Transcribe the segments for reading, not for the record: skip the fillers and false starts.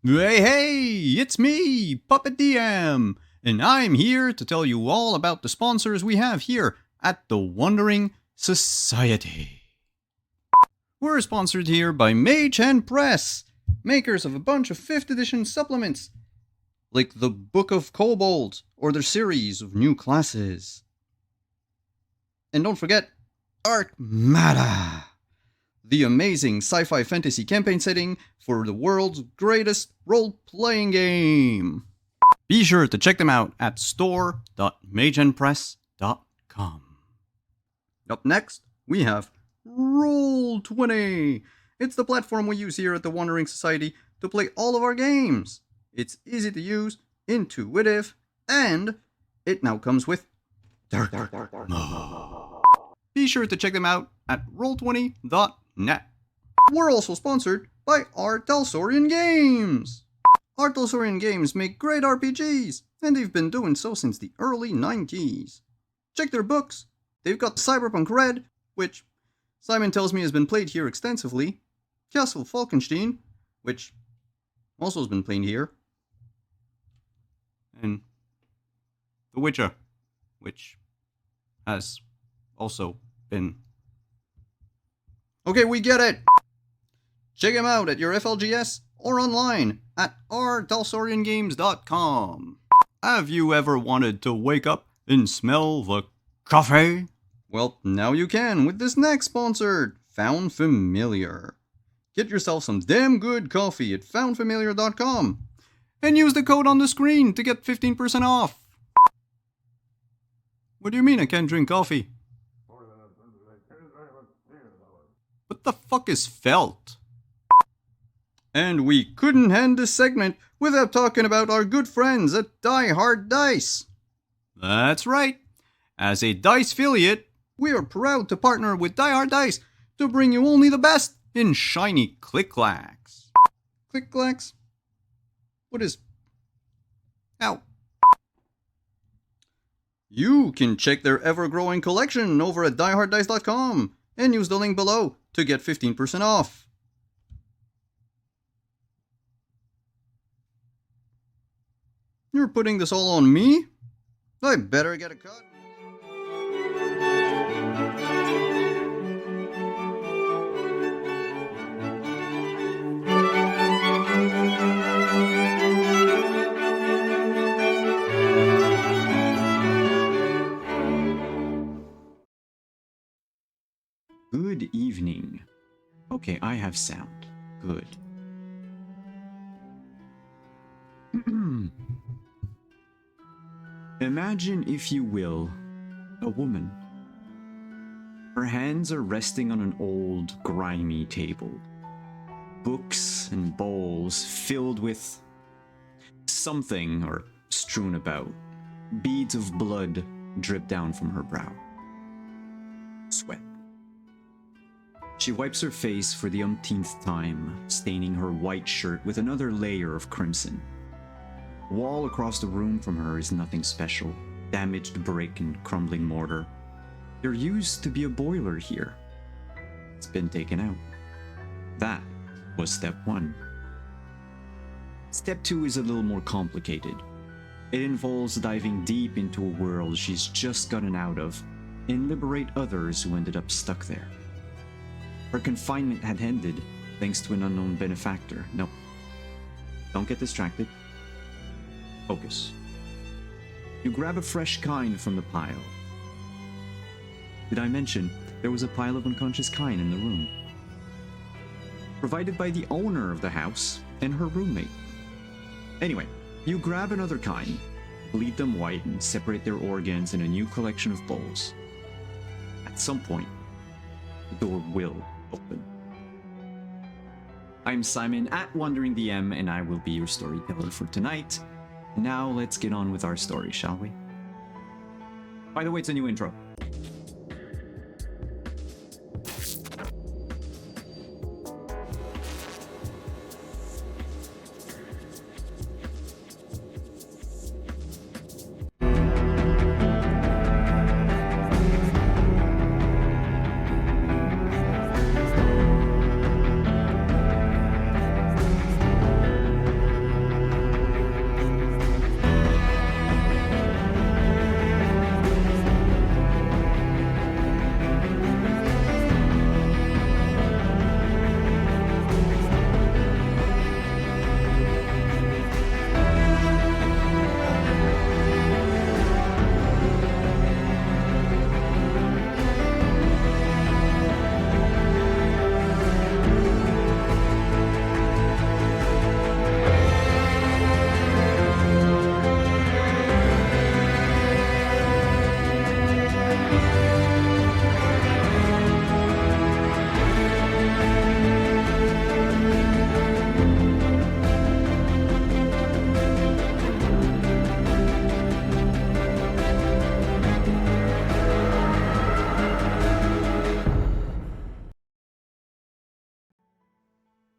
Hey, it's me, Puppet DM, and I'm here to tell you all about the sponsors we have here at the Wandering Society. We're sponsored here by VtM Press, makers of a bunch of 5th edition supplements, like the Book of Kobold or their series of new classes. And don't forget, Arcmada, the amazing sci-fi fantasy campaign setting for the world's greatest role-playing game. Be sure to check them out at store.magenpress.com. Up next, we have Roll20. It's the platform we use here at the Wandering Society to play all of our games. It's easy to use, intuitive, and it now comes with Dark Mode. Be sure to check them out at roll20.net. We're also sponsored by R. Talsorian Games. R. Talsorian Games make great RPGs, and they've been doing so since the early 90s. Check their books. They've got Cyberpunk Red, which Simon tells me has been played here extensively, Castle Falkenstein, which also has been played here, and The Witcher, which has also been. Okay, we get it! Check them out at your FLGS or online at rtalsoriangames.com. Have you ever wanted to wake up and smell the coffee? Well, now you can with this next sponsor, Found Familiar. Get yourself some damn good coffee at foundfamiliar.com and use the code on the screen to get 15% off. What do you mean I can't drink coffee? What the fuck is felt? And we couldn't end this segment without talking about our good friends at Die Hard Dice. That's right. As a Dice affiliate, we are proud to partner with Die Hard Dice to bring you only the best in shiny click-clacks. Click-clacks? What is... Ow. You can check their ever-growing collection over at dieharddice.com and use the link below to get 15% off. You're putting this all on me? I better get a cut. Good evening. Okay, I have sound. Good. Imagine, if you will, a woman. Her hands are resting on an old, grimy table. Books and bowls filled with something are strewn about. Beads of blood drip down from her brow. Sweat. She wipes her face for the umpteenth time, staining her white shirt with another layer of crimson. The wall across the room from her is nothing special. Damaged brick and crumbling mortar. There used to be a boiler here. It's been taken out. That was step 1. Step 2 is a little more complicated. It involves diving deep into a world she's just gotten out of and liberate others who ended up stuck there. Her confinement had ended thanks to an unknown benefactor. No. Don't get distracted. Focus. You grab a fresh kind from the pile. Did I mention there was a pile of unconscious kind in the room? Provided by the owner of the house and her roommate. Anyway, you grab another kind, bleed them white, and separate their organs in a new collection of bowls. At some point, the door will open. I'm Simon at Wandering DM, and I will be your storyteller for tonight. Now let's get on with our story, shall we? By the way, it's a new intro.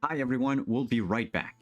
Hi, everyone. We'll be right back.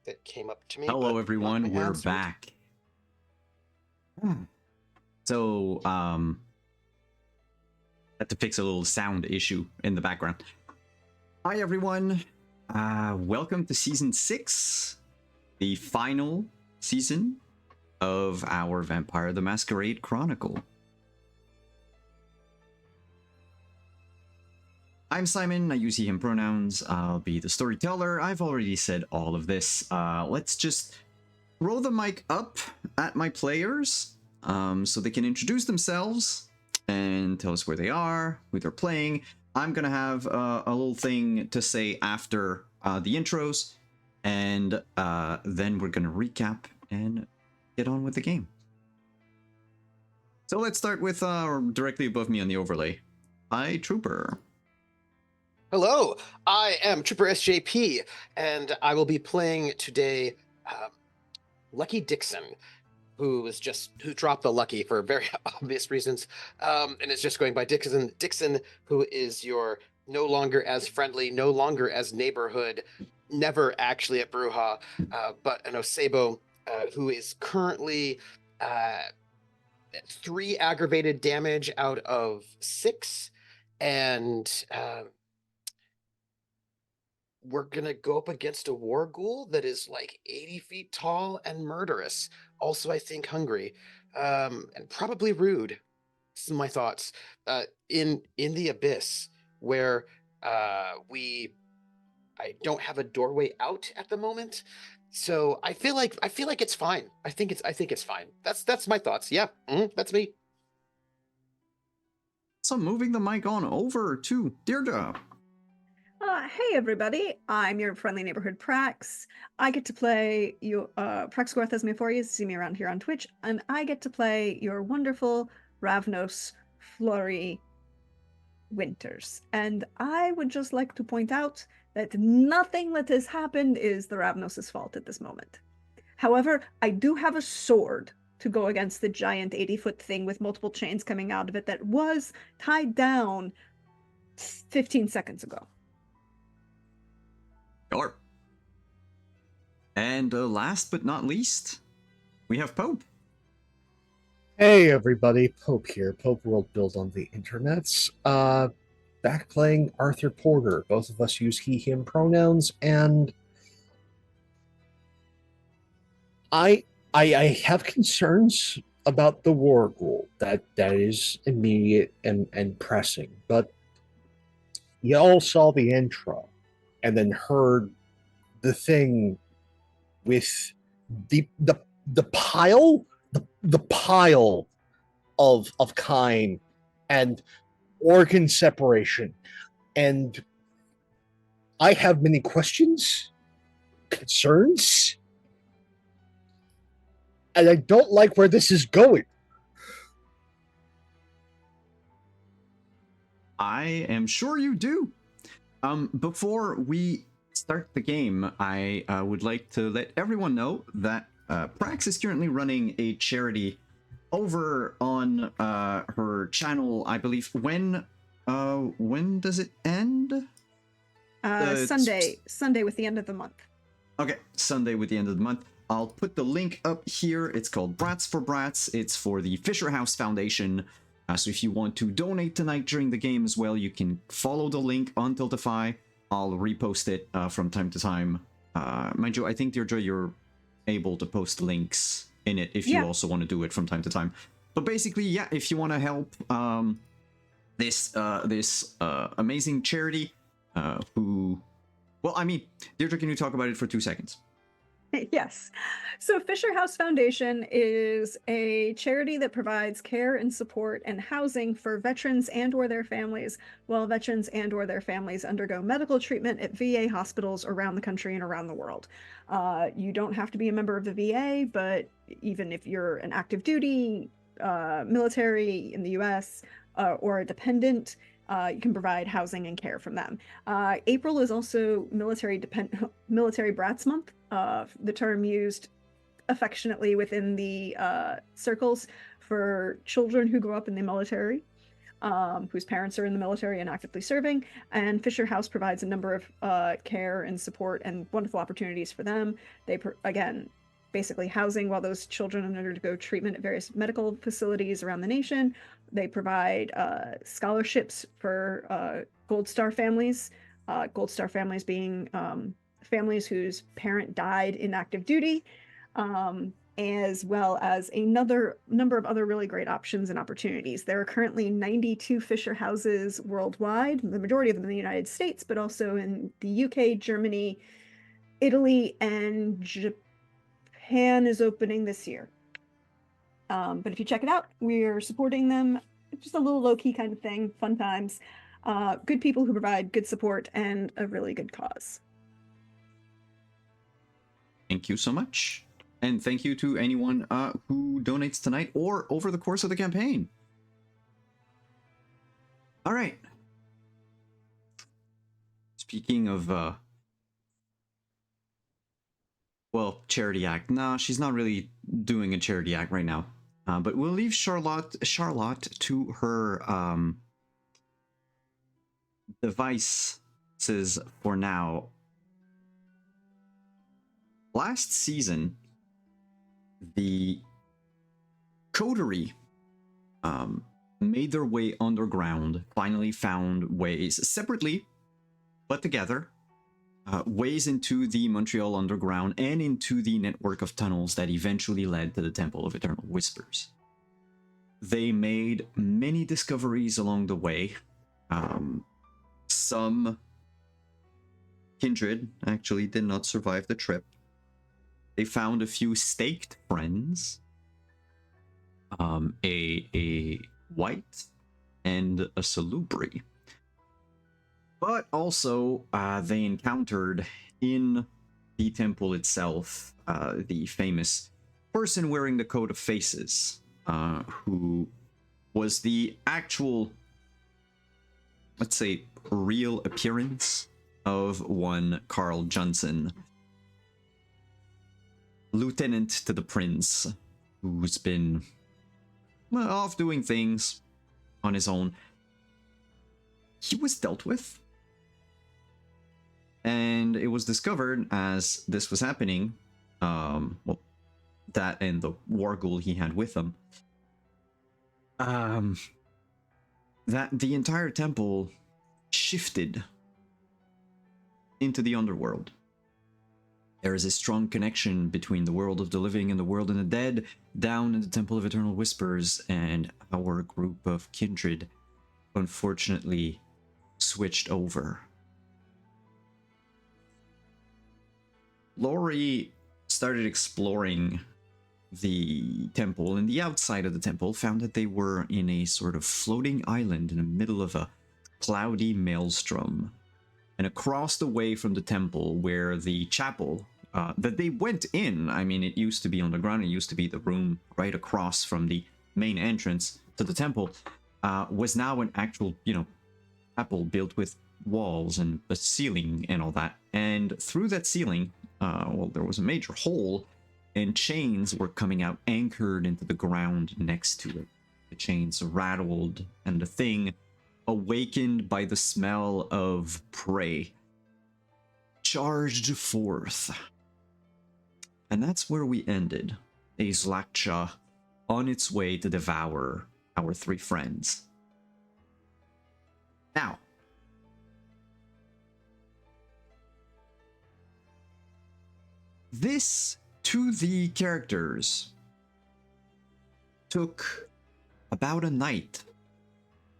That came up to me. Hello, but everyone. not We're answered. back. So, had to fix a little sound issue in the background. Hi, everyone. Welcome to Season 6, the final season of our Vampire the Masquerade Chronicle. I'm Simon, I use he, him pronouns, I'll be the storyteller. I've already said all of this. Let's just roll the mic up at my players so they can introduce themselves and tell us where they are, who they're playing. I'm gonna have a little thing to say after the intros, and then we're gonna recap and get on with the game. So let's start with directly above me on the overlay. Hi, Trooper. Hello, I am Trooper SJP, and I will be playing today Lucky Dixon, who dropped the Lucky for very obvious reasons, and is just going by Dixon. Dixon, who is your no longer as friendly, no longer as neighborhood, never actually at Bruja, but an Osebo who is currently 3 aggravated damage out of 6, and we're gonna go up against a war ghoul that is like 80 feet tall and murderous. Also, I think hungry, and probably rude. Some of my thoughts. In the abyss, where I don't have a doorway out at the moment, so I feel like it's fine. I think it's fine. That's my thoughts. Yeah, that's me. So moving the mic on over to Deirdre. Hey everybody, I'm your friendly neighborhood Prax. I get to play you Praxworth as Mephorius, you see me around here on Twitch, and I get to play your wonderful Ravnos Flurry Winters. And I would just like to point out that nothing that has happened is the Ravnos' fault at this moment. However, I do have a sword to go against the giant 80-foot thing with multiple chains coming out of it that was tied down 15 seconds ago. Sure. And last but not least, we have Pope. Hey everybody, Pope here. Pope World built on the internets. Back playing Arthur Porter. Both of us use he, him pronouns, and I have concerns about the war ghoul. That is immediate and pressing. But you all saw the intro and then heard the thing with the pile of Kine and organ separation, and I have many questions, concerns, and I don't like where this is going. I am sure you do. Before we start the game, I would like to let everyone know that Prax is currently running a charity over on her channel, I believe. When When does it end? Sunday with the end of the month. Okay, Sunday with the end of the month. I'll put the link up here. It's called Brats for Brats. It's for the Fisher House Foundation. So if you want to donate tonight during the game as well, you can follow the link on Tiltify. I'll repost it from time to time. Mind you, I think, Deirdre, you're able to post links in it if you also want to do it from time to time. But basically, yeah, if you want to help this amazing charity, well, I mean, Deirdre, can you talk about it for 2 seconds? Yes. So Fisher House Foundation is a charity that provides care and support and housing for veterans and or their families while veterans and or their families undergo medical treatment at VA hospitals around the country and around the world. You don't have to be a member of the VA, but even if you're an active duty military in the US or a dependent, you can provide housing and care from them. April is also Military Brats Month, the term used affectionately within the circles for children who grow up in the military, whose parents are in the military and actively serving. And Fisher House provides a number of care and support and wonderful opportunities for them. They, again, basically housing while those children undergo treatment at various medical facilities around the nation. They provide scholarships for Gold Star families. Gold Star families being families whose parent died in active duty, as well as another number of other really great options and opportunities. There are currently 92 Fisher houses worldwide, the majority of them in the United States, but also in the UK, Germany, Italy, and Japan is opening this year. But if you check it out, we're supporting them. It's just a little low-key kind of thing, fun times. Good people who provide good support and a really good cause. Thank you so much. And thank you to anyone who donates tonight or over the course of the campaign. All right. Speaking of, well, charity act. Nah, she's not really doing a charity act right now. But we'll leave Charlotte to her devices for now. Last season, the coterie made their way underground, finally found ways, separately but together, ways into the Montreal underground and into the network of tunnels that eventually led to the Temple of Eternal Whispers. They made many discoveries along the way. Some kindred actually did not survive the trip. They found a few staked friends, a white and a salubri. But also, they encountered in the temple itself the famous person wearing the coat of faces, who was the actual, let's say, real appearance of one Carl Johnson, lieutenant to the prince, who's been off doing things on his own. He was dealt with, and it was discovered as this was happening, well, that and the war ghoul he had with him, that the entire temple shifted into the underworld. There is a strong connection between the world of the living and the world of the dead down in the Temple of Eternal Whispers, and our group of kindred unfortunately switched over. Lori started exploring the temple, and the outside of the temple found that they were in a sort of floating island in the middle of a cloudy maelstrom. And across the way from the temple, where the chapel that they went in, I mean, it used to be underground, it used to be the room right across from the main entrance to the temple, was now an actual, chapel built with walls and a ceiling and all that. And through that ceiling, well, there was a major hole, and chains were coming out anchored into the ground next to it. The chains rattled, and the thing awakened by the smell of prey, charged forth. And that's where we ended. A Zlakcha on its way to devour our three friends. Now, this to the characters took about a night.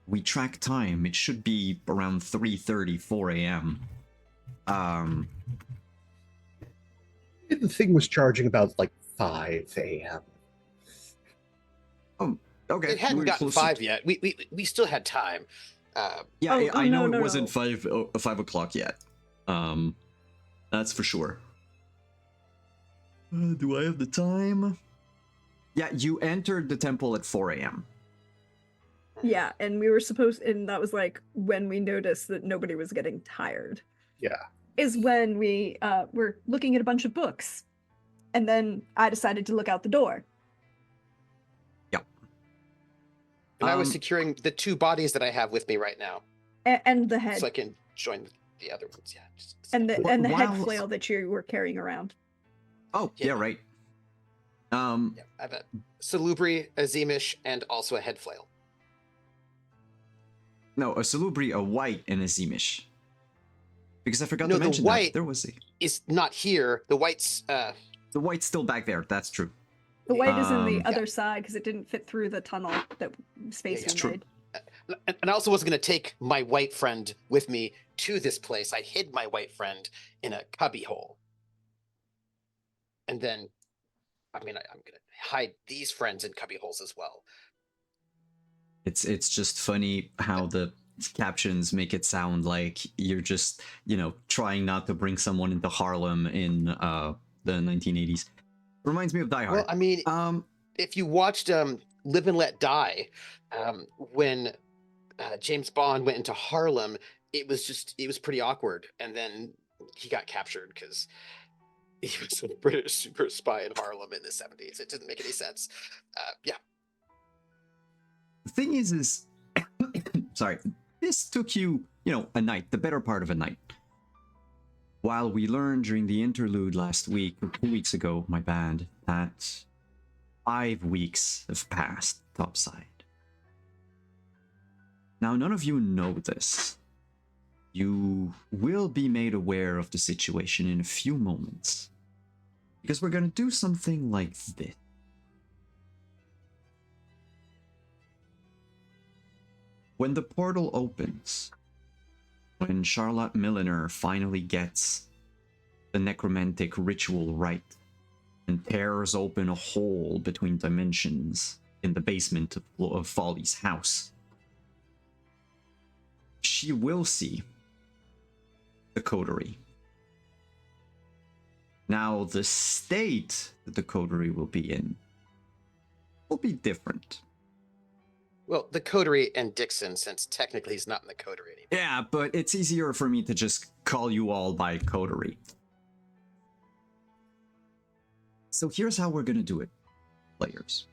We track time. It should be around 3:30, 4 a.m. The thing was charging about like 5 a.m. Oh, okay. It hadn't we're gotten closer 5 yet. We still had time. Yeah, Oh, I know no, it wasn't no. 5 o'clock yet. That's for sure. Do I have the time? Yeah, you entered the temple at 4 a.m. Yeah, and we were supposed, and that was like when we noticed that nobody was getting tired. Yeah. Is when we were looking at a bunch of books, and then I decided to look out the door. Yep. And I was securing the 2 bodies that I have with me right now, And the head, so I can join the other ones. Yeah. and the head While- flail that you were carrying around. Oh, yeah, Yeah. right. Yeah, I have a Salubri, a Zemish, and also a head flail. No, a Salubri, a white, and a Zemish. Because I forgot No, to the mention white- that. There was a... Is not here. The white's The white's still back there. That's true. The white is in the Yeah. other side because it didn't fit through the tunnel that space Yeah, we true. made. and I also wasn't going to take my white friend with me to this place. I hid my white friend in a cubby hole. And then, I'm going to hide these friends in cubby holes as well. It's just funny how the captions make it sound like you're just, trying not to bring someone into Harlem in the 1980s. Reminds me of Die Hard. Well, I mean, if you watched Live and Let Die, when James Bond went into Harlem, it was pretty awkward. And then he got captured because he was a British super spy in Harlem in the 70s. It didn't make any sense. Yeah. The thing is sorry, this took you, a night, the better part of a night. While we learned during the interlude last week, or 2 weeks ago, my bad, that 5 weeks have passed topside. Now, none of you know this. You will be made aware of the situation in a few moments. Because we're going to do something like this. When the portal opens, when Charlotte Milliner finally gets the necromantic ritual right and tears open a hole between dimensions in the basement of Folly's house, she will see the coterie. Now, the state that the coterie will be in will be different. Well, the coterie and Dixon, since technically he's not in the coterie anymore. Yeah, but it's easier for me to just call you all by coterie. So here's how we're gonna do it, players.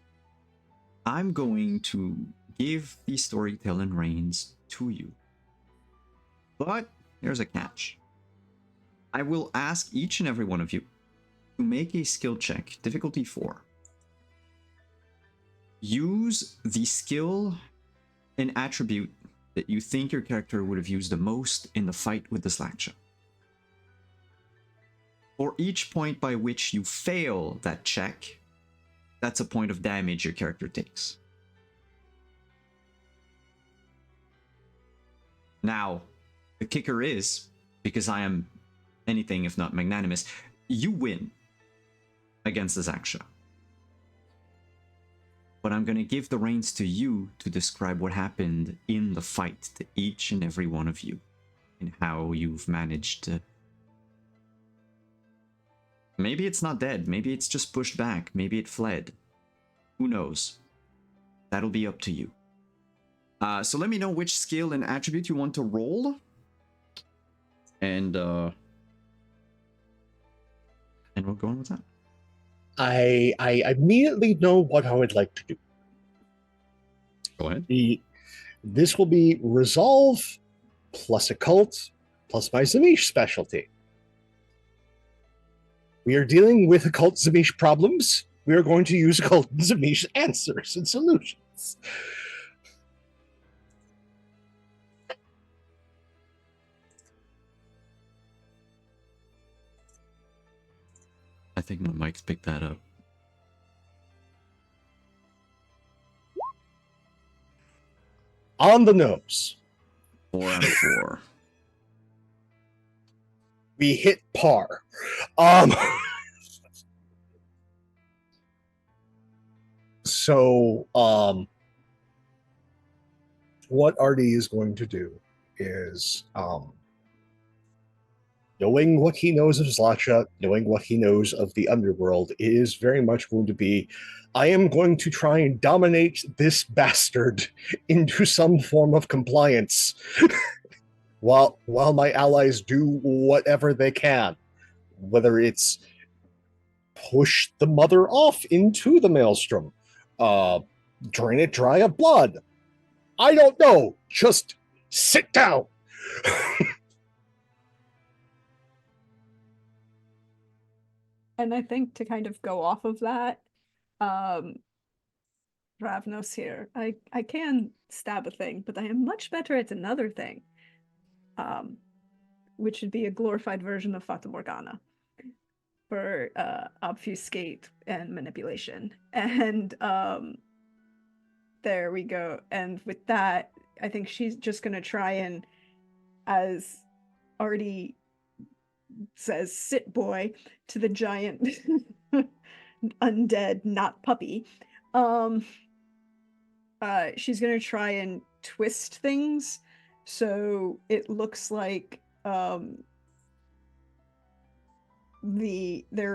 I'm going to give the storytelling reins to you. But there's a catch. I will ask each and every one of you to make a skill check, difficulty 4. Use the skill and attribute that you think your character would have used the most in the fight with the Zlakcha. For each point by which you fail that check, that's a point of damage your character takes. Now, the kicker is, because I am anything if not magnanimous, you win against the Zlakcha. But I'm going to give the reins to you to describe what happened in the fight to each and every one of you and how you've managed to... Maybe it's not dead, maybe it's just pushed back, maybe it fled. Who knows? That'll be up to you. So let me know which skill and attribute you want to roll. And we'll go on with that. I immediately know what I would like to do. Go ahead. This will be resolve plus occult plus my Zamish specialty. We are dealing with occult Zamish problems. We are going to use occult Zamish answers and solutions. I think my mic's picked that up. On the nose. 4 out of 4. We hit par. So, what Artie is going to do is, knowing what he knows of Zlacha, knowing what he knows of the underworld, is very much going to be, I am going to try and dominate this bastard into some form of compliance while my allies do whatever they can, whether it's push the mother off into the maelstrom, drain it dry of blood. I don't know. Just sit down. And I think to kind of go off of that, Ravnos here, I can stab a thing, but I am much better at another thing, which would be a glorified version of Fata Morgana for obfuscate and manipulation. And there we go. And with that, I think she's just going to try and, as Artie says, sit boy to the giant undead, not puppy. She's going to try and twist things so it looks like there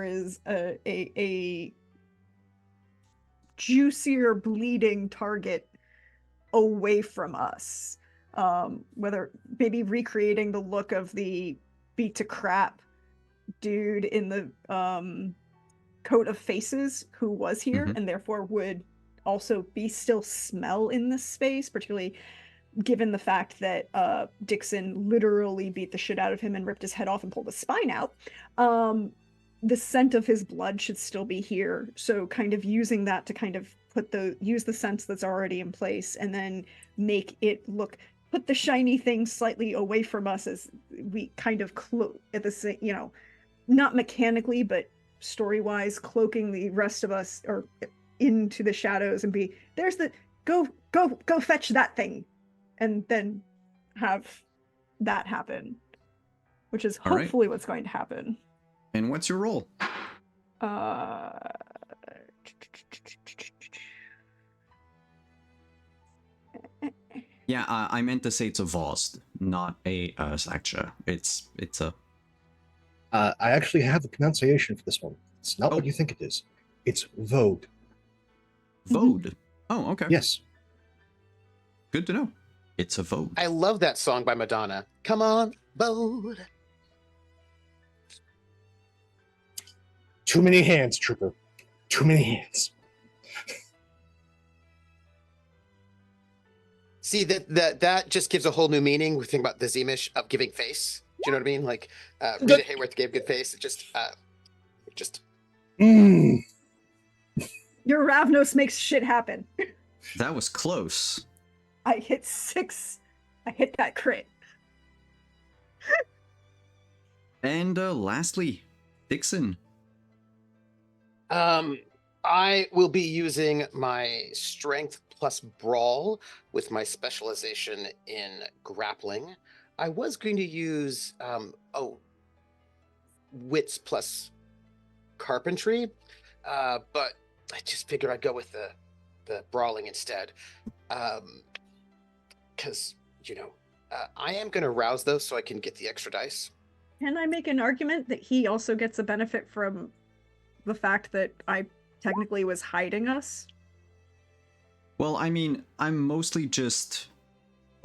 is a juicier bleeding target away from us, whether maybe recreating the look of the beat to crap dude in the coat of faces who was here, and therefore would also be still smell in this space, particularly given the fact that Dixon literally beat the shit out of him and ripped his head off and pulled his spine out. The scent of his blood should still be here, so kind of using that to kind of use the sense that's already in place and then make it put the shiny thing slightly away from us as we kind of at the same, not mechanically but story-wise cloaking the rest of us or into the shadows and be there's the go fetch that thing, and then have that happen, which is hopefully what's going to happen. And what's your role? Yeah, I meant to say it's a Vost, not a Saksha. It's a... I actually have the pronunciation for this one. It's not what you think it is. It's Vode. Vode? Oh, okay. Yes. Good to know. It's a Vode. I love that song by Madonna. Come on, Vode. Too many hands, Trooper. Too many hands. See, that just gives a whole new meaning. We think about the Zemish of giving face. Do you know what I mean? Like Rita Hayworth gave good face. It just Your Ravnos makes shit happen. That was close. I hit 6. I hit that crit. And lastly, Dixon. I will be using my strength plus brawl with my specialization in grappling. I was going to use wits plus carpentry, but I just figured I'd go with the brawling instead. Because I am going to rouse those so I can get the extra dice. Can I make an argument that he also gets a benefit from the fact that I technically was hiding us? Well, I mean, I'm mostly just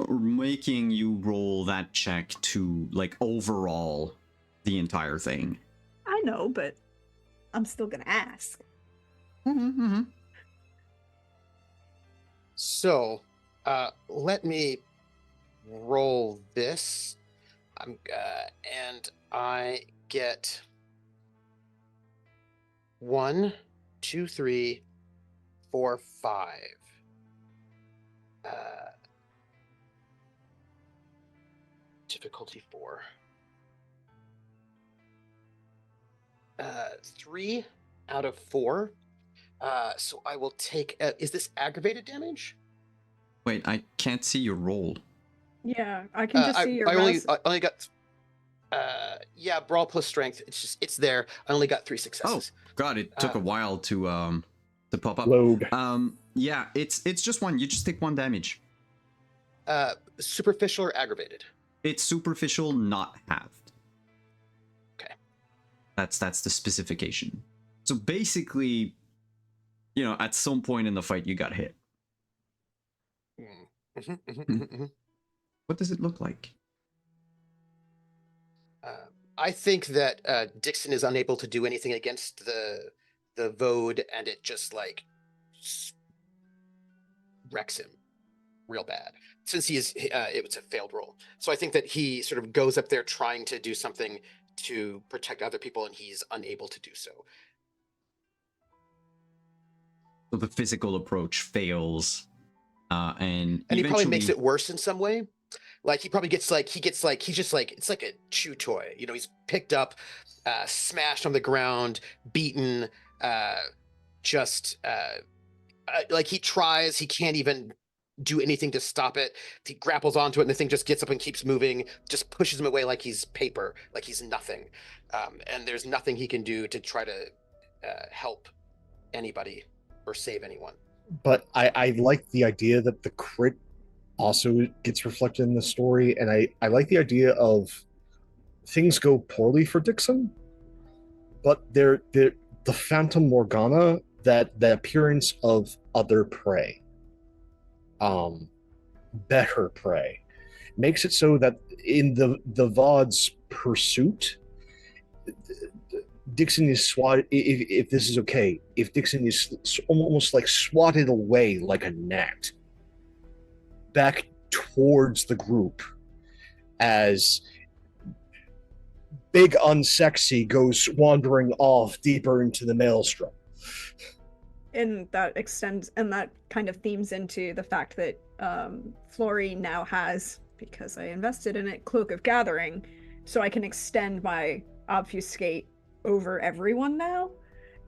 making you roll that check to, like, overall the entire thing. I know, but I'm still gonna ask. So, Let me roll this. And I get 1, 2, 3, 4, 5. Difficulty 4. 3 out of 4. So I will take. Is this aggravated damage? Wait, I can't see your roll. Yeah, I can just see your I mouse. only got. Yeah, brawl plus strength. It's there. I only got 3 successes. Oh, God, it took a while to pop up. Load. Yeah, it's just one. You just take 1 damage. Superficial or aggravated? It's superficial, not halved. Okay. That's the specification. So basically, at some point in the fight, you got hit. What does it look like? I think that Dixon is unable to do anything against the Vode, and it just like wrecks him real bad. Since it was a failed roll, so I think that he sort of goes up there trying to do something to protect other people, and he's unable to do so. So the physical approach fails, and he probably makes eventually- it worse in some way. Like he probably gets like he's just like it's like a chew toy. He's picked up, smashed on the ground, beaten, like he tries, he can't even do anything to stop it. He grapples onto it, and the thing just gets up and keeps moving, just pushes him away like he's paper, like he's nothing. And there's nothing he can do to try to help anybody or save anyone. But I like the idea that the crit also gets reflected in the story, and I like the idea of things go poorly for Dixon, but the Phantom Morgana, that the appearance of other prey, better prey, makes it so that in the Vod's pursuit, Dixon is swatted. If this is okay, if Dixon is almost like swatted away like a gnat back towards the group, as big unsexy goes wandering off deeper into the maelstrom. And that extends, and that kind of themes into the fact that Flory now has, because I invested in it, Cloak of Gathering, so I can extend my obfuscate over everyone now.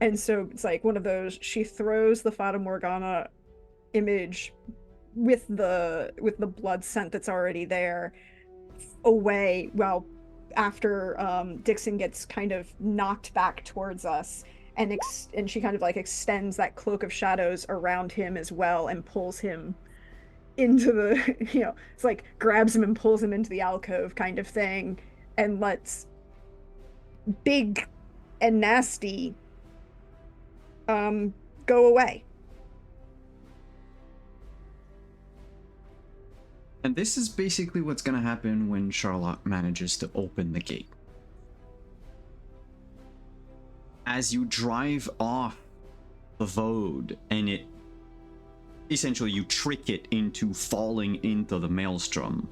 And so it's like one of those, she throws the Fata Morgana image with the blood scent that's already there away, well, after Dixon gets kind of knocked back towards us, and she kind of like extends that cloak of shadows around him as well and pulls him into the it's like grabs him and pulls him into the alcove kind of thing, and lets big and nasty go away. And this is basically what's going to happen when Charlotte manages to open the gate. As you drive off the Vode, and it essentially you trick it into falling into the maelstrom.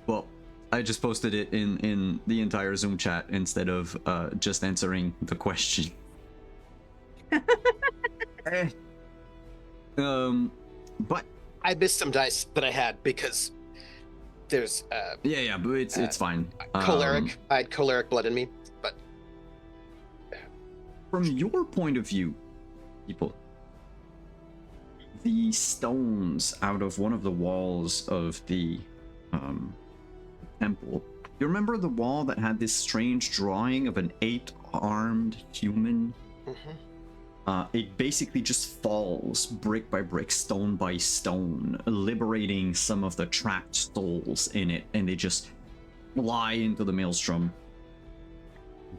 Well, I just posted it in the entire Zoom chat instead of just answering the question. But I missed some dice that I had because there's yeah, but it's fine. Choleric. I had choleric blood in me, but from your point of view, people, the stones out of one of the walls of the temple. You remember the wall that had this strange drawing of an 8-armed human? Mm-hmm. It basically just falls brick by brick, stone by stone, liberating some of the trapped souls in it, and they just fly into the maelstrom.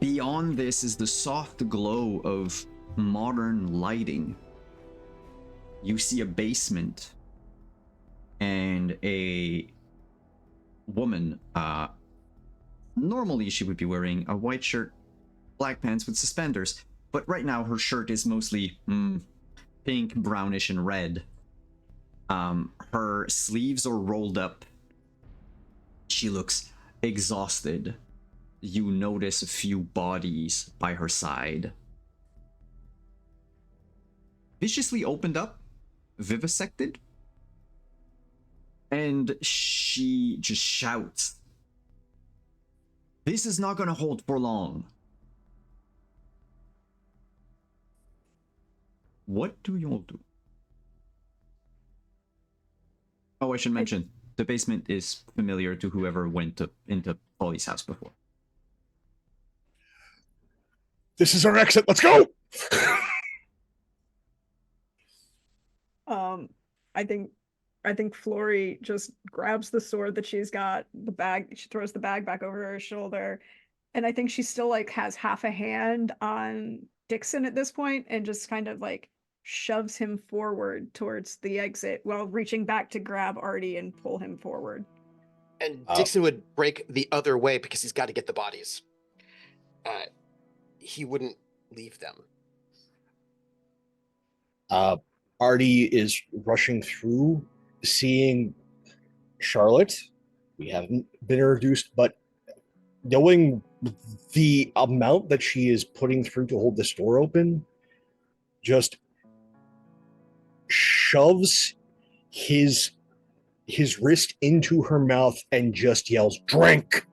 Beyond this is the soft glow of modern lighting. You see a basement and a woman. Normally she would be wearing a white shirt, black pants with suspenders, but right now her shirt is mostly pink, brownish, and red. Her sleeves are rolled up. She looks exhausted. You notice a few bodies by her side. Viciously opened up, vivisected, and she just shouts, "This is not gonna hold for long." What do you all do? Oh, I should mention, the basement is familiar to whoever went into Polly's house before. This is our exit. Let's go. I think Flory just grabs the sword that she's got, the bag, she throws the bag back over her shoulder, and I think she still like has half a hand on Dixon at this point and just kind of like shoves him forward towards the exit while reaching back to grab Artie and pull him forward. And Dixon would break the other way because he's got to get the bodies. He wouldn't leave them. Artie is rushing through, seeing Charlotte. We haven't been introduced, but knowing the amount that she is putting through to hold this door open, just shoves his wrist into her mouth and just yells, "Drink!"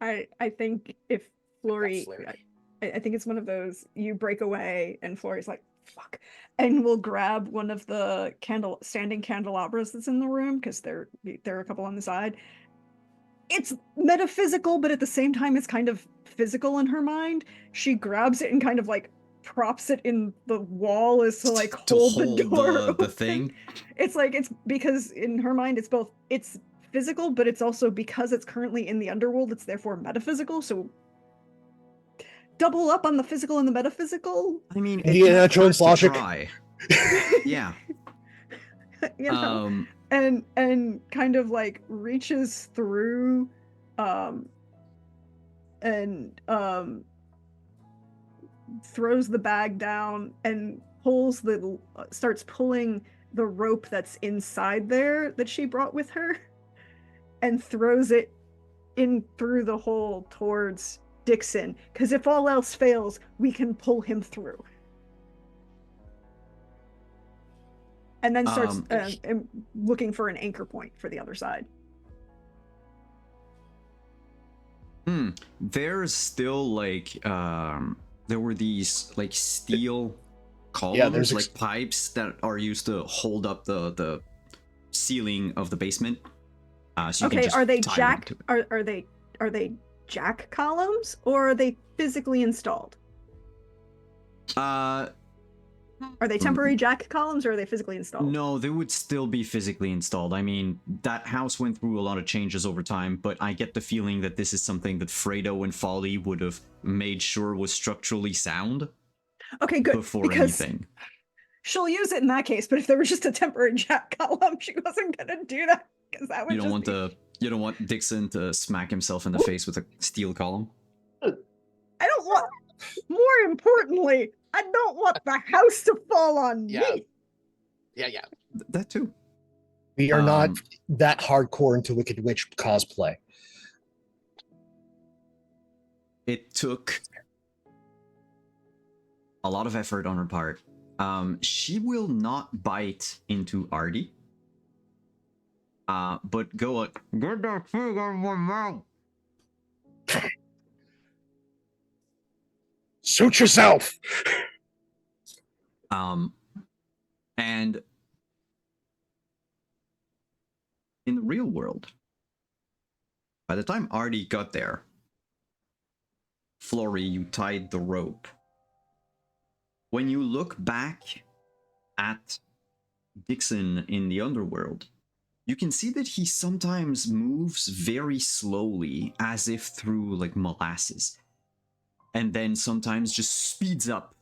I think if Flory, That's I think it's one of those, you break away and Flory's like, fuck, and we'll grab one of the standing candelabras that's in the room, because there are a couple on the side. It's metaphysical, but at the same time it's kind of physical in her mind. She grabs it and kind of like props it in the wall as to like hold the door the open. thing. It's like, it's because in her mind it's both, it's physical, but it's also, because it's currently in the underworld, it's therefore metaphysical. So double up on the physical and the metaphysical. I mean, Indiana Jones logic. Yeah. You know, and kind of like reaches through, and throws the bag down and starts pulling the rope that's inside there that she brought with her, and throws it in through the hole towards Dixon, because if all else fails, we can pull him through. And then starts looking for an anchor point for the other side. There's still like there were these like steel columns, like pipes that are used to hold up the ceiling of the basement. So okay, are they jack? Are they jack columns, or are they physically installed? Are they temporary jack columns, or are they physically installed? No, they would still be physically installed. I mean, that house went through a lot of changes over time, but I get the feeling that this is something that Fredo and Folly would have made sure was structurally sound. Okay, good. Before anything. She'll use it in that case, but if there was just a temporary jack column, she wasn't gonna do that, because that would You don't want Dixon to smack himself in the face with a steel column? I don't want... More importantly, I don't want the house to fall on me. Yeah. That too. We are not that hardcore into Wicked Witch cosplay. It took a lot of effort on her part. She will not bite into Artie. But go like, get that thing out of my mouth. Suit yourself. And in the real world, by the time Artie got there, Flory, you tied the rope. When you look back at Dixon in the underworld, you can see that he sometimes moves very slowly, as if through like molasses, and then sometimes just speeds up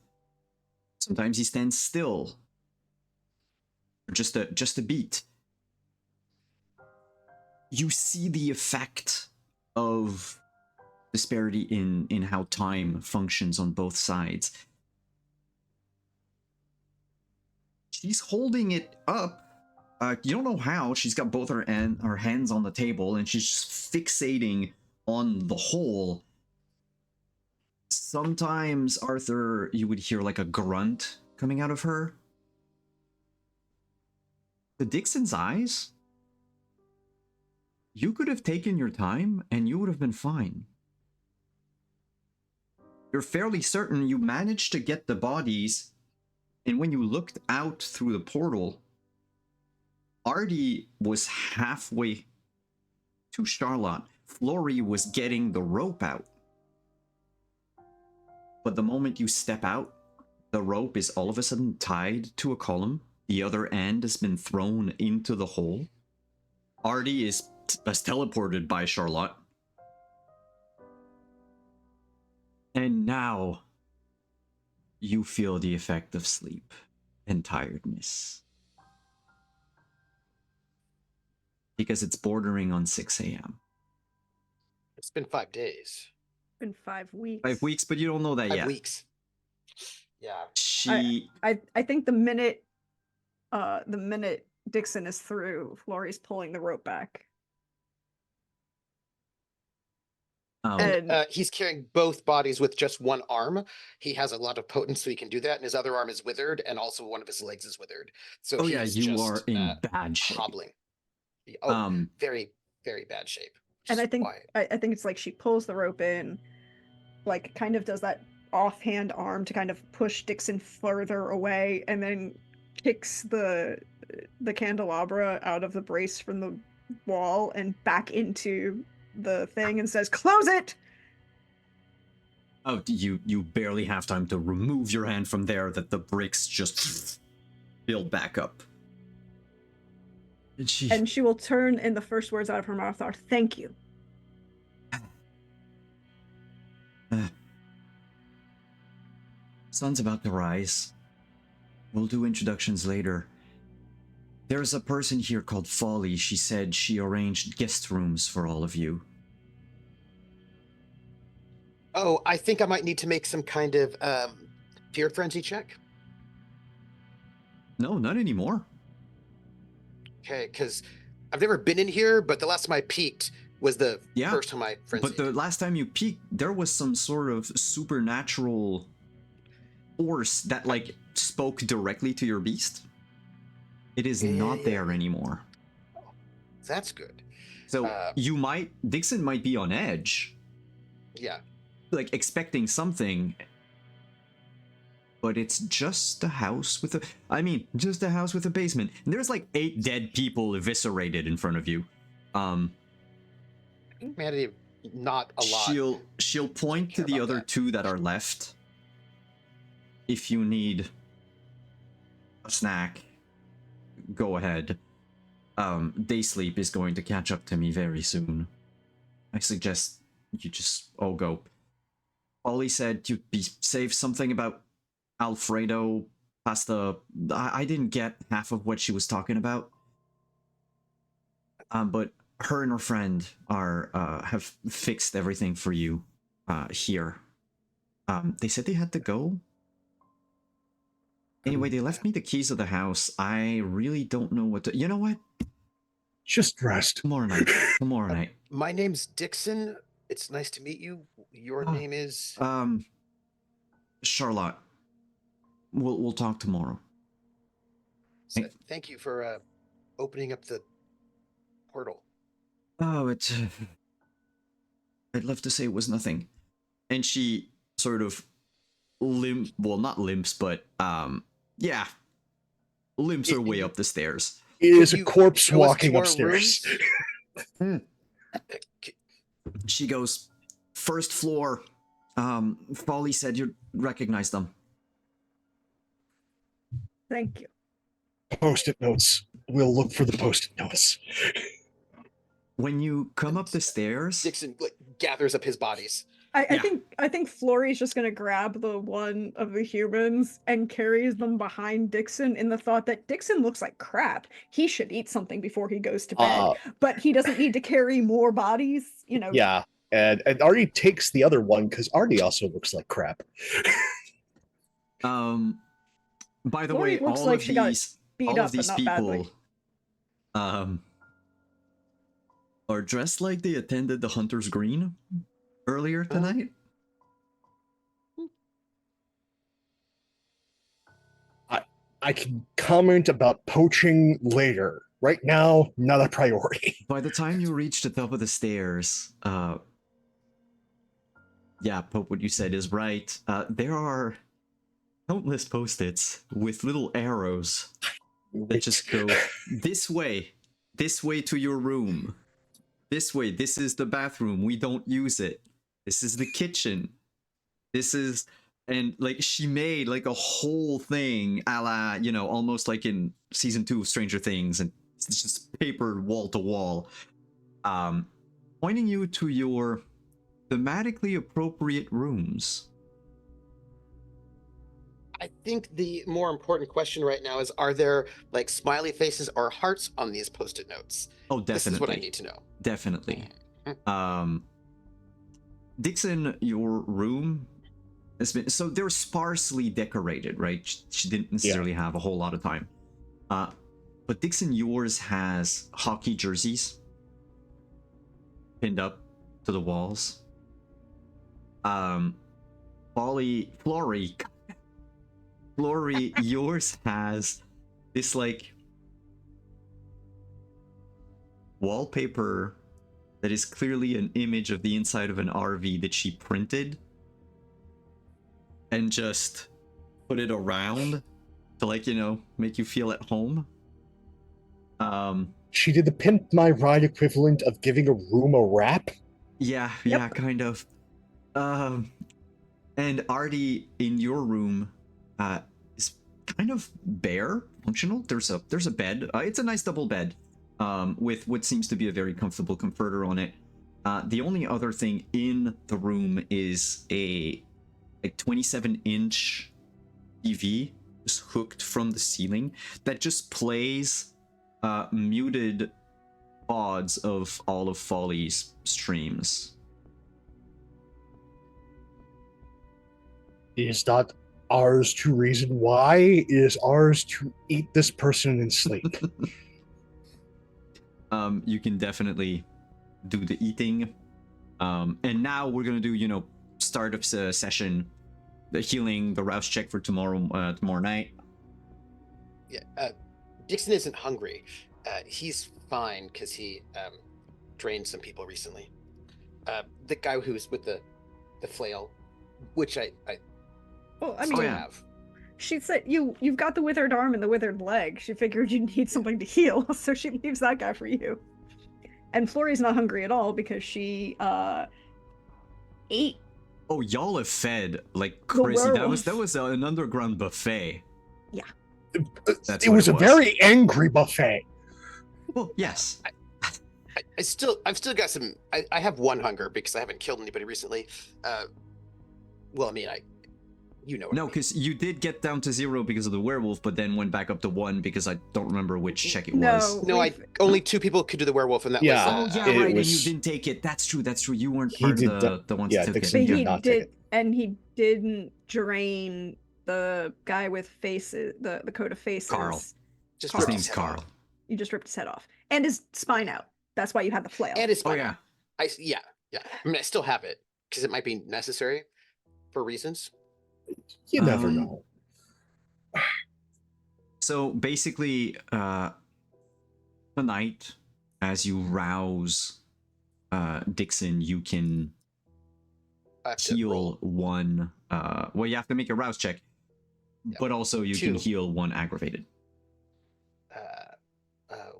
Sometimes he stands still. Just a beat. You see the effect of disparity in how time functions on both sides. She's holding it up. You don't know how. She's got both her hands on the table, and she's just fixating on the hole. Sometimes, Arthur, you would hear like a grunt coming out of her. The Dixon's eyes, you could have taken your time and you would have been fine. You're fairly certain you managed to get the bodies, and when you looked out through the portal, Artie was halfway to Charlotte. Flory was getting the rope out. But the moment you step out, the rope is all of a sudden tied to a column. The other end has been thrown into the hole. Artie is teleported by Charlotte. And now you feel the effect of sleep and tiredness. Because it's bordering on 6 a.m. It's been 5 days. Been 5 weeks. 5 weeks, but you don't know that 5 yet. weeks. Yeah. I think the minute Dixon is through, Flory's pulling the rope back. And he's carrying both bodies with just one arm. He has a lot of potency, so he can do that. And his other arm is withered, and also one of his legs is withered. So he's you just, are in bad shape. hobbling. Very, very bad shape. And I think it's like she pulls the rope in, like kind of does that offhand arm to kind of push Dixon further away, and then kicks the candelabra out of the brace from the wall and back into the thing and says, "Close it!" Oh, you barely have time to remove your hand from there that the bricks just build back up. And she will turn, and the first words out of her mouth are, "Thank you." Sun's about to rise. We'll do introductions later. There's a person here called Folly. She said she arranged guest rooms for all of you. Oh, I think I might need to make some kind of fear frenzy check. No, not anymore. Okay, because I've never been in here, but the last time I peeked was the first time I frenzied. But the last time you peeked, there was some sort of supernatural force that like spoke directly to your beast. It is not there anymore. That's good. So Dixon might be on edge. Yeah. Like expecting something, but it's just a house with just a house with a basement. And there's like 8 dead people eviscerated in front of you. Humanity, not a lot. She'll point to the other 2 that are left. If you need a snack, go ahead. Day sleep is going to catch up to me very soon. I suggest you just all go. Ollie said you'd be save something about Alfredo pasta. I didn't get half of what she was talking about. But her and her friend have fixed everything for you here. They said they had to go. Anyway, they left me the keys of the house. I really don't know what to... You know what? Just rest. Tomorrow night. My name's Dixon. It's nice to meet you. Your name is... Charlotte. We'll talk tomorrow. So, thank you for opening up the portal. Oh, I'd love to say it was nothing. And she sort of not limps, but limps her way up the stairs. It is a corpse walking upstairs. She goes, "First floor. Folly said you'd recognize them." Thank you. Post-it notes. We'll look for the post-it notes. When you come up the stairs, Dixon gathers up his bodies. Yeah. I think Flory's just gonna grab the one of the humans and carries them behind Dixon in the thought that Dixon looks like crap. He should eat something before he goes to bed, but he doesn't need to carry more bodies. You know. Yeah, and Artie takes the other one because Artie also looks like crap. By the Flory way, looks all like of she got these beat all up, of but these not badly. people are dressed like they attended the Hunter's Green earlier tonight. I can comment about poaching later. Right now, not a priority. By the time you reach the top of the stairs, yeah, Pope, what you said is right. There are countless post-its with little arrows that just go this way to your room. This way, this is the bathroom. We don't use it. This is the kitchen. This is, and like she made like a whole thing a la, you know, almost like in season 2 of Stranger Things, and it's just papered wall to wall, pointing you to your thematically appropriate rooms. I think the more important question right now is: are there like smiley faces or hearts on these post-it notes? Oh, definitely. This is what I need to know. Definitely. Dixon, your room has been, so they're sparsely decorated, right? She didn't necessarily have a whole lot of time. But Dixon, yours has hockey jerseys pinned up to the walls. Flory, yours has this like wallpaper that is clearly an image of the inside of an RV that she printed and just put it around to, like, you know, make you feel at home. She did the Pimp My Ride equivalent of giving a room a wrap. Yeah, kind of. And Artie, in your room, is kind of bare, functional. There's a bed. It's a nice double bed, with what seems to be a very comfortable comforter on it. The only other thing in the room is a like 27-inch TV just hooked from the ceiling that just plays muted pods of all of Folly's streams. Is not ours to reason why. It is ours to eat this person and sleep. You can definitely do the eating. And now we're gonna do, you know, start of session, the healing, the rouse check for tomorrow night. Yeah, Dixon isn't hungry. He's fine because he drained some people recently. The guy who's with the flail, which I Well, I still mean, have. she said you've got the withered arm and the withered leg. She figured you need something to heal, so she leaves that guy for you. And Flory's not hungry at all because she ate. Oh, y'all have fed like crazy. That was an underground buffet. Yeah. That's it was a very angry buffet. Well, yes. I've still got some. I have one hunger because I haven't killed anybody recently. Well, I mean, you know. No, because you did get down to 0 because of the werewolf, but then went back up to 1 because I don't remember which check it was. No, only 2 people could do the werewolf, and that was. Oh yeah, right. And you didn't take it. That's true. You weren't part of the ones that took Dixon it. did not take it. And he didn't drain the guy with faces, the coat of faces. Carl. Just his name's Carl. You just ripped his head off and his spine out. That's why you had the flail. And his spine. Oh yeah. Yeah. I mean, I still have it because it might be necessary for reasons. You never know. So basically, tonight, as you rouse Dixon, you can heal 1. Well, you have to make a rouse check, but also you 2. can heal 1 aggravated.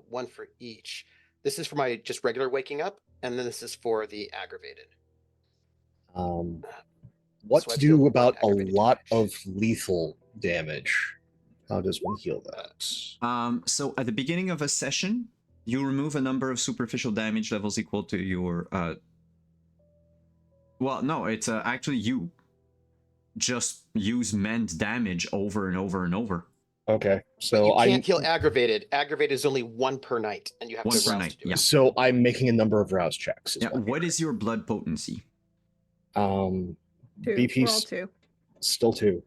1 for each. This is for my just regular waking up, and then this is for the aggravated. What So to I do feel about a aggravated lot damage. of lethal damage? How does one heal that? So at the beginning of a session, you remove a number of superficial damage levels equal to your Well, no, it's actually you just use mend damage over and over and over. Okay, But so you can't heal aggravated. Aggravated is only one per night, and you have One to per rouse night, to do yeah. it. So I'm making a number of rouse checks. Yeah. What is your blood potency? Two. BP We're all two. still 2.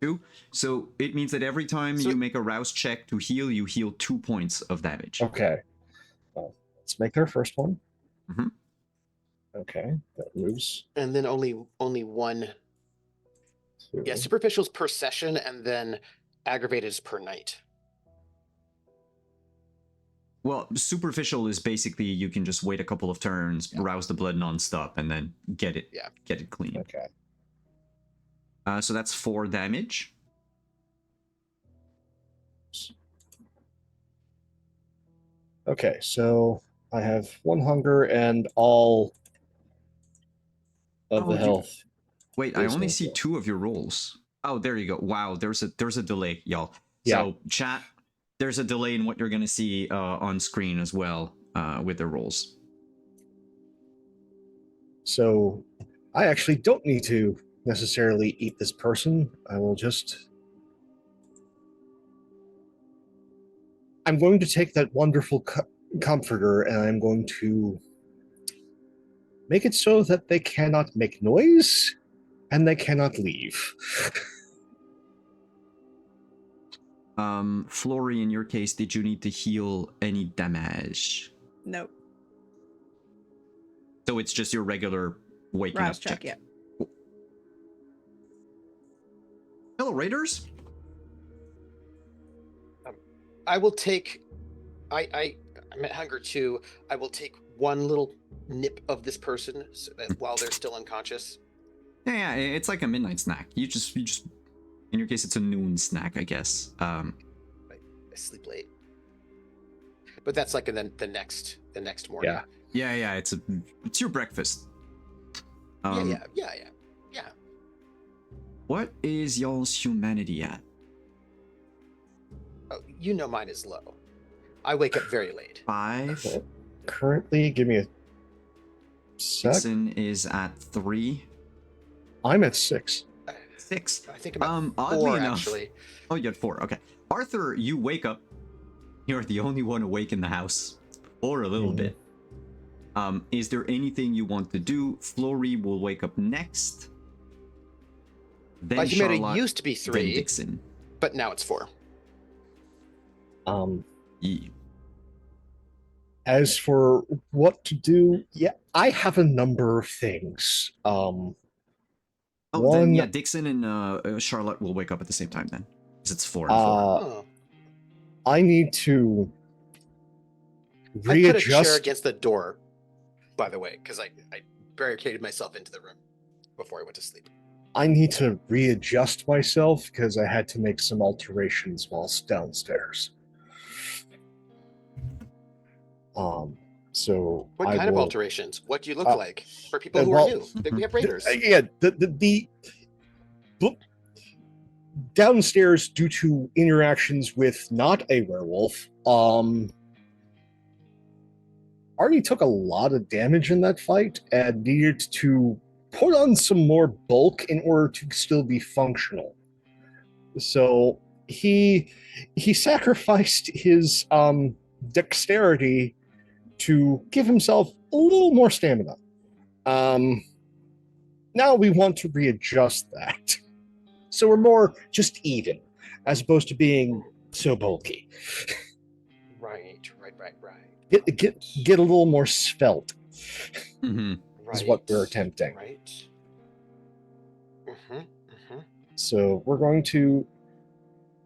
2. So it means that every time So- you make a rouse check to heal, you heal 2 points of damage. Okay. Well, let's make our first one. Mhm. Okay, that moves. And then only one. To... Yeah, superficial's per session, and then aggravated is per night. Well, superficial is basically you can just wait a couple of turns, Yeah. rouse the blood nonstop, and then get it clean. Okay. So that's 4 damage. Okay, so I have 1 hunger and all of Oh, the health. Wait, I is only no see good. 2 of your rolls. Oh, there you go. Wow, there's a delay, y'all. Yeah. So chat, there's a delay in what you're gonna see on screen as well with the rolls. So I actually don't need to necessarily eat this person. I will just... I'm going to take that wonderful comforter and I'm going to make it so that they cannot make noise and they cannot leave. Flory, in your case, did you need to heal any damage? Nope. So it's just your regular waking Rouse up check, check. yeah. Cool. Hello, Raiders. I will take. I'm at hunger too. I will take one little nip of this person so that while they're still unconscious. Yeah, it's like a midnight snack. You just in your case it's a noon snack, I guess. I sleep late, but that's like the next morning. Yeah. It's your breakfast. Yeah. What is y'all's humanity at? Oh, you know mine is low. I wake up very late. 5. Okay. Currently, give me a sec. Dixon is at 3. I'm at 6. 6. I think about Oddly 4 enough. actually. Oh, you had 4. Okay. Arthur, you wake up. You're the only one awake in the house for a little bit. Is there anything you want to do? Flory will wake up next. Then My humanity Charlotte, used to be then 3, Dixon. but now it's 4. Yeah. As for what to do, yeah, I have a number of things. Oh, then One- yeah, Dixon and Charlotte will wake up at the same time then. Because it's 4 and 4. Oh. I need to I put a chair readjust. against the door, by the way, because I barricaded myself into the room before I went to sleep. I need to readjust myself because I had to make some alterations whilst downstairs. So What I kind of will- alterations? What do you look Uh, like for people who well, are new? We have raiders. Yeah, the downstairs due to interactions with not a werewolf. Arnie took a lot of damage in that fight and needed to put on some more bulk in order to still be functional. So he sacrificed his dexterity to give himself a little more stamina. Now we want to readjust that. So we're more just even, as opposed to being so bulky. Right. Get a little more svelte Mm-hmm. Right. is what we're attempting. Right. So we're going to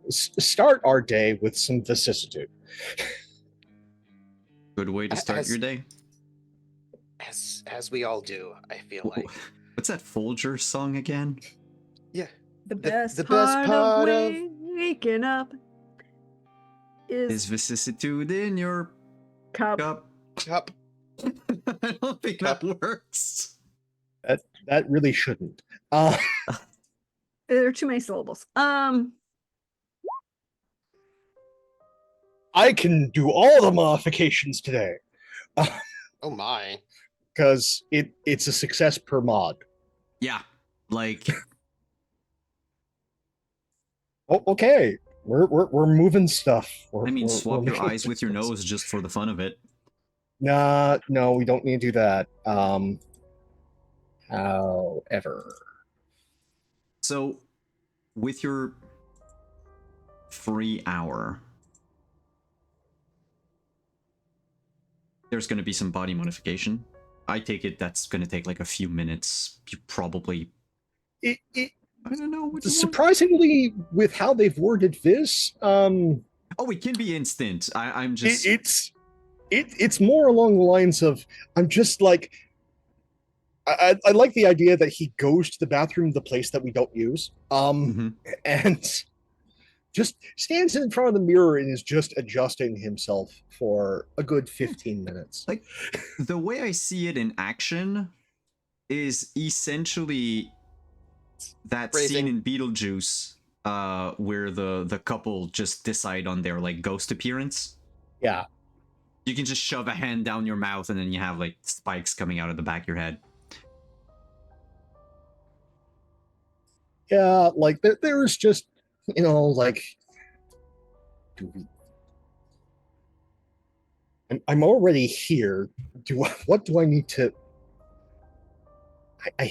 start our day with some vicissitude. Good way to start As- your day. As we all do, I feel like. What's that Folger song again? Yeah. The best, the best part part of of- waking up Is is vicissitude in your cup. cup? Cup. I don't think Cup. that works. That really shouldn't. There are too many syllables. I can do all the modifications today. Oh my. because it's a success per mod. Yeah, like Oh, okay, we're moving stuff. I mean, swap your making eyes with your things. nose just for the fun of it. Nah, no, we don't need to do that. However, So, with your free hour, there's going to be some body modification. I take it that's going to take like a few minutes. You probably, it I don't know what you want. surprisingly, with how they've worded this, Oh, it can be instant. I'm just. it's more along the lines of I'm just like I like the idea that he goes to the bathroom, the place that we don't use, Mhm. and just stands in front of the mirror and is just adjusting himself for a good 15 minutes. Like, the way I see it in action is essentially that Phrasing. scene in Beetlejuice where the couple just decide on their like ghost appearance. Yeah. You can just shove a hand down your mouth and then you have like spikes coming out of the back of your head. Yeah, like there's just, like, do we I'm already here. What do I need to I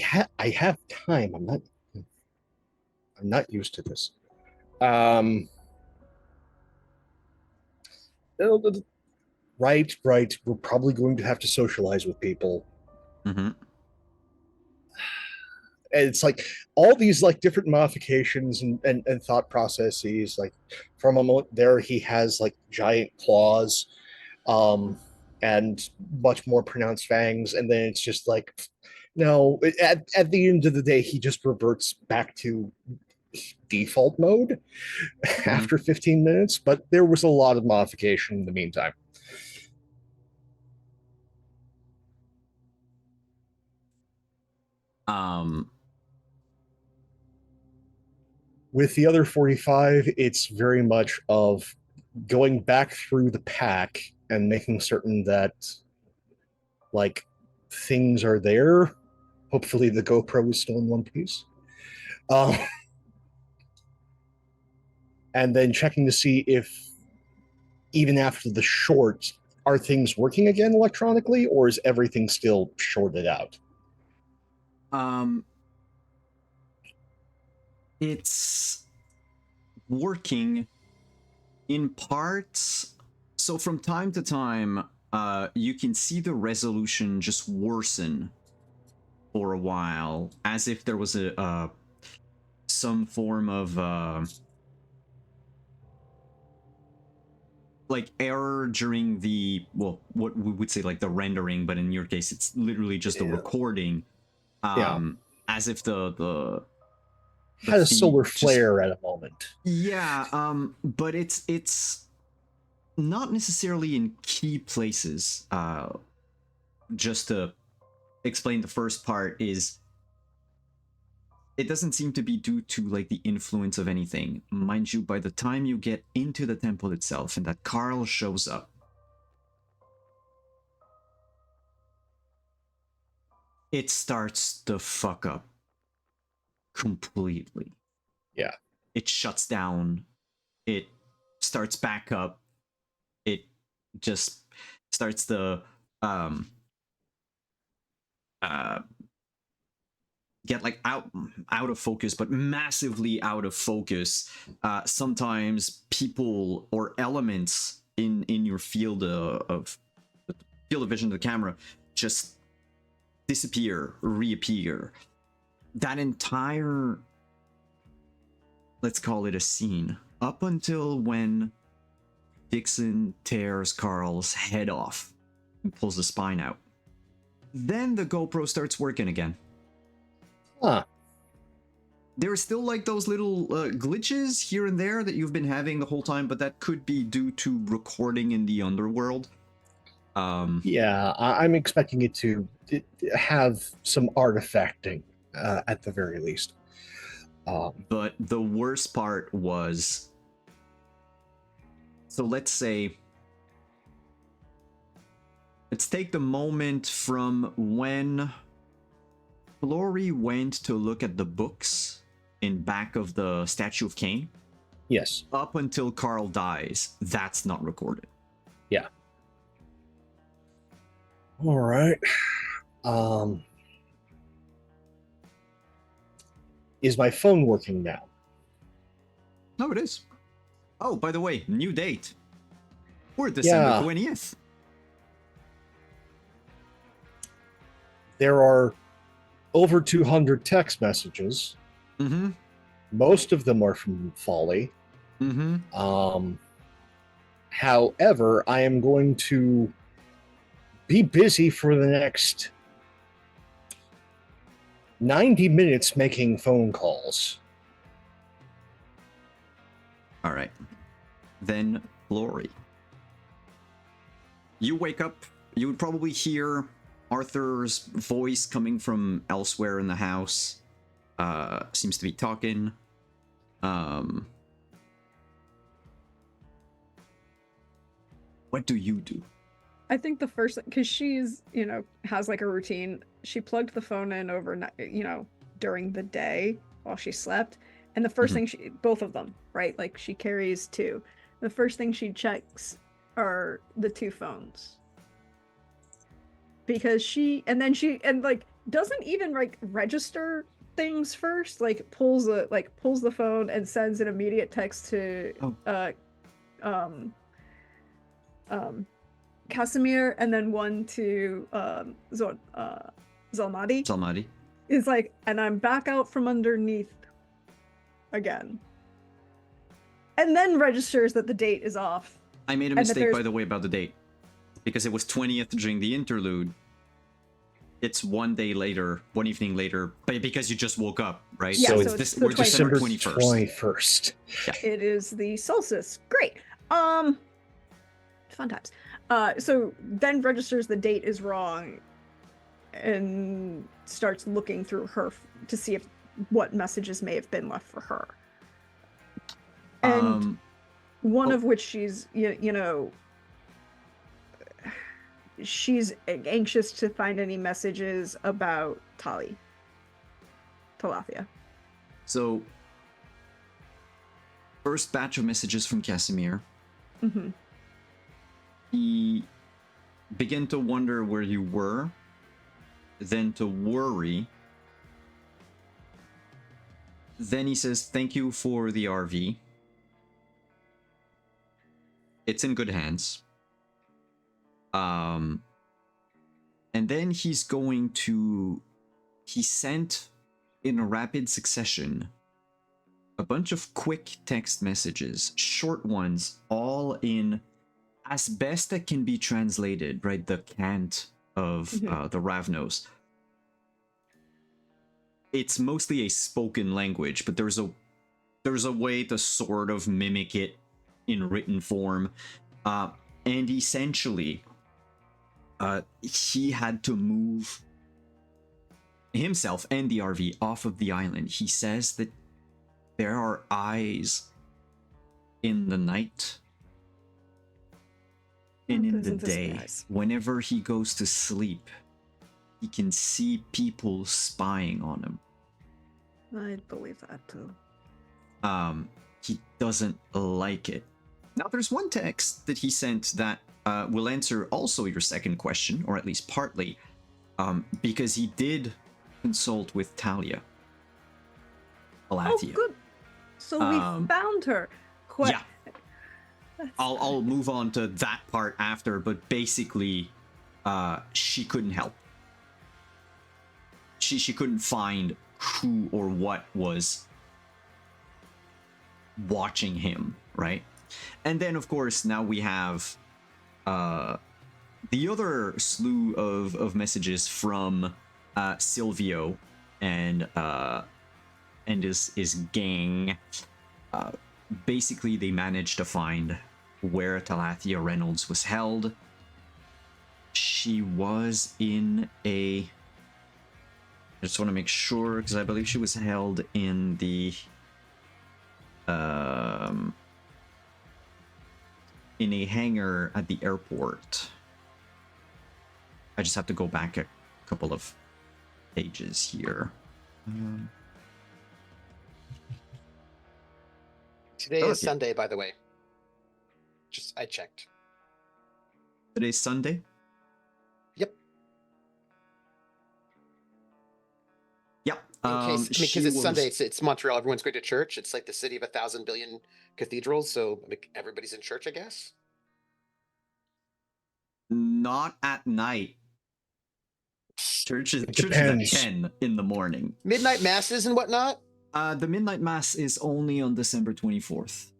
have time. I'm not used to this. Um right, we're probably going to have to socialize with people. Mm-hmm. And it's like all these like different modifications and thought processes. Like from a moment there, he has like giant claws, and much more pronounced fangs, and then it's just like no. At the end of the day, he just reverts back to default mode after 15 minutes. But there was a lot of modification in the meantime. Um, With the other 45, it's very much of going back through the pack and making certain that like things are there. Hopefully, the GoPro is still in one piece. And then checking to see if even after the short, are things working again electronically, or is everything still shorted out? um, it's working in parts. So from time to time, you can see the resolution just worsen for a while, as if there was a some form of like error during the what we would say like the rendering, but in your case, it's literally just the recording. Yeah. As if the Had a feed solar just flare at a moment. yeah, but it's not necessarily in key places. Just to explain, the first part is it doesn't seem to be due to like the influence of anything. Mind you, by the time you get into the temple itself and that Carl shows up, it starts to fuck up completely. Yeah. It shuts down. It starts back up. It just starts to uh get like out of focus, but massively out of focus. Sometimes people or elements in your field of vision of the camera just disappear, reappear. That entire, let's call it a scene, up until when Dixon tears Carl's head off and pulls the spine out. Then the GoPro starts working again. Huh. There are still like those little glitches here and there that you've been having the whole time, but that could be due to recording in the underworld. Yeah, I'm expecting it to have some artifacting at the very least. But the worst part was, so let's say let's take the moment from when Flory went to look at the books in back of the statue of Cain. Yes. Up until Carl dies, that's not recorded. Yeah. All right. Is my phone working now? No, it is. Oh, by the way, new date. We're December Yeah. 20th. There are over 200 text messages. Mm-hmm. Most of them are from Folly. Mm-hmm. However, I am going to be busy for the next 90 minutes making phone calls. All right. Then, Flory. You wake up, you would probably hear Arthur's voice coming from elsewhere in the house. Seems to be talking. What do you do? I think the first, because she's, has like a routine. She plugged the phone in overnight, during the day while she slept. And the first thing both of them, right? Like she carries two. The first thing she checks are the two phones. Because doesn't even like register things first, like pulls the phone and sends an immediate text to Casimir, and then one to Zalmadi. Zalmadi. Is like, and I'm back out from underneath again. And then registers that the date is off. I made a mistake, by the way, about the date. Because it was 20th during the interlude. It's one evening later, but because you just woke up, right? Yeah, so we're December 21st. Yeah. It is the solstice. Great. Fun times. So then registers the date is wrong and starts looking through her to see what messages may have been left for her. And one of which she's, she's anxious to find any messages about Talathia. So, first batch of messages from Casimir. Mm-hmm. He began to wonder where you were, then to worry. Then he says, "Thank you for the RV. It's in good hands." And then he sent in a rapid succession a bunch of quick text messages, short ones, all in as best that can be translated, right? The cant of the Ravnos. It's mostly a spoken language, but there's a way to sort of mimic it in written form. And essentially, he had to move himself and the RV off of the island. He says that there are eyes in the night and in the day. Whenever he goes to sleep, he can see people spying on him. I'd believe that too. He doesn't like it. Now, there's one text that he sent that will answer also your second question, or at least partly, because he did consult with Talathia. Oh, good. So we found her. Yeah. I'll move on to that part after, but basically, she couldn't help. She couldn't find who or what was watching him, right? And then, of course, now we have the other slew of messages from Silvio and his gang. Basically, they managed to find where Talathia Reynolds was held. She was in a... I just want to make sure, because I believe she was held in the... in a hangar at the airport. I just have to go back a couple of pages here. Today is Okay. Sunday, by the way. I checked. Today's Sunday? Yep. Yeah. Because it's Sunday, it's Montreal. Everyone's going to church. It's like the city of 1,000 billion cathedrals, so everybody's in church, I guess. Not at night. Church is at depends. 10 in the morning. Midnight masses and whatnot. The midnight mass is only on December 24th.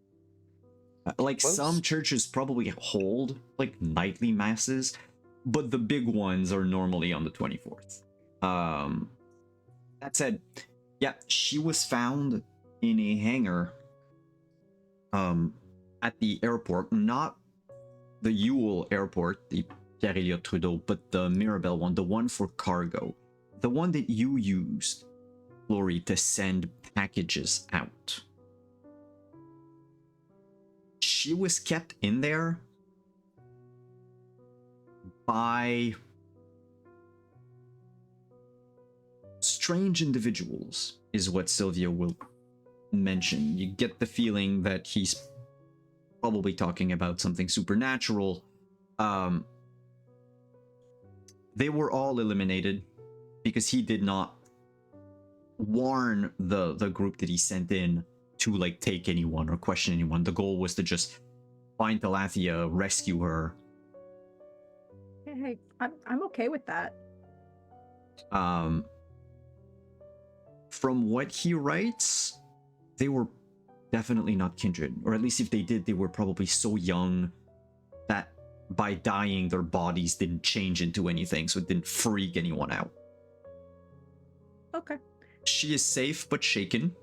Like Close. some churches probably hold like nightly masses, but the big ones are normally on the 24th. That said, yeah, she was found in a hangar at the airport, not the Ewell airport, the Pierre-Éliott Trudeau, but the Mirabel one, the one for cargo, the one that you used, Lori, to send packages out. She was kept in there by strange individuals, is what Sylvia will mention. You get the feeling that he's probably talking about something supernatural. They were all eliminated because he did not warn the group that he sent in to like take anyone or question anyone. The goal was to just find Talathia, rescue her. Hey, I'm okay with that. From what he writes, they were definitely not kindred, or at least if they did, they were probably so young that by dying their bodies didn't change into anything, so it didn't freak anyone out. Okay. She is safe but shaken.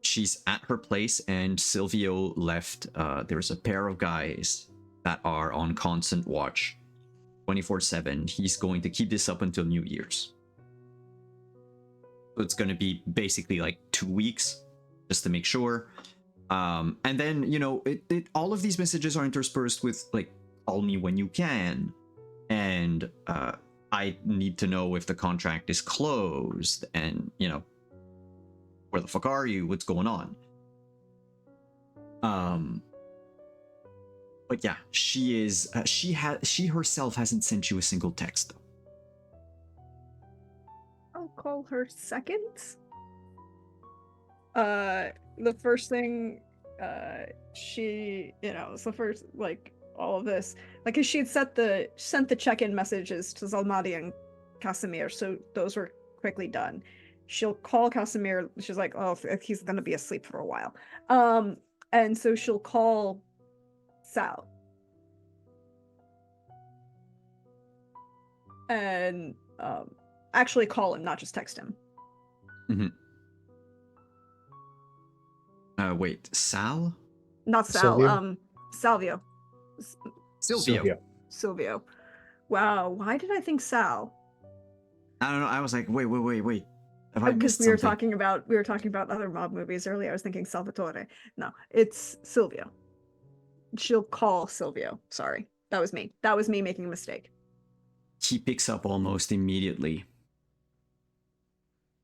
She's at her place, and Silvio left. There's a pair of guys that are on constant watch 24/7. He's going to keep this up until New Year's. So it's going to be basically like 2 weeks just to make sure. And then, you know, all of these messages are interspersed with like, call me when you can. And I need to know if the contract is closed, and, you know, where the fuck are you? What's going on? But yeah, she is. She herself hasn't sent you a single text though. I'll call her second. The first thing, she, you know, it's the first, like, all of this, like, cause she had sent the check-in messages to Zalmadi and Casimir, so those were quickly done. She'll call Casimir. She's like, oh, he's gonna be asleep for a while. And so she'll call Sal. And actually call him, not just text him. Wait, Sal? Not Sal, Silvio? Salvio. Silvio. Silvio. Wow, why did I think Sal? I don't know. I was like, wait. Have I Because missed we were something? talking about other mob movies earlier. I was thinking Salvatore. No, it's Silvio. She'll call Silvio. Sorry, that was me. That was me making a mistake. He picks up almost immediately.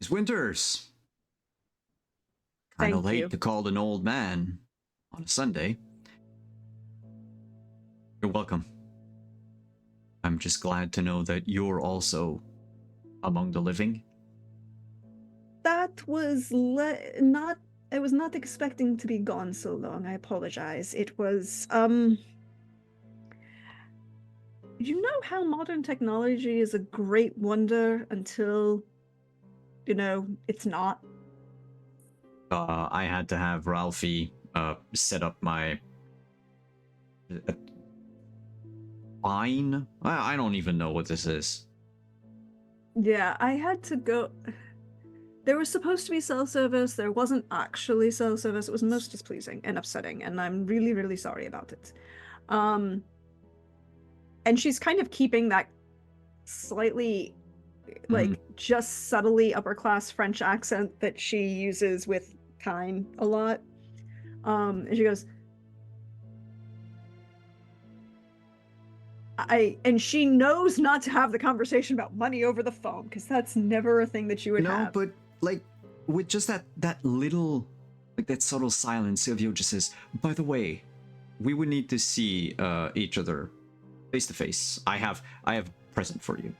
It's Winters. Kind of Thank late you. to call an old man on a Sunday. You're welcome. I'm just glad to know that you're also among the living. That was not. I was not expecting to be gone so long. I apologize. It was You know how modern technology is a great wonder until, you know, it's not? I had to have Ralphie set up my fine. I don't even know what this is. Yeah, I had to go. There was supposed to be cell service. There wasn't actually cell service. It was most displeasing and upsetting, and I'm really, really sorry about it. And she's kind of keeping that slightly, like, just subtly upper class French accent that she uses with Kine a lot. And she goes, and she knows not to have the conversation about money over the phone, because that's never a thing that you would No, have. but like with just that little, like that subtle silence, Silvio just says, "By the way, we would need to see each other face to face. I have a present for you."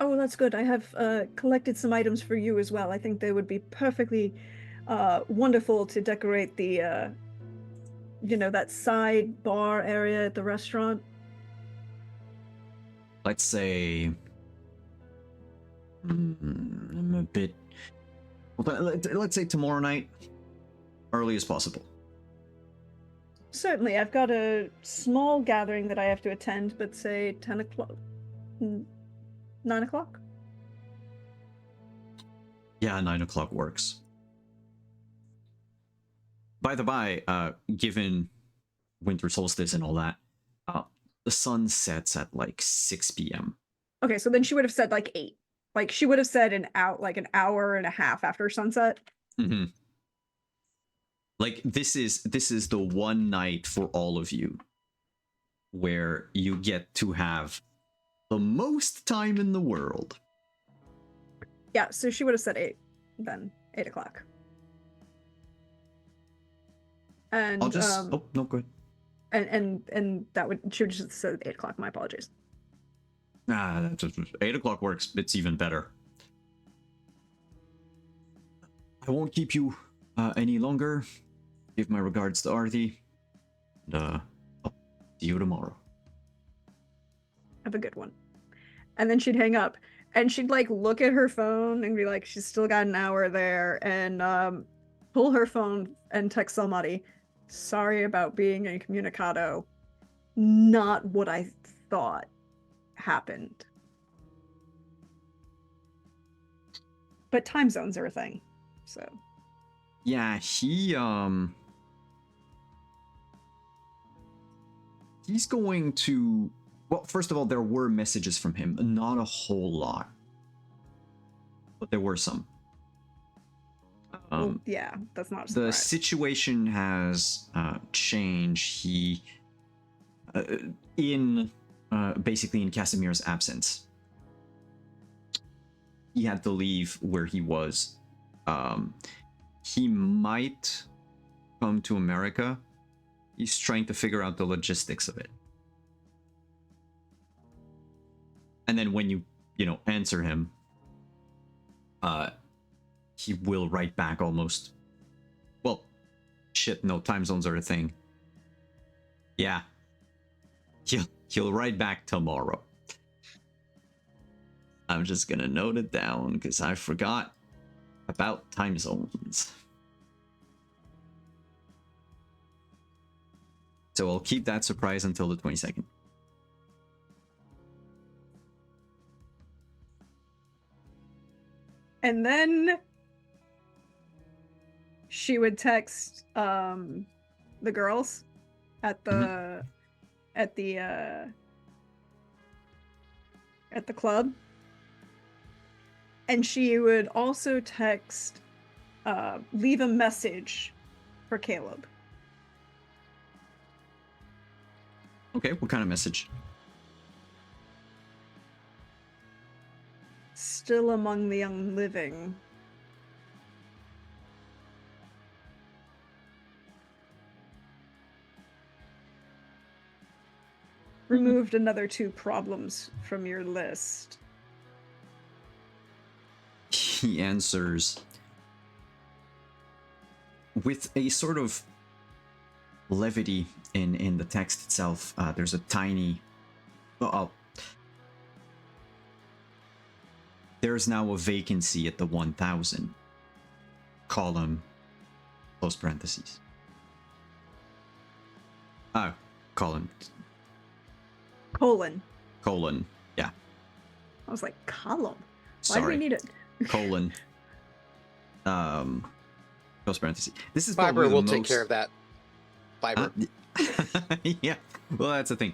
Oh, that's good. I have collected some items for you as well. I think they would be perfectly wonderful to decorate the, that side bar area at the restaurant. Let's say, I'm a bit. Well, let's say tomorrow night, early as possible. Certainly, I've got a small gathering that I have to attend, but say 10 o'clock, 9 o'clock. Yeah, 9 o'clock works. By the by, given winter solstice and all that, the sun sets at like 6 p.m. Okay, so then she would have said like 8. Like she would have said an hour and a half after sunset. Mm-hmm. Like this is the one night for all of you where you get to have the most time in the world. Yeah, so she would have said 8, then 8 o'clock. And I'll just oh no, go ahead. And that would she would just said 8 o'clock. My apologies. That's 8 o'clock works. It's even better. I won't keep you any longer. Give my regards to Arthi. And I'll see you tomorrow. Have a good one. And then she'd hang up, and she'd like look at her phone and be like, she's still got an hour there, and pull her phone and text somebody, "Sorry about being incommunicado. Not what I thought happened." But time zones are a thing, so. Yeah, he's going to. Well, first of all, there were messages from him. Not a whole lot, but there were some. Well, yeah, that's not a The surprise. situation has changed. He, basically in Casimir's absence, he had to leave where he was. He might come to America. He's trying to figure out the logistics of it. And then when you answer him, he will write back almost. Well, shit, no, time zones are a thing. Yeah. He'll write back tomorrow. I'm just gonna note it down because I forgot about time zones. So I'll keep that surprise until the 22nd. And then she would text the girls at the at the club, and she would also text leave a message for Caleb. Okay, what kind of message? Still among the young living. Removed another 2 problems from your list. He answers with a sort of levity in the text itself. There's a tiny. There's now a vacancy at the 1000 column, close parentheses. Column. Colon. Yeah. I was like, column? Why Sorry. do we need it? Colon. Close parentheses. This is Fiber probably will the take most... care of that. Fiber. Yeah. Well, that's the thing.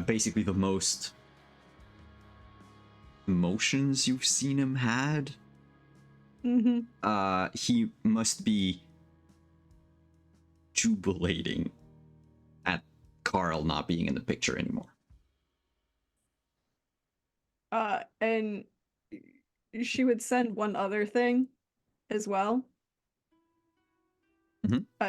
Basically the most emotions you've seen him had. Mm-hmm. He must be jubilating Carl not being in the picture anymore. And she would send one other thing as well.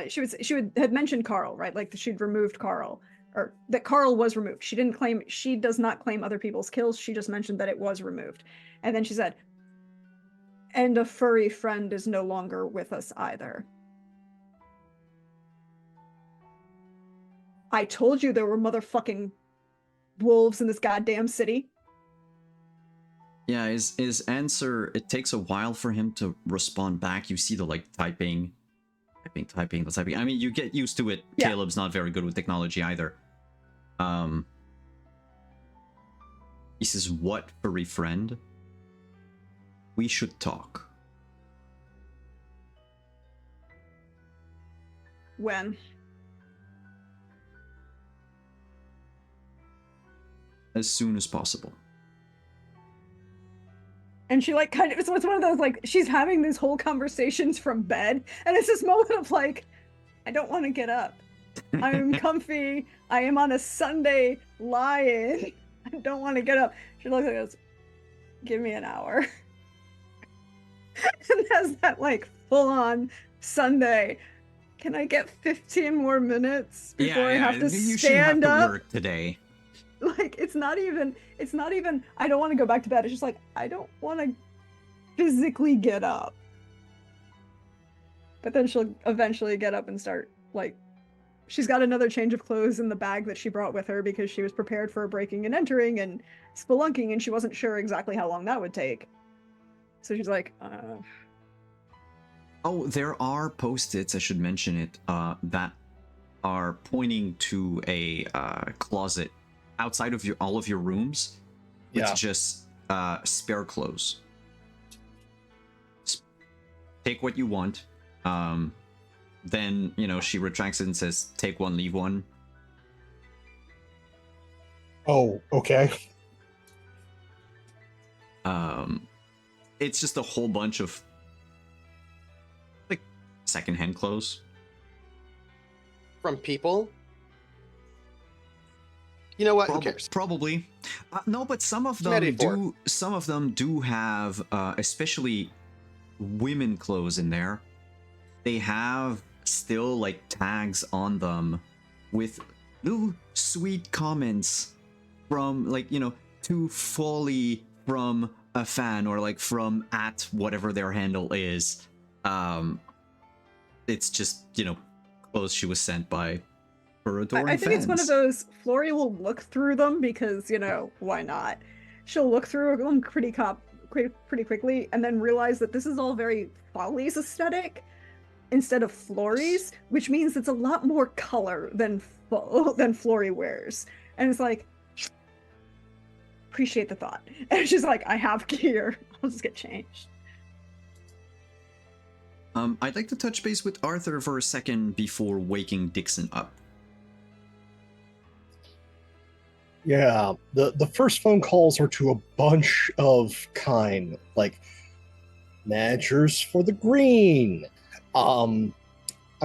She had mentioned Carl, right? Like she'd removed Carl, or that Carl was removed. She does not claim other people's kills. She just mentioned that it was removed. And then she said, and a furry friend is no longer with us either. I told you there were motherfucking wolves in this goddamn city. Yeah, his answer, it takes a while for him to respond back. You see the like typing. I mean, you get used to it. Yeah. Caleb's not very good with technology either. He says, "What, furry friend? We should talk." When? As soon as possible. And she like kind of, it's one of those like, she's having these whole conversations from bed, and it's this moment of like, I don't want to get up. I'm comfy. I am on a Sunday lie-in. I don't want to get up. She looks like this, give me an hour. And has that like full-on Sunday. Can I get 15 more minutes before I have to you stand shouldn't have up? to work today. Like, it's not even, I don't want to go back to bed. It's just like, I don't want to physically get up. But then she'll eventually get up and start, like, she's got another change of clothes in the bag that she brought with her because she was prepared for breaking and entering and spelunking, and she wasn't sure exactly how long that would take. So she's like, Oh, there are post-its, I should mention it, that are pointing to a closet outside of all of your rooms with just spare clothes. Take what you want. Then, you know, she retracts it and says, take one, leave one. Oh, okay. It's just a whole bunch of like secondhand clothes. From people? You know what? Who cares? Probably. No, but some of them do have, especially women clothes in there. They have still like tags on them with little sweet comments from like, you know, to Folly from a fan, or like from at whatever their handle is. It's just, you know, clothes she was sent by her adoring I think fans. it's one of those, Flory will look through them because, you know, why not? She'll look through them pretty quickly and then realize that this is all very Folly's aesthetic instead of Flory's, which means it's a lot more color than Flory wears. And it's like, appreciate the thought. And she's like, I have gear. I'll just get changed. I'd like to touch base with Arthur for a second before waking Dixon up. Yeah, the first phone calls are to a bunch of like managers for the green. I'm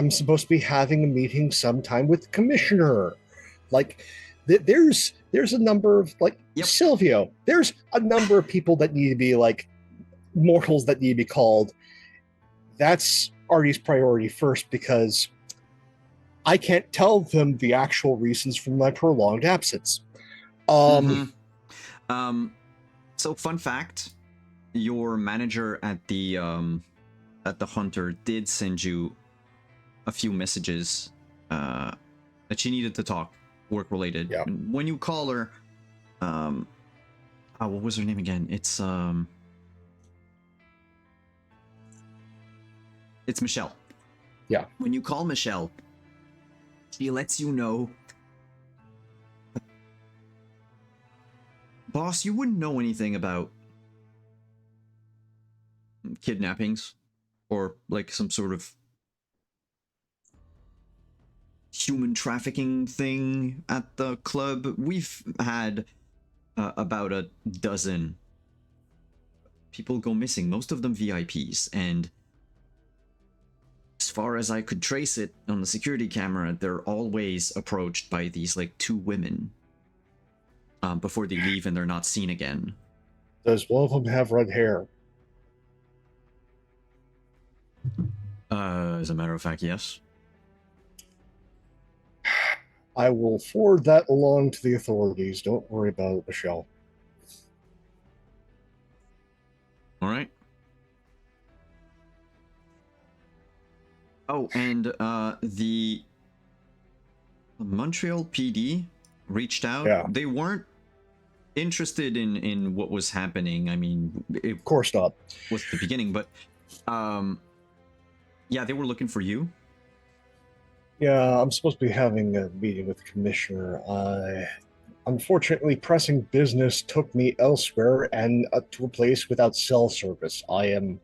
supposed to be having a meeting sometime with the commissioner. Like, there's a number of like Silvio. There's a number of people that need to be like mortals that need to be called. That's Artie's priority first because I can't tell them the actual reasons for my prolonged absence. So fun fact, your manager at the Hunter did send you a few messages that she needed to talk, work related. Yeah. And when you call her, what was her name again? It's Michelle. Yeah. When you call Michelle, she lets you know, boss, you wouldn't know anything about kidnappings or like some sort of human trafficking thing at the club. We've had about a dozen people go missing, most of them VIPs, and as far as I could trace it on the security camera, they're always approached by these like two women before they leave and they're not seen again. Does one of them have red hair? As a matter of fact, yes. I will forward that along to the authorities. Don't worry about it, Michelle. All right. Oh, and the Montreal PD reached out. Yeah. They weren't interested in what was happening. I mean, it Of course not. was the beginning, but yeah, they were looking for you. Yeah, I'm supposed to be having a meeting with the commissioner. Unfortunately, pressing business took me elsewhere and to a place without cell service. I am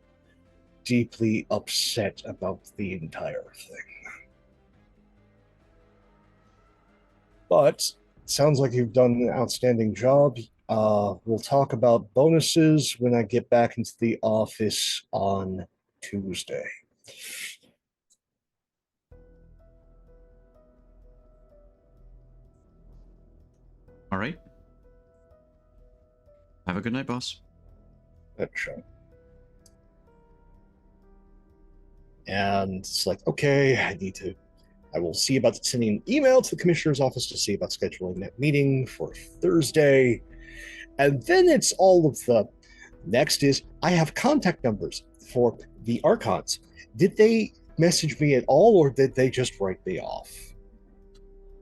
deeply upset about the entire thing. But sounds like you've done an outstanding job. We'll talk about bonuses when I get back into the office on Tuesday. All right. Have a good night, boss. That's right. And it's like, okay, I will see about sending an email to the commissioner's office to see about scheduling that meeting for Thursday. And then it's all of the next is I have contact numbers for the Archons. Did they message me at all, or did they just write me off?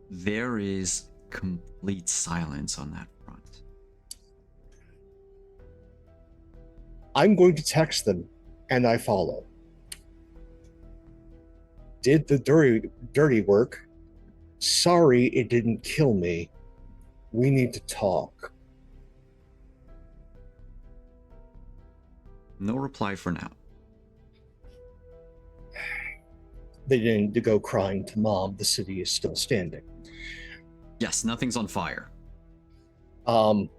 There is complete silence on that front. I'm going to text them, and I follow. Did the dirty work. Sorry it didn't kill me. We need to talk. No reply for now. They didn't go crying to mom. The city is still standing. Yes, nothing's on fire. Then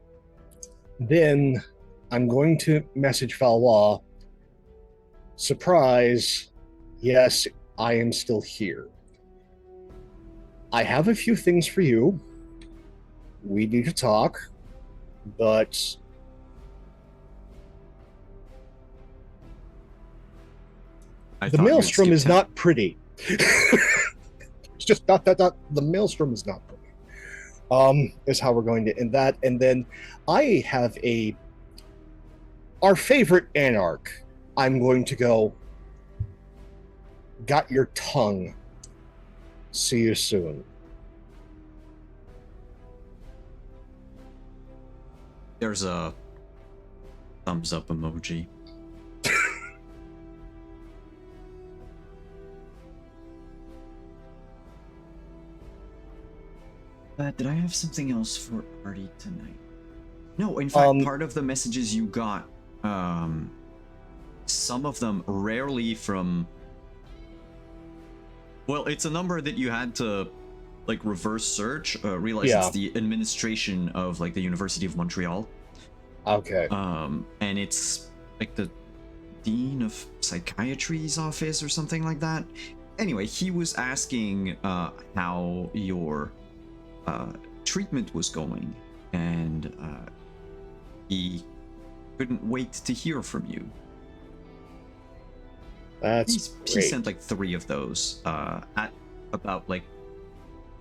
I'm going to message Valois. Surprise. Yes, I am still here. I have a few things for you. We need to talk, but the maelstrom is not pretty. It's just dot. The maelstrom is not pretty. Is how we're going to end that. And then I have our favorite anarch. I'm going to go. Got your tongue. See you soon. There's a thumbs up emoji. Did I have something else for Artie tonight? No, in fact, part of the messages you got, some of them rarely from... Well, it's a number that you had to, like, reverse search, realize it's the administration of, like, the University of Montreal. Okay. And it's, like, the Dean of Psychiatry's office or something like that. Anyway, he was asking how your treatment was going, and he couldn't wait to hear from you. That's he sent like 3 of those at about like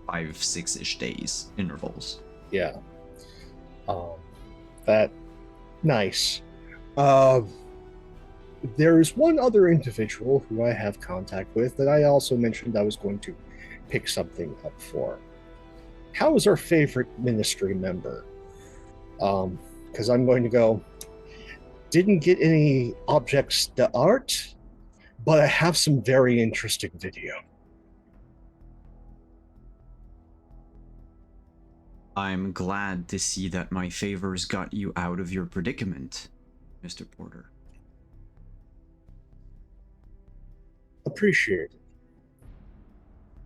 5-6-ish days intervals. Yeah. That nice. There is one other individual who I have contact with that I also mentioned I was going to pick something up for. How is our favorite ministry member? Because I'm going to go. Didn't get any objects d'art, but I have some very interesting video. I'm glad to see that my favors got you out of your predicament, Mr. Porter. Appreciate it.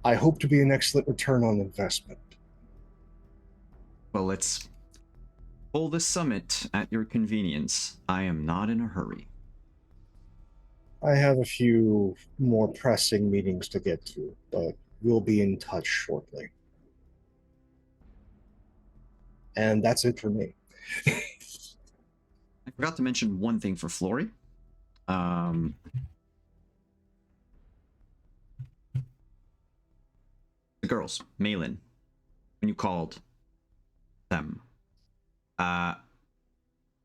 I hope to be an excellent return on investment. Well, let's hold the summit at your convenience. I am not in a hurry. I have a few more pressing meetings to get to, but we'll be in touch shortly. And that's it for me. I forgot to mention one thing for Flory. The girls, Malin, when you called them,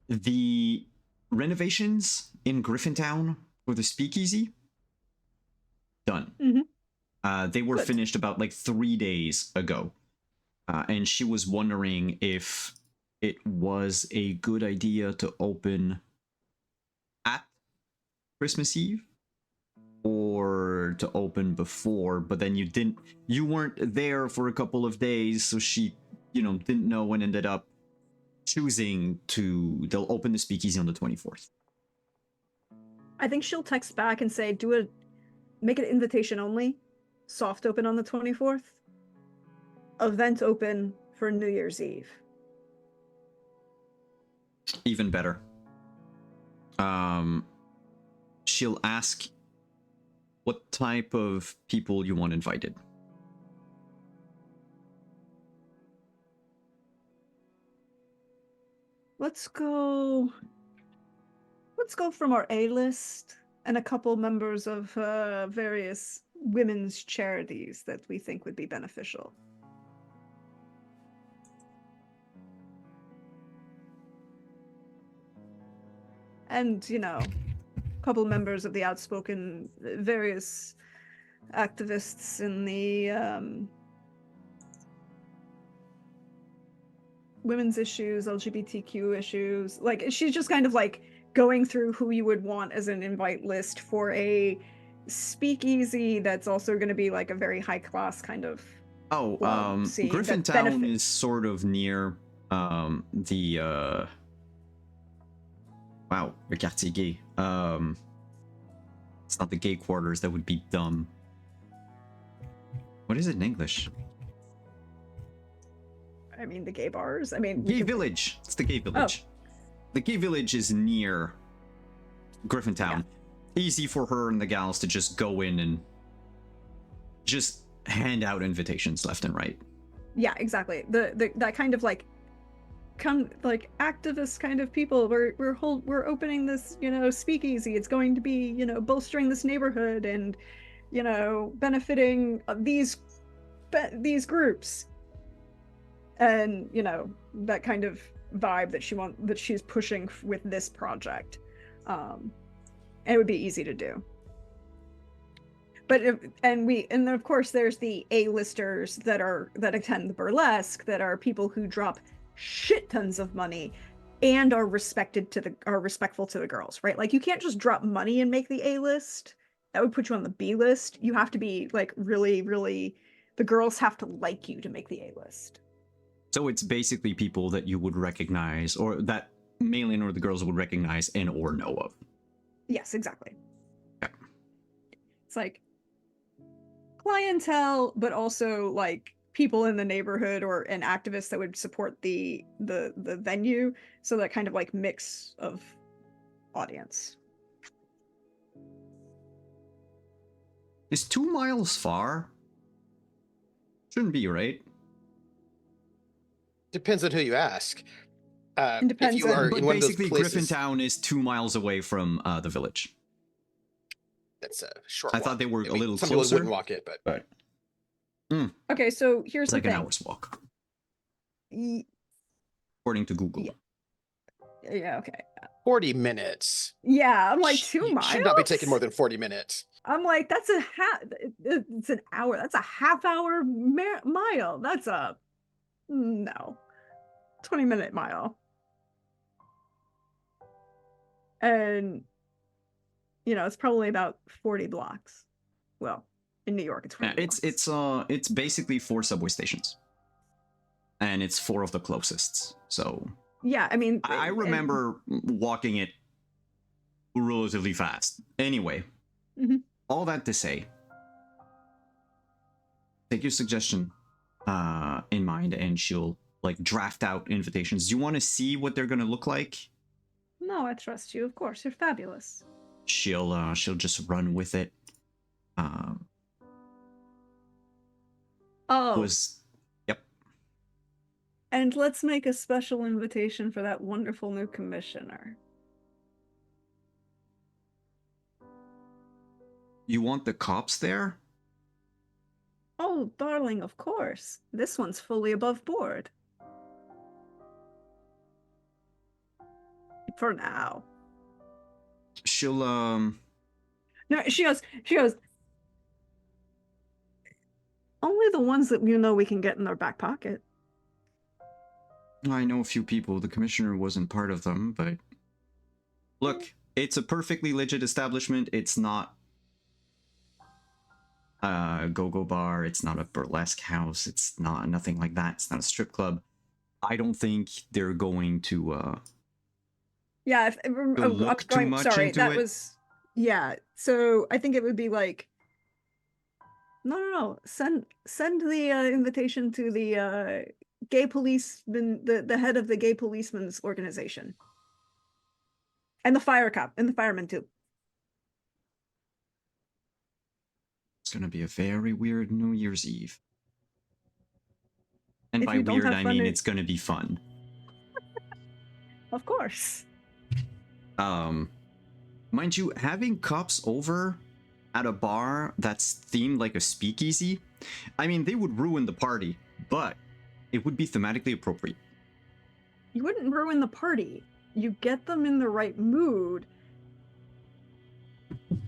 the renovations in Griffintown for the speakeasy, done. They were Good. finished about like 3 days ago. And she was wondering if it was a good idea to open at Christmas Eve or to open before, but then you weren't there for a couple of days, so she, didn't know and ended up choosing they'll open the speakeasy on the 24th. I think she'll text back and say, make it invitation only, soft open on the 24th, event open for New Year's Eve. Even better. She'll ask what type of people you want invited. Let's go from our A-list and a couple members of various women's charities that we think would be beneficial. And, a couple members of the outspoken various activists in the women's issues, LGBTQ issues. Like, she's just kind of like going through who you would want as an invite list for a speakeasy that's also going to be like a very high class kind of scene. Griffintown is sort of near the le quartier gay. It's not the gay quarters, that would be dumb. What is it in English? I mean, the gay bars. I mean, gay village. It's the gay village. Oh. The gay village is near Griffintown. Yeah. Easy for her and the gals to just go in and just hand out invitations left and right. Yeah, exactly. That kind of like activist kind of people. We're opening this, speakeasy. It's going to be, bolstering this neighborhood and, benefiting these groups. And that kind of vibe that she's pushing with this project, and it would be easy to do. But and of course there's the A-listers that attend the burlesque, that are people who drop shit tons of money and are respectful to the girls, right? Like, you can't just drop money and make the A-list. That would put you on the B list. You have to be like really, really, the girls have to like you to make the A-list. So it's basically people that you would recognize, or that Malin or the girls would recognize and or know of. Yes, exactly. Okay. It's like clientele, but also like people in the neighborhood and activists that would support the venue. So that kind of like mix of audience. Is 2 miles far? Shouldn't be, right? Depends on who you ask. It depends. If you are but in one basically, of those places, Griffintown is 2 miles away from the village. That's a short. I thought they were a little some closer. Some people wouldn't walk it, but. Okay, so here's it's the like thing. an hour's walk, according to Google. Yeah. Okay. 40 minutes. Yeah, I'm like 2 miles. Should not be taking more than 40 minutes. I'm like, that's it's an hour. That's a half-hour mile. That's a no. 20-minute mile. And it's probably about 40 blocks. Well, in New York, it's 40 blocks. It's basically 4 subway stations, and it's 4 of the closest. So yeah, I mean, I remember walking it relatively fast. Anyway, all that to say, take your suggestion in mind, and she'll like draft out invitations. Do you want to see what they're gonna look like? No, I trust you. Of course, you're fabulous. she'll just run with it. Oh, Was yep. and let's make a special invitation for that wonderful new commissioner. You want the cops there? Oh, darling, of course. This one's fully above board. For now. She'll No, she goes, only the ones that you know we can get in our back pocket. I know a few people. The commissioner wasn't part of them, but look, it's a perfectly legit establishment. It's not a go-go bar. It's not a burlesque house. It's not nothing like that. It's not a strip club. I don't think they're going to Yeah, look too much sorry, into that it. was yeah. So I think it would be like no. Send the invitation to the gay policeman, the head of the gay policeman's organization, and the fire cop and the fireman too. It's gonna be a very weird New Year's Eve. And If by you don't weird, have I fun, mean it's gonna be fun. Of course. Mind you, having cops over at a bar that's themed like a speakeasy, I mean, they would ruin the party, but it would be thematically appropriate. You wouldn't ruin the party. You get them in the right mood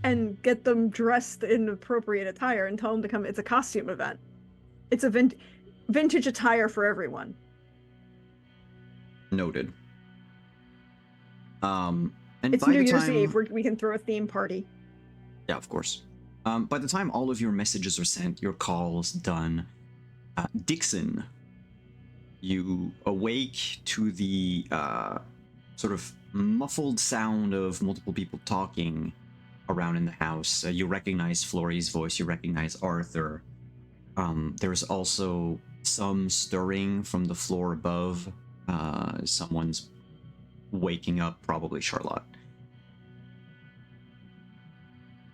and get them dressed in appropriate attire and tell them to come. It's a costume event. It's a vintage attire for everyone. Noted. And it's by New the Year's time, Eve. We can throw a theme party. Yeah, of course. By the time all of your messages are sent, your calls done, Dixon, you awake to the sort of muffled sound of multiple people talking around in the house. You recognize Florrie's voice. You recognize Arthur. There's also some stirring from the floor above. Someone's waking up, probably Charlotte.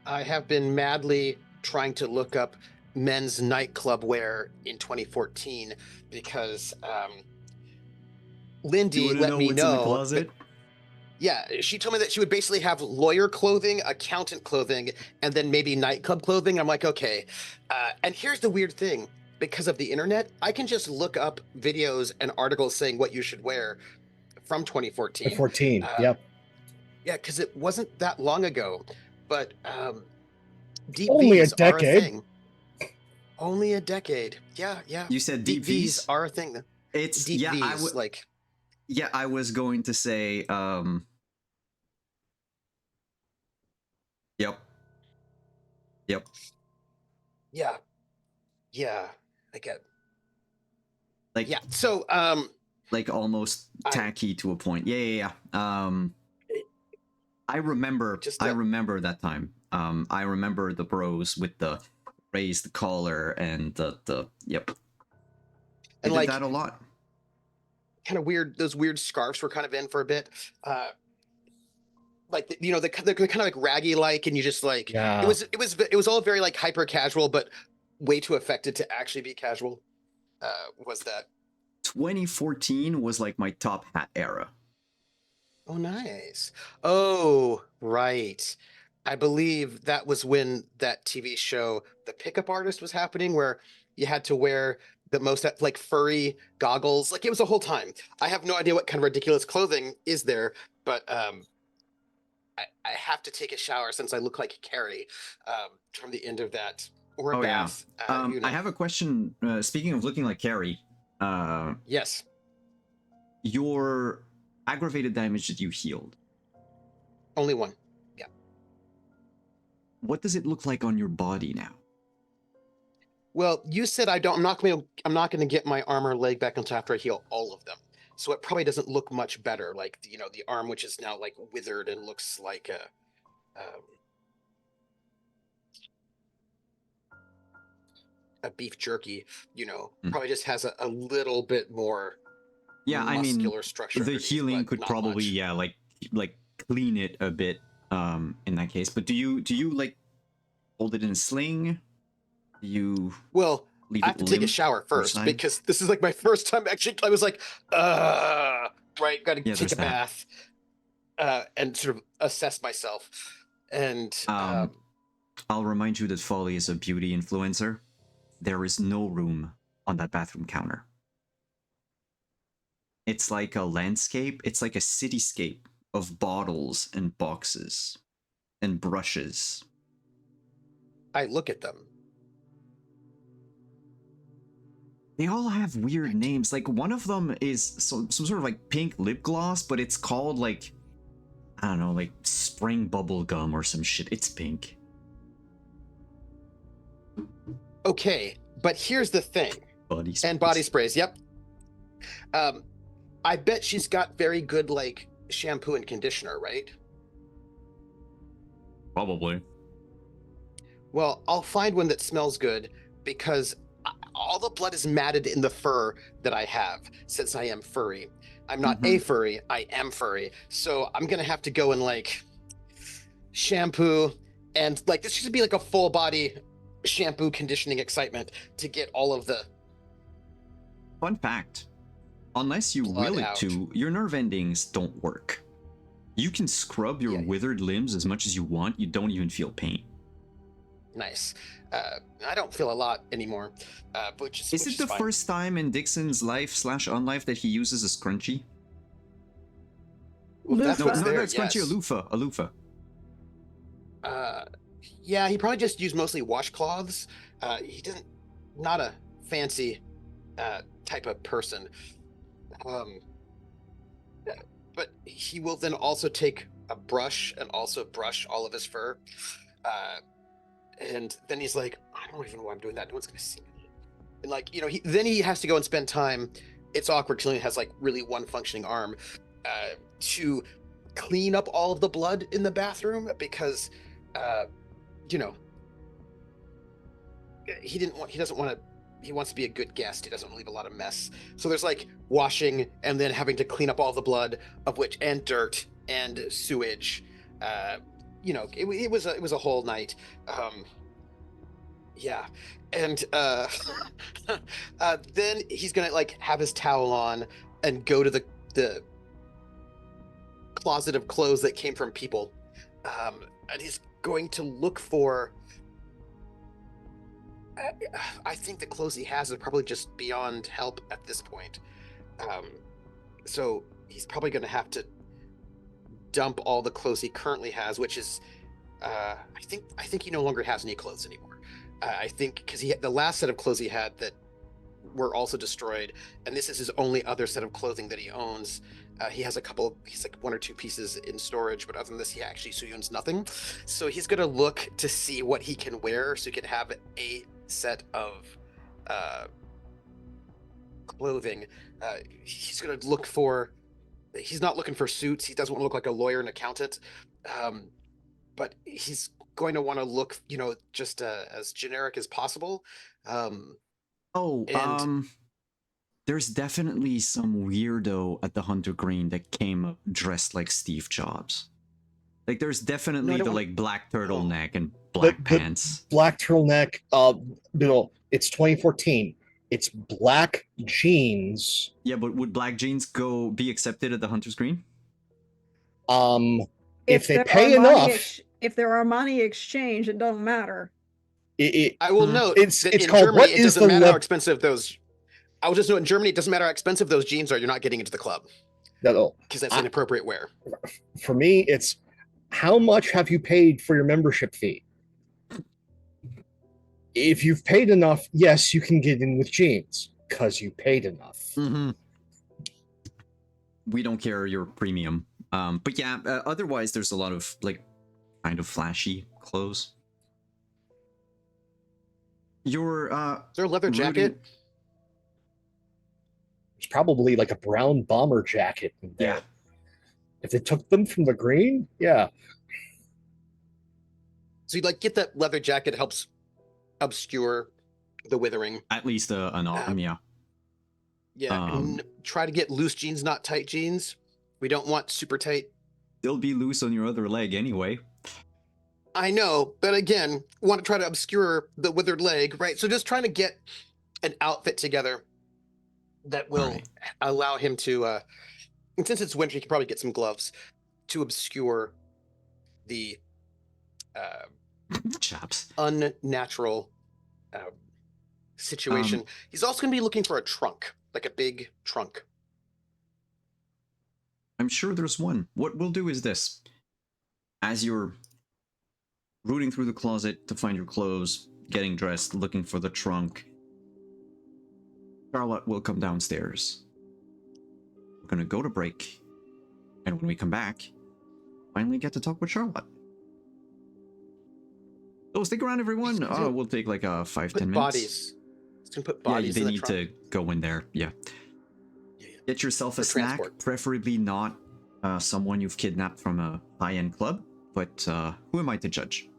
I have been madly trying to look up men's nightclub wear in 2014 because Lindy let me know. In the closet? Yeah, she told me that she would basically have lawyer clothing, accountant clothing, and then maybe nightclub clothing. I'm like, okay. And here's the weird thing. Because of the internet, I can just look up videos and articles saying what you should wear from 2014. 14, yep. Yeah, because it wasn't that long ago. But deep Only V's a decade. are a thing. Only a decade. Yeah. You said deep V's? Are a thing. It's deep yeah, V's, like. Yeah, I was going to say Yep. Yeah. I get. Like yeah. So like almost tacky to a point. Yeah. I remember that time. I remember the bros with the raised collar and the yep. They and did like that a lot. Kind of weird. Those weird scarves were kind of in for a bit. Like the kind of like raggy like, and you just like it was all very like hyper casual, but way too affected to actually be casual. Was that 2014 was like my top hat era. Oh, nice. Oh, right. I believe that was when that TV show, The Pickup Artist, was happening, where you had to wear the most like furry goggles. Like it was a whole time. I have no idea what kind of ridiculous clothing is there, but I have to take a shower since I look like Carrie from the end of that. Or a bath. Yeah. I have a question. Speaking of looking like Carrie. Yes. Your aggravated damage that you healed. Only one. Yeah. What does it look like on your body now? Well, you said I'm not going to get my arm or leg back until after I heal all of them. So it probably doesn't look much better. Like, the arm, which is now like withered and looks like a beef jerky, probably just has a little bit more muscular structure. The healing could probably, like clean it a bit. In that case. But do you like hold it in a sling? Do you Well, leave I it have to take a limp shower first side? because this is like my first time actually. I was like, right, got to Yeah, take there's a that. bath, and sort of assess myself. And I'll remind you that Folly is a beauty influencer. There is no room on that bathroom counter. It's like a landscape. It's like a cityscape of bottles and boxes and brushes. I look at them. They all have weird names. Like one of them is some sort of like pink lip gloss, but it's called like, I don't know, like spring bubble gum or some shit. It's pink. Okay, but here's the thing. Body And body sprays. Yep. I bet she's got very good like shampoo and conditioner, right? Probably. Well, I'll find one that smells good because all the blood is matted in the fur that I have since I am furry. I'm not a furry, I am furry. So I'm going to have to go and like shampoo and like this should be like a full body shampoo conditioning excitement to get all of the Fun fact. Unless you blood will it out. to, your nerve endings don't work. You can scrub your Yeah. withered limbs as much as you want, you don't even feel pain. Nice. I don't feel a lot anymore, which Is it the fine. first time in Dixon's life/unlife that he uses a scrunchie? Well, that's Loofah. what's No, there, not scrunchie, yes. a loofah, a loofah. Yeah, he probably just used mostly washcloths. He didn't, not a fancy type of person. But he will then also take a brush and also brush all of his fur. And then he's like, I don't even know why I'm doing that. No one's gonna see me. And like, then he has to go and spend time. It's awkward because he only has like really one functioning arm to clean up all of the blood in the bathroom because, he wants to be a good guest. He doesn't want to leave a lot of mess. So there's like washing and then having to clean up all the blood and dirt and sewage. It was a whole night. Yeah. And then he's gonna like have his towel on and go to the closet of clothes that came from people. And he's going to look for I think the clothes he has are probably just beyond help at this point. So he's probably going to have to dump all the clothes he currently has, which is, I think he no longer has any clothes anymore. I think because the last set of clothes he had that were also destroyed, and this is his only other set of clothing that he owns. He's like one or two pieces in storage, but other than this, he owns nothing. So he's going to look to see what he can wear so he can have a set of clothing. He's going to look for, he's not looking for suits. He doesn't want to look like a lawyer and accountant. But he's going to want to look, just as generic as possible. There's definitely some weirdo at the Hunter Green that came up dressed like Steve Jobs. Like, there's definitely like black turtleneck and black pants. Black turtleneck. It's 2014. It's black jeans. Yeah, but would black jeans be accepted at the Hunter's Green? If they pay enough. If there are money exchange, it doesn't matter. I will note it's in called, Germany, it doesn't matter how expensive those. I will just note in Germany, it doesn't matter how expensive those jeans are. You're not getting into the club. No, because that's inappropriate wear. For me, it's how much have you paid for your membership fee? If you've paid enough, yes, you can get in with jeans because you paid enough. Mm-hmm. We don't care your premium. But yeah, otherwise there's a lot of like kind of flashy clothes. Is there a leather jacket? It's probably like a brown bomber jacket in there. Yeah. If they took them from the green, yeah. So you'd like get that leather jacket, helps obscure the withering. At least an arm, yeah. Yeah, try to get loose jeans, not tight jeans. We don't want super tight still be loose on your other leg anyway. I know, but again, want to try to obscure the withered leg, right? So just trying to get an outfit together that will Alright. allow him to, and since it's winter, he can probably get some gloves to obscure the Chaps. unnatural situation. He's also going to be looking for a trunk, like a big trunk. I'm sure there's one. What we'll do is this. As you're rooting through the closet to find your clothes, getting dressed, looking for the trunk, Charlotte will come downstairs. We're gonna go to break, and when we come back, finally get to talk with Charlotte. So stick around, everyone. We'll take like 5-10 Put minutes. bodies. He's going to put bodies Yeah, in they the need trunk. to go in there. Yeah. Get yourself a For snack, transport. preferably not someone you've kidnapped from a high-end club. But who am I to judge?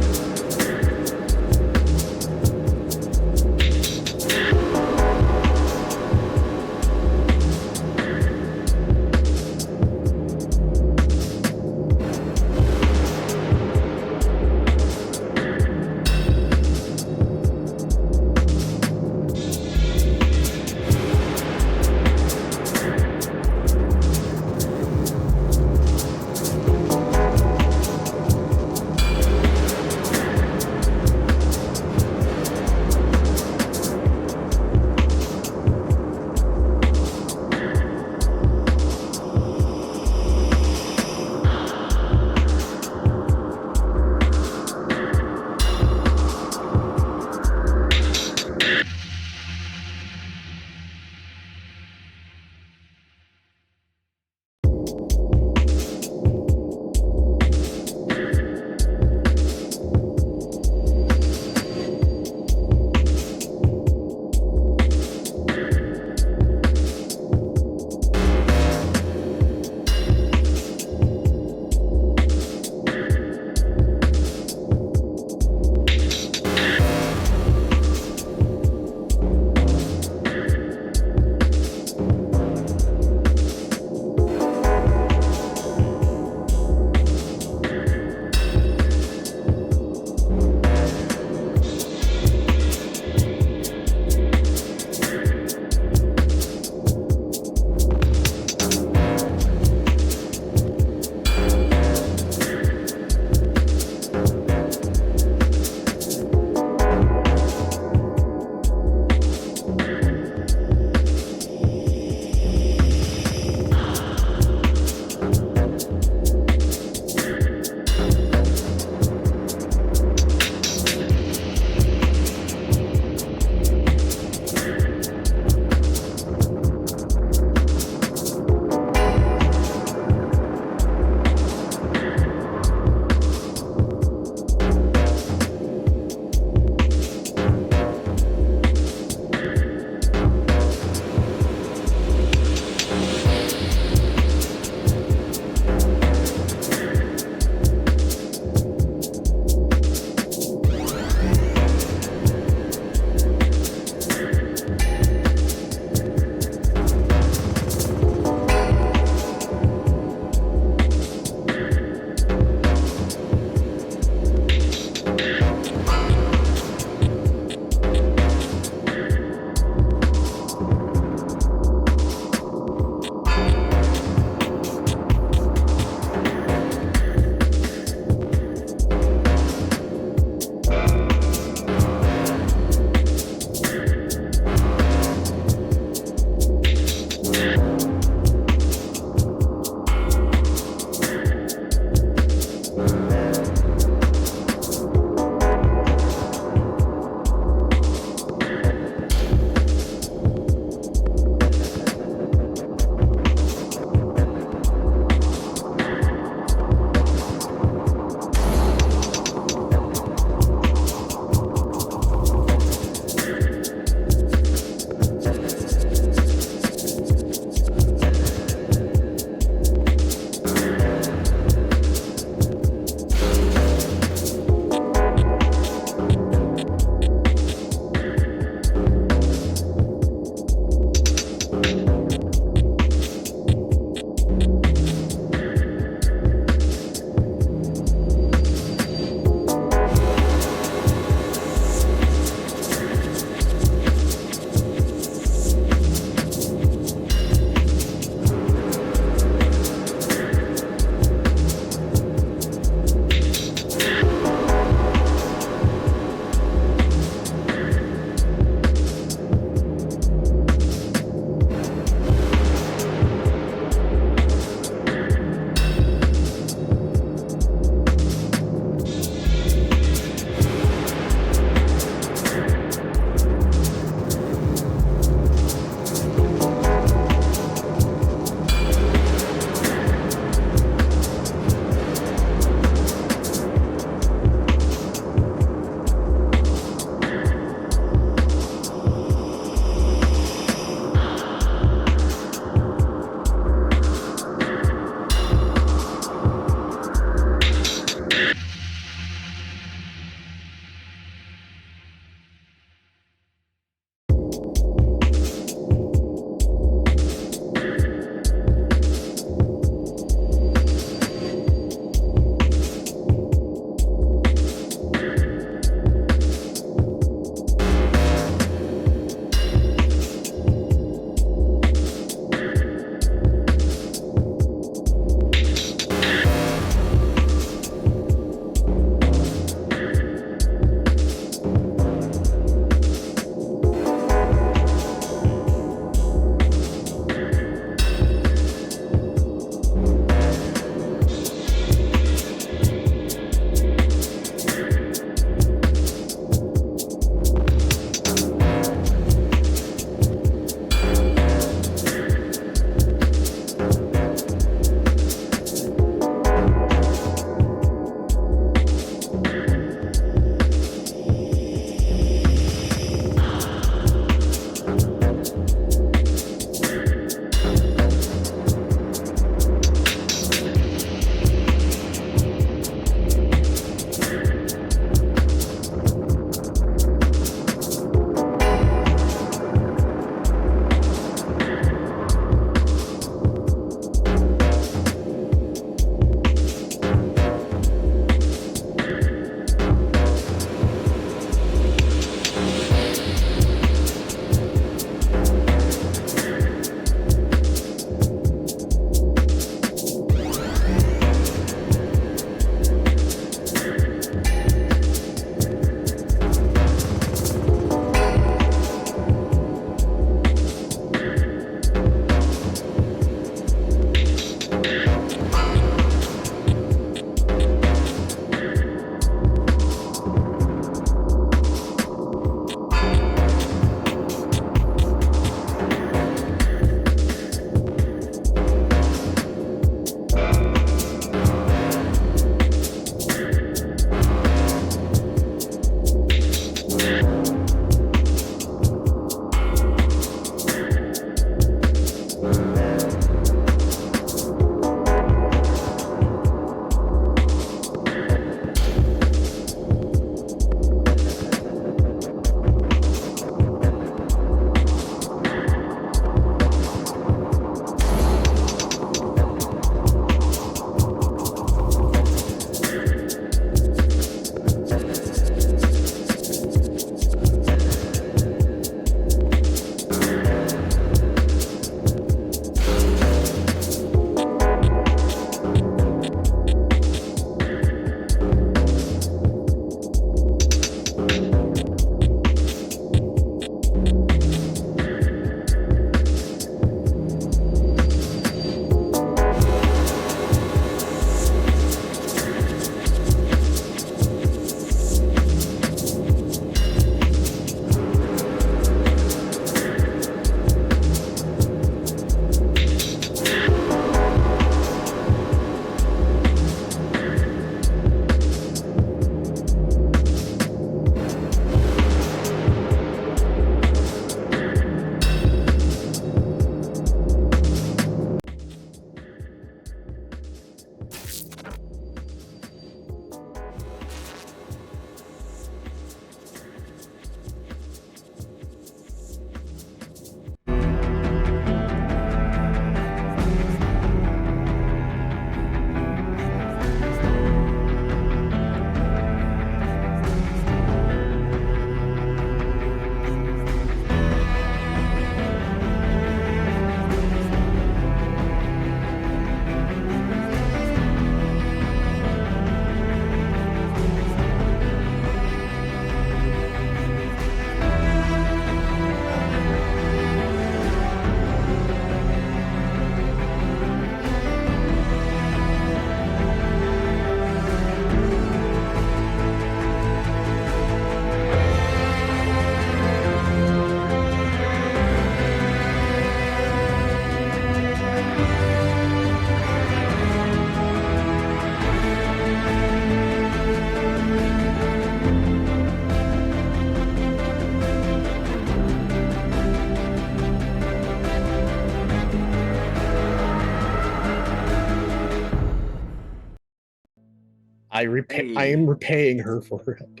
I Hey. am repaying her for it.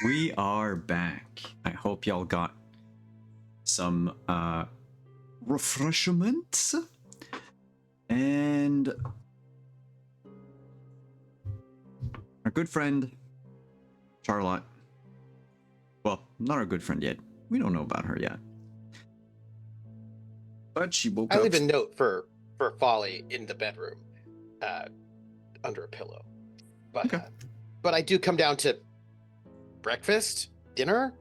We are back. I hope y'all got some refreshments. And our good friend Charlotte. Well, not our good friend yet. We don't know about her yet. But she woke I up. leave a note for Folly in the bedroom, under a pillow. But Okay. But I do come down to breakfast, dinner,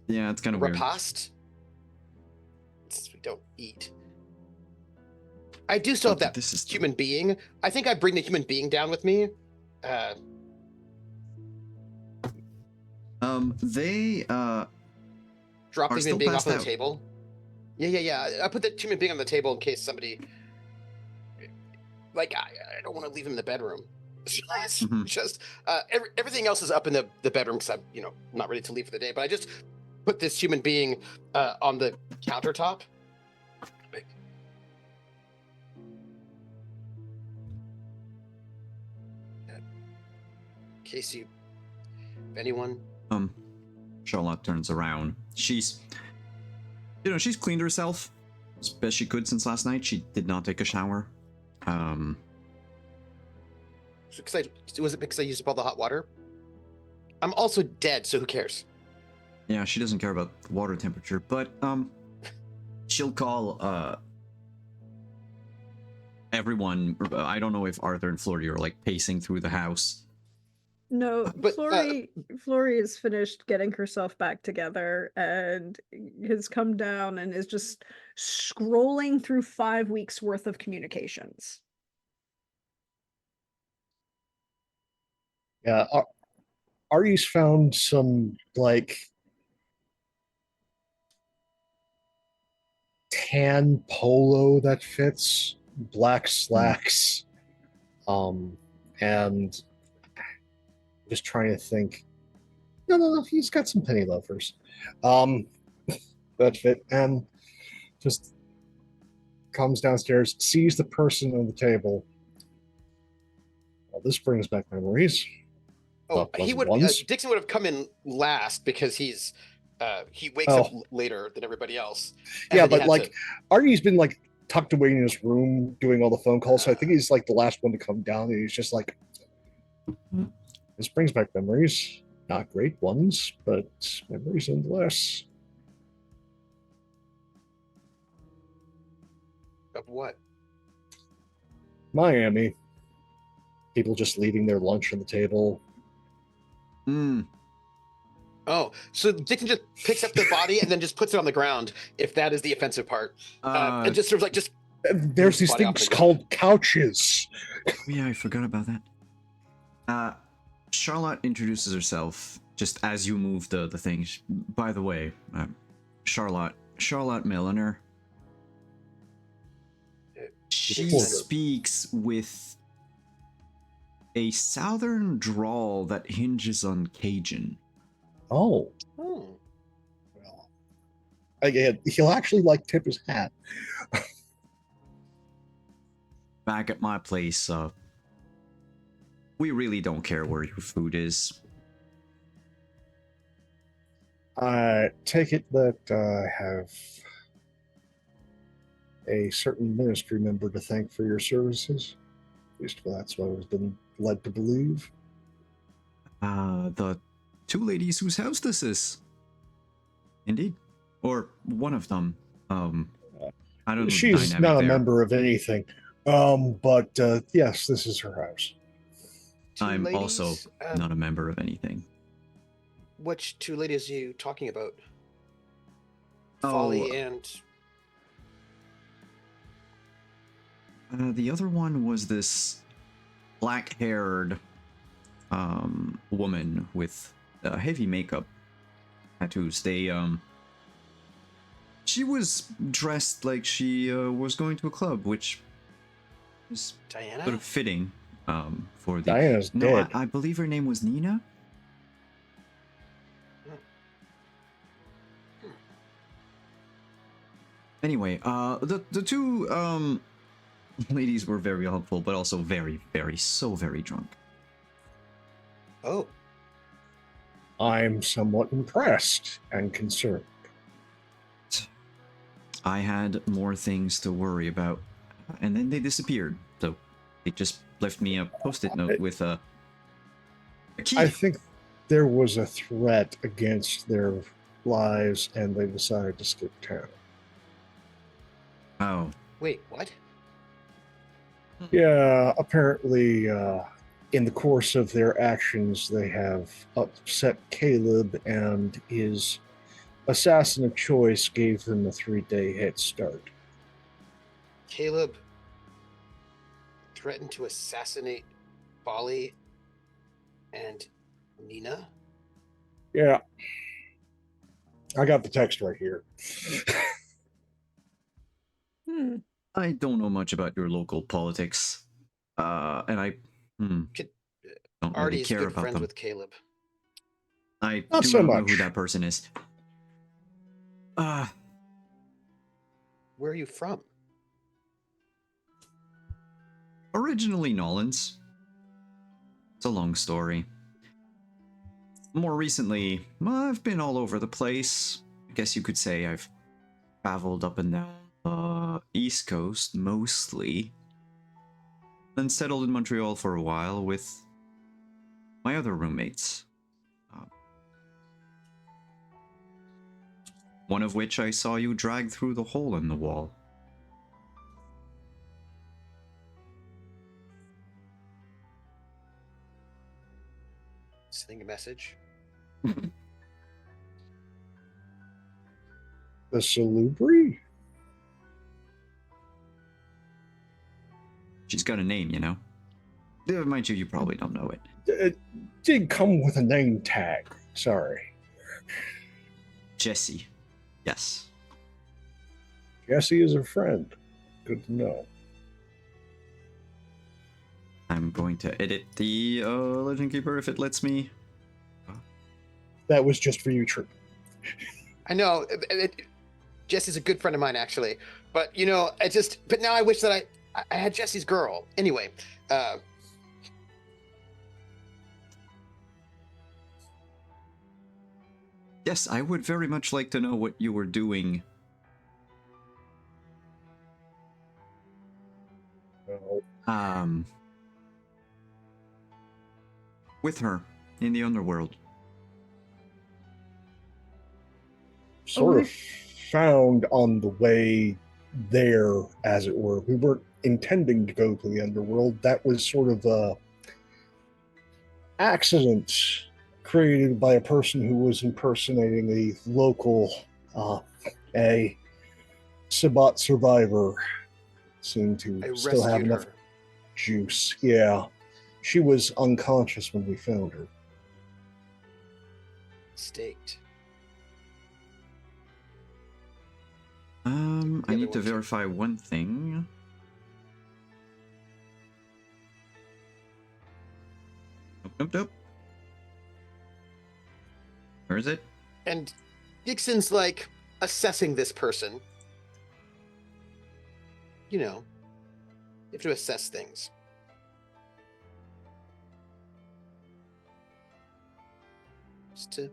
Yeah, it's kind of weird. repast. We don't eat. I do still have that This is human being. I think I bring the human being down with me. They Drop Are the still human being off passed on the out. table. Yeah. I put the human being on the table in case somebody. Like I don't want to leave him in the bedroom. Mhm. Just everything else is up in the bedroom because I'm not ready to leave for the day. But I just put this human being on the countertop. In case if anyone. Charlotte turns around. She's cleaned herself as best she could since last night. She did not take a shower. Was it because I used up all the hot water? I'm also dead, so who cares? Yeah, she doesn't care about the water temperature, but she'll call everyone. I don't know if Arthur and Flordy are like pacing through the house. No, But, Flory is finished getting herself back together and has come down and is just scrolling through 5 weeks worth of communications. Yeah, Artie's found some like tan polo that fits, black slacks, and just trying to think. No, he's got some penny loafers, that fit, and just comes downstairs, sees the person on the table. Well, this brings back memories. he would. Ones. Dixon would have come in last because he wakes Oh. up later than everybody else. Yeah, but like Artie's been like tucked away in his room doing all the phone calls, so I think he's like the last one to come down, and he's just like, this brings back memories. Not great ones, but memories nonetheless. Of what? Miami. People just leaving their lunch on the table. Oh, so Dixon just picks up the body and then just puts it on the ground, if that is the offensive part. And just sort of like just. There's these things called couches. Yeah, I forgot about that. Charlotte introduces herself just as you move the thing. By the way, Charlotte Milliner. She speaks with a southern drawl that hinges on Cajun. Oh. Well, again, he'll actually like tip his hat. Back at my place, we really don't care where your food is. I take it that I have a certain ministry member to thank for your services. At least that's what I've been led to believe. The two ladies whose house this is. Indeed. Or one of them. I don't know. She's not a member of anything. But yes, this is her house. I'm also not a member of anything. Which two ladies are you talking about? Folly and... the other one was this black-haired woman with heavy makeup tattoos. She was dressed like she was going to a club, which is Diana? sort of fitting for the... Diana's dead. I believe her name was Nina. Anyway, the two ladies were very helpful, but also very, very, so very drunk. Oh, I'm somewhat impressed and concerned. I had more things to worry about, and then they disappeared. So they just left me a post-it note with a key. I think there was a threat against their lives, and they decided to skip town. Oh, wait, what? Yeah, apparently, in the course of their actions, they have upset Caleb, and his assassin of choice gave them a 3-day head start. Caleb threatened to assassinate Bali and Nina? Yeah. I got the text right here. Hmm. I don't know much about your local politics, and I Could, don't really Artie's care good about friends them. with Caleb. I Not do so not know who much. that person is. Where are you from? Originally Nolans. It's a long story. More recently, I've been all over the place. I guess you could say I've traveled up and down the East Coast mostly. Then settled in Montreal for a while with my other roommates. One of which I saw you drag through the hole in the wall. Sending a message. The Salubri? She's got a name, you know? Mind you, you probably don't know it. It did come with a name tag. Sorry. Jessie. Yes. Jesse is a friend. Good to know. I'm going to edit the Legend Keeper if it lets me. That was just for you, Trip. I know. Jesse's a good friend of mine, actually. But, but now I wish that I had Jesse's girl. Anyway, Yes, I would very much like to know what you were doing. Well, With her in the underworld. sort of found on the way there, as it were. We weren't intending to go to the underworld. That was sort of a accident created by a person who was impersonating a local, a Sabbat survivor. Seemed to I still have rescued enough her. juice. Yeah, she was unconscious when we found her. Staked. I other need to one, too. verify one thing. Nope. Where is it? And Dixon's like assessing this person. You know, you have to assess things. Just to,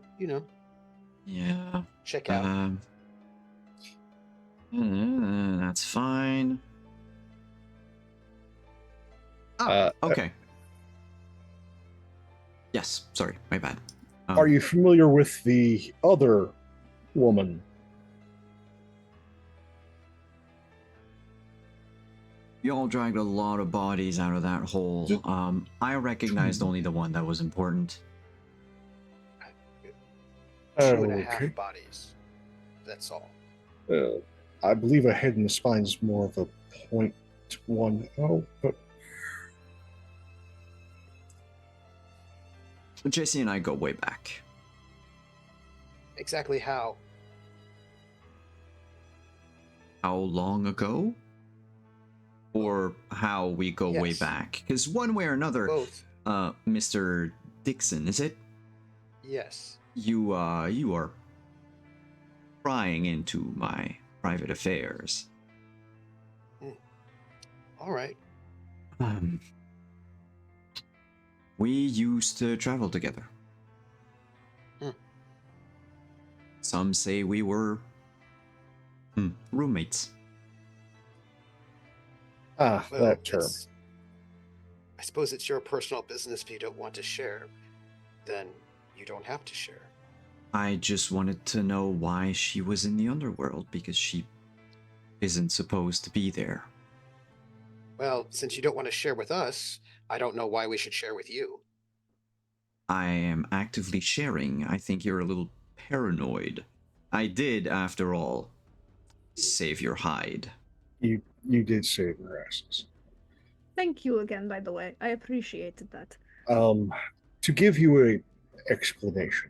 Yeah. check out. That's fine. Okay. Yes, sorry, my bad. Are you familiar with the other woman? You all dragged a lot of bodies out of that hole. I recognized only the one that was important. 2.5 bodies. That's all. I believe a head in the spine is more of a 0.10, but Jesse and I go way back. Exactly how? How long ago? Or how we go way Yes. back? Because one way or another, Both. Mr. Dixon, is it? Yes. You are prying into my private affairs. All right. We used to travel together. Hmm. Some say we were roommates. Ah, Well, that term. I suppose it's your personal business if you don't want to share. Then you don't have to share. I just wanted to know why she was in the underworld, because she isn't supposed to be there. Well, since you don't want to share with us, I don't know why we should share with you. I am actively sharing. I think you're a little paranoid. I did, after all, save your hide. You did save your asses. Thank you again, by the way. I appreciated that. To give you a explanation,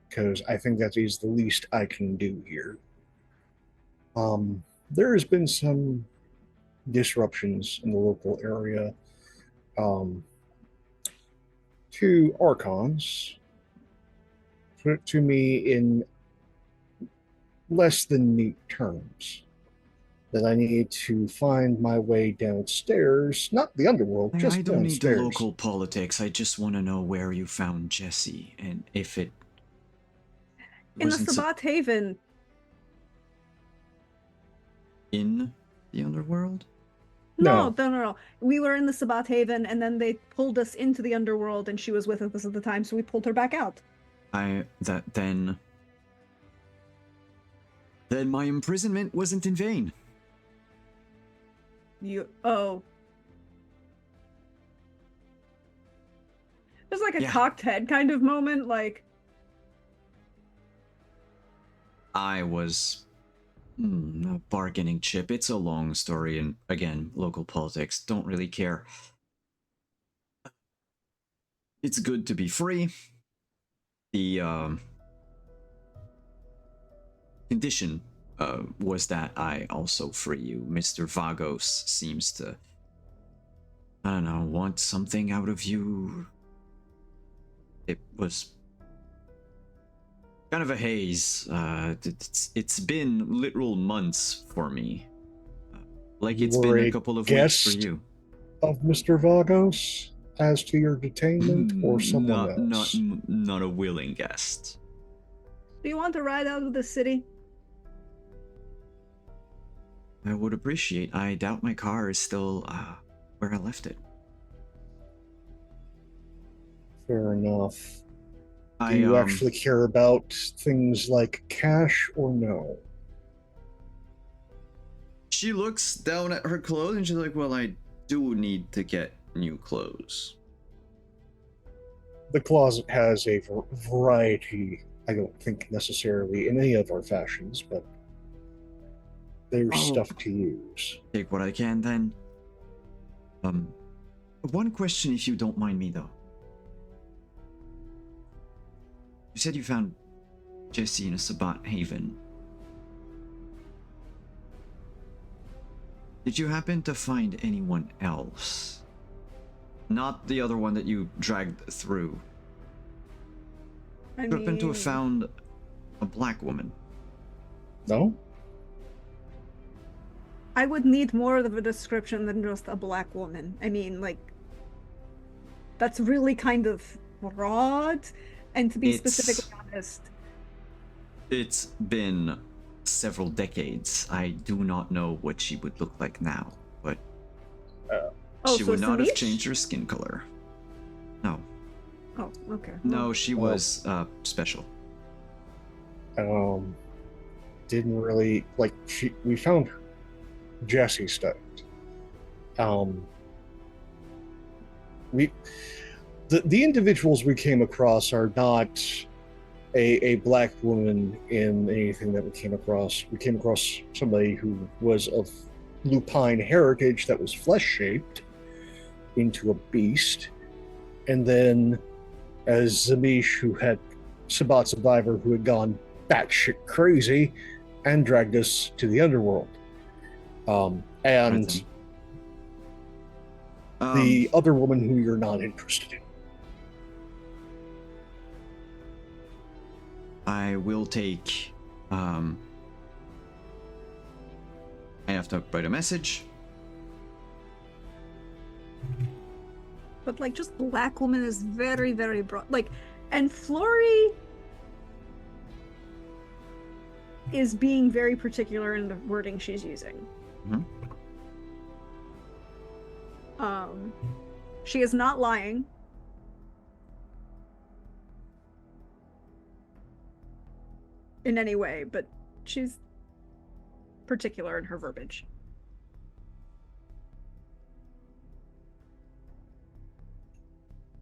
because I think that is the least I can do here. There has been some disruptions in the local area. Two archons put it to me in less than neat terms that I need to find my way downstairs, not the underworld, just I don't need the downstairs. local politics. I just want to know where you found Jesse and if it In the wasn't Sabbath Haven. in the underworld. No. We were in the Sabbath Haven, and then they pulled us into the underworld, and she was with us at the time, so we pulled her back out. Then my imprisonment wasn't in vain. Oh. There's like a cocked head kind of moment, like... I was a bargaining chip. It's a long story, and again, local politics, don't really care. It's good to be free. The condition was that I also free you. Mr. Vagos seems to, I don't know, want something out of you. It was kind of a haze. It's been literal months for me. Like it's been a couple of weeks for you. Of Mr. Vagos as to your detainment or someone else? Not a willing guest. Do you want to ride out of the city? I would appreciate. I doubt my car is still where I left it. Fair enough. Do you actually care about things like cash or no? She looks down at her clothes and she's like, well, I do need to get new clothes. The closet has a variety, I don't think necessarily in any of our fashions, but there's stuff to use. Take what I can then. One question if you don't mind me though. You said you found Jesse in a Sabbat Haven. Did you happen to find anyone else? Not the other one that you dragged through. You happen to have found a black woman. No? I would need more of a description than just a black woman. I mean, like, that's really kind of broad. And to be specifically honest, it's been several decades. I do not know what she would look like now, but she would not have changed her skin color. No. Oh, okay. No, she was special. Didn't really like. We found Jesse studied. The individuals we came across are not a black woman in anything that we came across. We came across somebody who was of lupine heritage that was flesh-shaped into a beast. And then as Zamish, who had Sabbat Survivor, who had gone batshit crazy and dragged us to the underworld. And the other woman who you're not interested in. I will take, I have to write a message. but like just black woman is very, very broad. Like, and Flory is being very particular in the wording she's using. Mhm. She is not lying. In any way, but she's particular in her verbiage.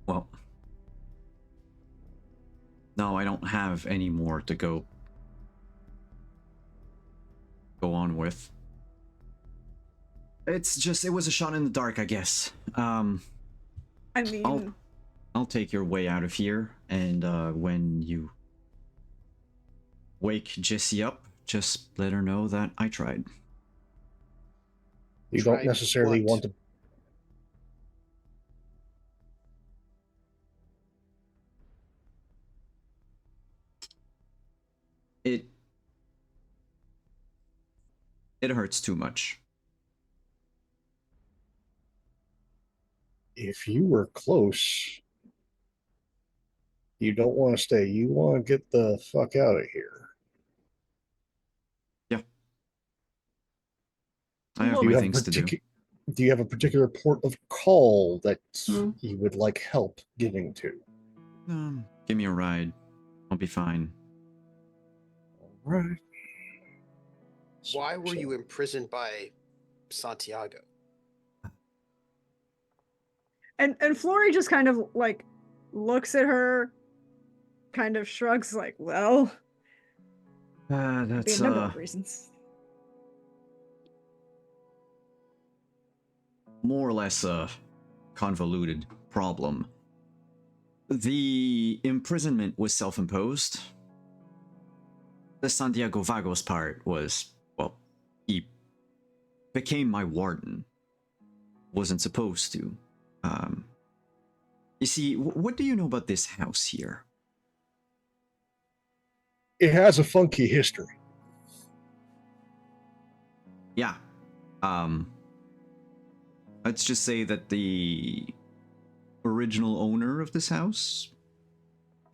Well, no, I don't have any more to go on with. It's just, it was a shot in the dark, I guess. I mean, I'll take your way out of here, and when you wake Jessie up, just let her know that I tried. You don't Tried necessarily what? want to. It hurts too much. If you were close, you don't want to stay. You want to get the fuck out of here. Yeah. I have Look, few You have things to do. Do you have a particular port of call that No. you would like help getting to? Give me a ride. I'll be fine. All right. Why were you imprisoned by Santiago? and Flory just kind of like looks at her, kind of shrugs, like, well, be That's a number of reasons. more or less a convoluted problem. The imprisonment was self-imposed. The Santiago Vagos part was, well, he became my warden. Wasn't supposed to. You see, what do you know about this house here? It has a funky history. Yeah. Let's just say that the original owner of this house,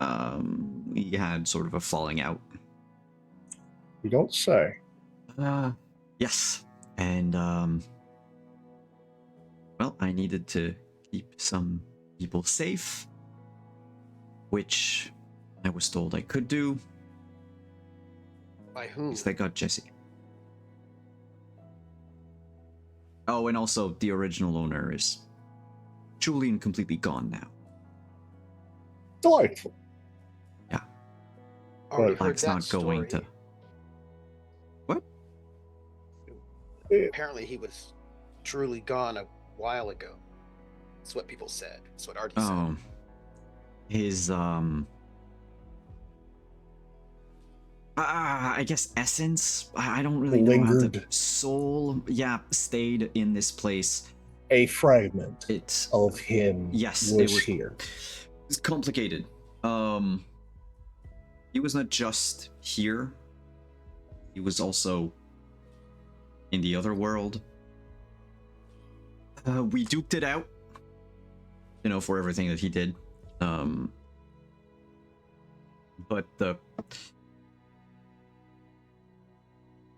we had sort of a falling out. You don't say. Yes. And, well, I needed to keep some people safe, which I was told I could do. By whom? Because they got Jesse. Oh, and also the original owner is truly and completely gone now. Delightful. Already But heard Black's that not going story. to. What? Apparently, he was truly gone a while ago. That's what people said. That's what Artie said. Oh, his I guess essence. I don't really know how to. Lingered. Soul, yeah, stayed in this place. A fragment It's of him yes, was, it was here. It's complicated. He was not just here. He was also in the other world. We duked it out, you know, for everything that he did. But the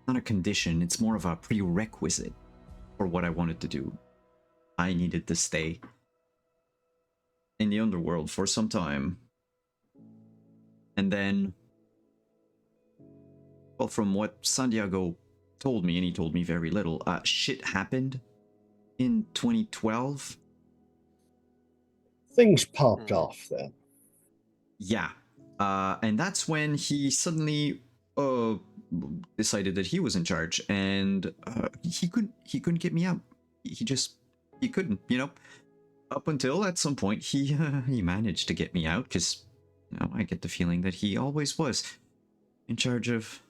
not a condition, it's more of a prerequisite for what I wanted to do. I needed to stay in the underworld for some time. And then, well, from what Santiago told me, and he told me very little, shit happened in 2012. Things popped off then. Yeah. And that's when he suddenly decided that he was in charge, and he couldn't get me out. He couldn't, you know. Up until at some point he managed to get me out, because you know, I get the feeling that he always was in charge of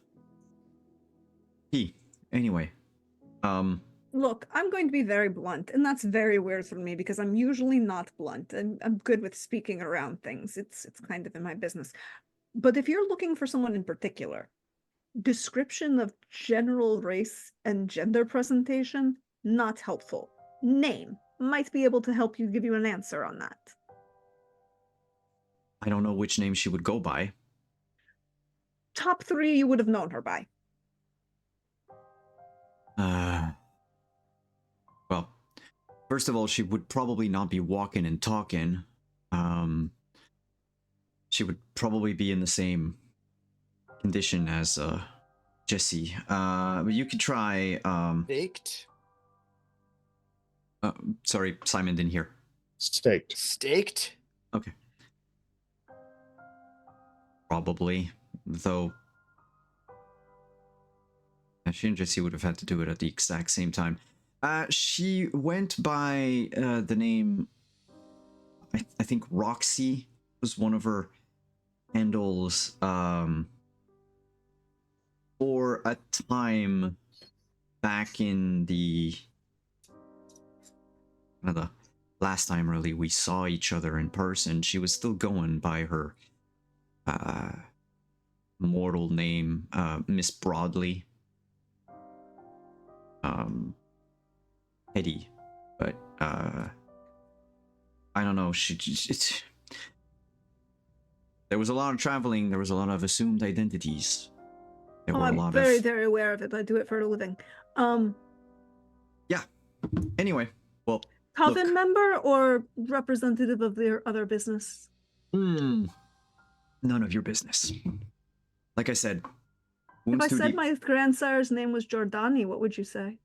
anyway. Look, I'm going to be very blunt, and that's very weird for me because I'm usually not blunt. I'm good with speaking around things. It's kind of in my business. But if you're looking for someone in particular, description of general race and gender presentation, not helpful. Name, might be able to help you give you an answer on that. I don't know which name she would go by. Top 3 you would have known her by. Well, first of all, she would probably not be walking and talking. She would probably be in the same condition as Jesse. But you could try. Baked? Sorry, Simon didn't hear. Staked. Staked? Okay. Probably, though. She and Jesse would have had to do it at the exact same time. She went by the name. I think Roxy was one of her handles. For a time back in the last time really we saw each other in person, she was still going by her mortal name, Miss Broadley. Eddie, but I don't know. There was a lot of traveling. There was a lot of assumed identities. There were a I'm lot very, of. very aware of it. I do it for a living. Yeah. Anyway, well. Coven Look. member or representative of their other business? None of your business. Like I said, If I too said deep. my grandsire's name was Giordani, what would you say?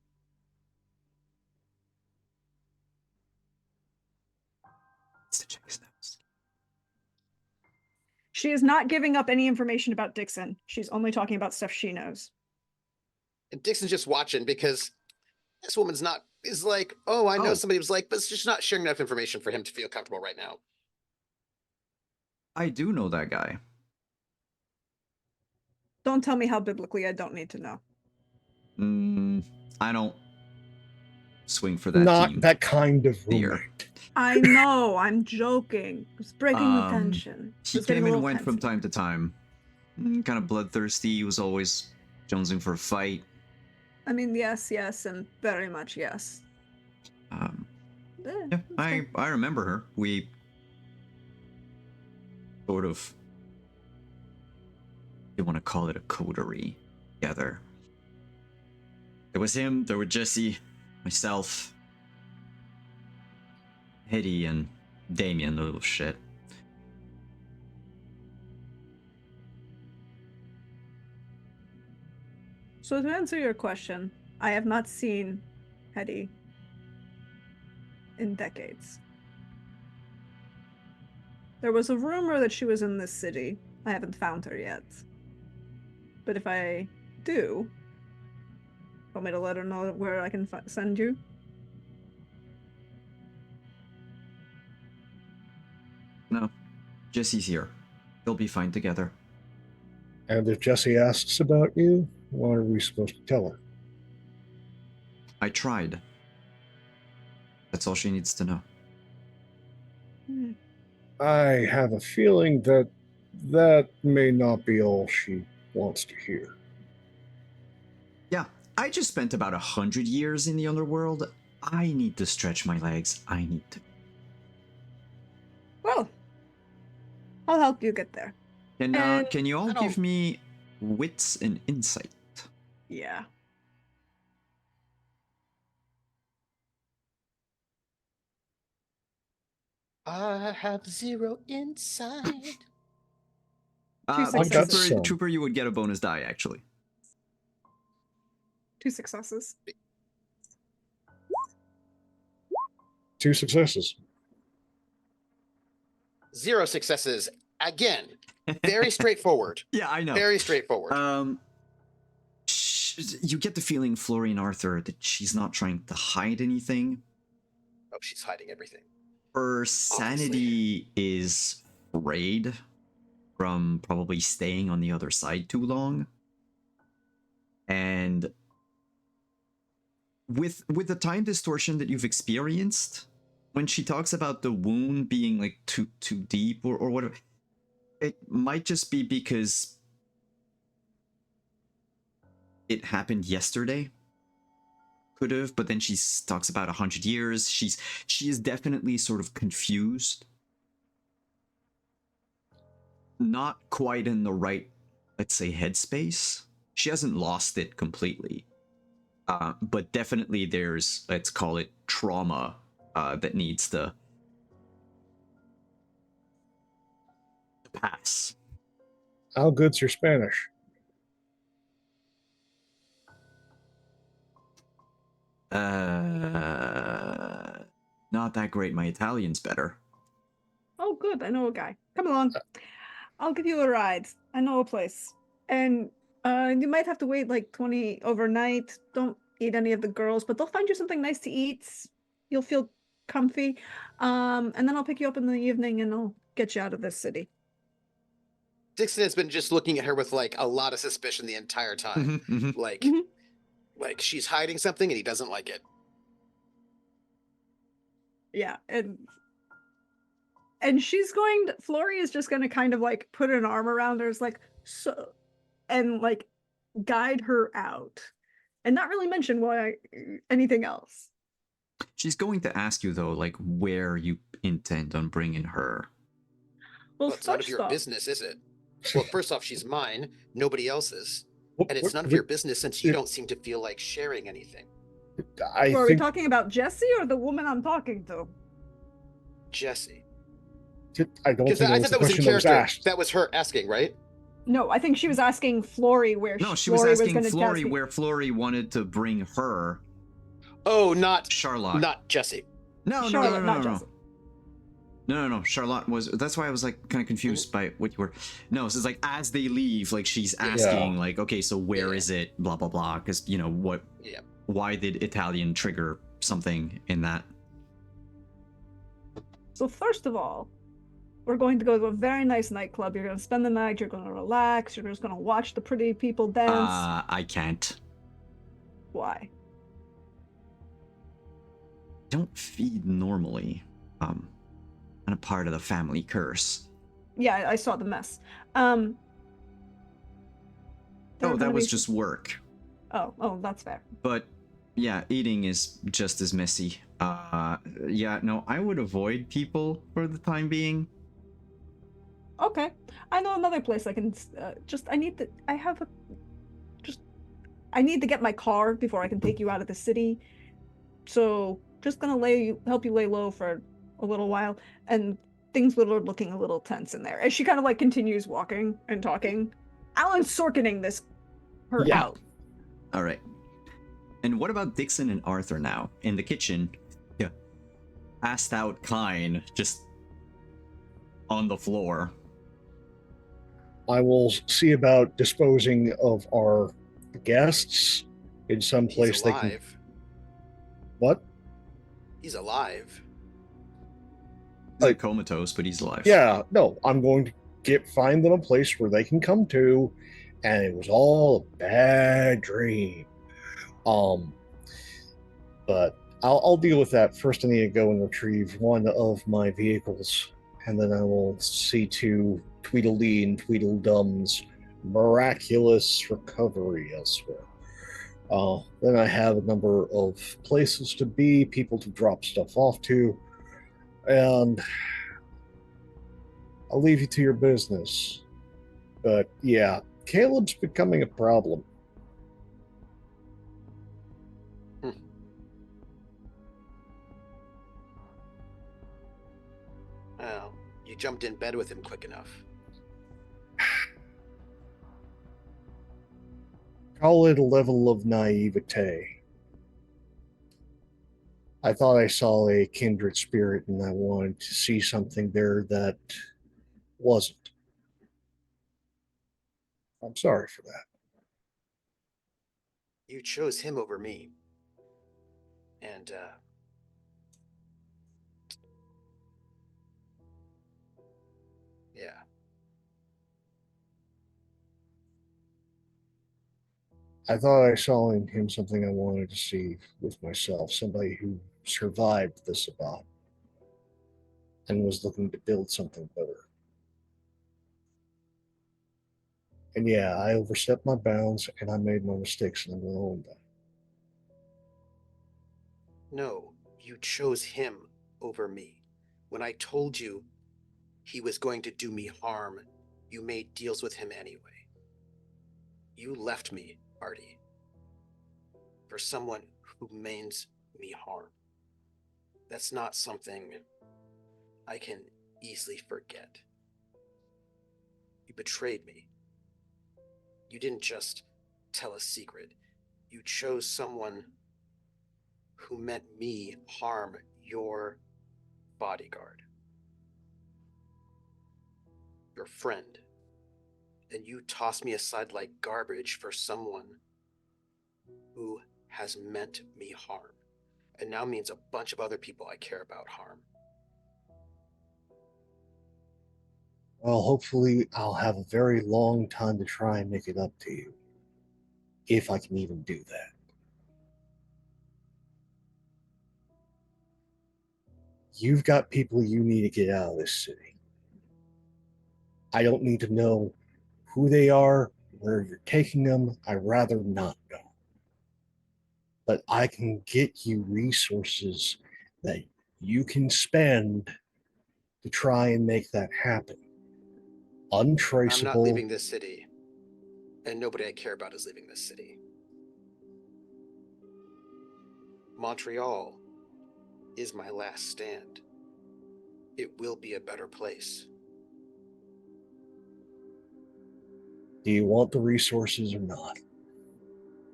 She is not giving up any information about Dixon. She's only talking about stuff she knows. And Dixon's just watching because this woman's is like, oh, I know Oh. somebody was like, but it's just not sharing enough information for him to feel comfortable right now. I do know that guy. Don't tell me how biblically I don't need to know. I don't swing for that Not team. that kind of Here. roommate. I know, I'm joking. It's breaking the tension. He It's getting came a and little went from tense. time to time. Kind of bloodthirsty. He was always jonesing for a fight. I mean, yes, and very much yes. Yeah, that's I fair. remember her. We sort of, you want to call it a coterie together. There was him, there were Jesse, myself, Hetty, and Damien, the little shit. So to answer your question, I have not seen Hetty in decades. There was a rumor that she was in this city. I haven't found her yet. But if I do, want me to let her know where I can send you? No, Jesse's here. They'll be fine together. And if Jesse asks about you, what are we supposed to tell her? I tried. That's all she needs to know. I have a feeling that that may not be all she wants to hear. Yeah, I just spent about 100 years in the underworld. I need to stretch my legs. I need to. Well, I'll help you get there. Can you all give me wits and insight? Yeah. I have 0 insight. Trooper, you would get a bonus die, actually. 2 successes. 2 successes. 0 successes. Again, very straightforward. Yeah, I know. Very straightforward. You get the feeling, Florian Arthur, that she's not trying to hide anything. Oh, she's hiding everything. Her sanity is frayed from probably staying on the other side too long. And with the time distortion that you've experienced, when she talks about the wound being like too deep or whatever, it might just be because it happened yesterday. could have, but then talks about 100 years. She is definitely sort of confused. Not quite in the right, let's say, headspace. She hasn't lost it completely. But definitely there's, let's call it, trauma that needs to pass. How good's your Spanish? Not that great. My Italian's better. Oh, good. I know a guy. Come along. I'll give you a ride. I know a place. And you might have to wait like 20 overnight. Don't eat any of the girls, but they'll find you something nice to eat. You'll feel comfy. And then I'll pick you up in the evening and I'll get you out of this city. Dixon has been just looking at her with like a lot of suspicion the entire time. Like, Mhm. like she's hiding something and he doesn't like it. Yeah, and she's going to, Flory is just going to kind of like put an arm around her, is like, so, and like guide her out and not really mention why anything else. She's going to ask you, though, like, where you intend on bringing her. Well, Well, it's none of first your off, business, is it? Well, first off, she's mine, nobody else's. What- And it's what- none of what- your business since you don't seem to feel like sharing anything. I are we think talking about Jesse or the woman I'm talking to? Jesse. I don't Because think I that was thought the that was in question that was character. asked. That was her asking, right? No, I think she was asking Flory where No, she was Flory asking gonna Flory test me. where Flory wanted to bring her, Oh, not Charlotte. Jesse. No, Charlotte, not no. Jesse. No. Charlotte was. That's why I was like kind of confused by what you were. No, so it's like as they leave, like she's asking, like, okay, so where is it? Blah blah blah. Because you know what? Yeah. Why did Italian trigger something in that? So first of all, we're going to go to a very nice nightclub. You're going to spend the night. You're going to relax. You're just going to watch the pretty people dance. I can't. Why? Don't feed normally. Kind of part of the family curse. Yeah, I saw the mess. Oh, There are that gonna was be- just work. Oh, that's fair. But yeah, eating is just as messy. Yeah, no, I would avoid people for the time being. Okay, I know another place I can I need to. I need to get my car before I can take you out of the city. So just gonna help you lay low for a little while, and things were looking a little tense in there. As she kind of like continues walking and talking, Alan's Sorkining her Yeah. out. All right. And what about Dixon and Arthur now in the kitchen? Yeah, passed out, kind, just on the floor. I will see about disposing of our guests in some He's place they can. alive. What? He's alive. He's like comatose, but he's alive. Yeah, no, I'm going to find them a place where they can come to, and it was all a bad dream. But I'll deal with that first. I need to go and retrieve one of my vehicles, and then I will see to Tweedledee and Tweedledum's miraculous recovery elsewhere. Then I have a number of places to be, people to drop stuff off to, and I'll leave you to your business. But yeah, Caleb's becoming a problem. Oh, you jumped in bed with him quick enough. Call it a level of naivete. I thought I saw a kindred spirit and I wanted to see something there that wasn't. I'm sorry for that. You chose him over me. And, yeah. I thought I saw in him something I wanted to see with myself, somebody who survived this about and was looking to build something better. And yeah, I overstepped my bounds and I made my mistakes and I'm going to own that. No, you chose him over me. When I told you he was going to do me harm, you made deals with him anyway. You left me, Artie, for someone who means me harm. That's not something I can easily forget. You betrayed me. You didn't just tell a secret. You chose someone who meant me harm, your bodyguard, your friend. And you tossed me aside like garbage for someone who has meant me harm, and now means a bunch of other people I care about harm. Well, hopefully I'll have a very long time to try and make it up to you. If I can even do that. You've got people you need to get out of this city. I don't need to know who they are, where you're taking them. I'd rather not know. But I can get you resources that you can spend to try and make that happen. I'm not Untraceable. leaving this city, and nobody I care about is leaving this city. Montreal is my last stand. It will be a better place. Do you want the resources or not?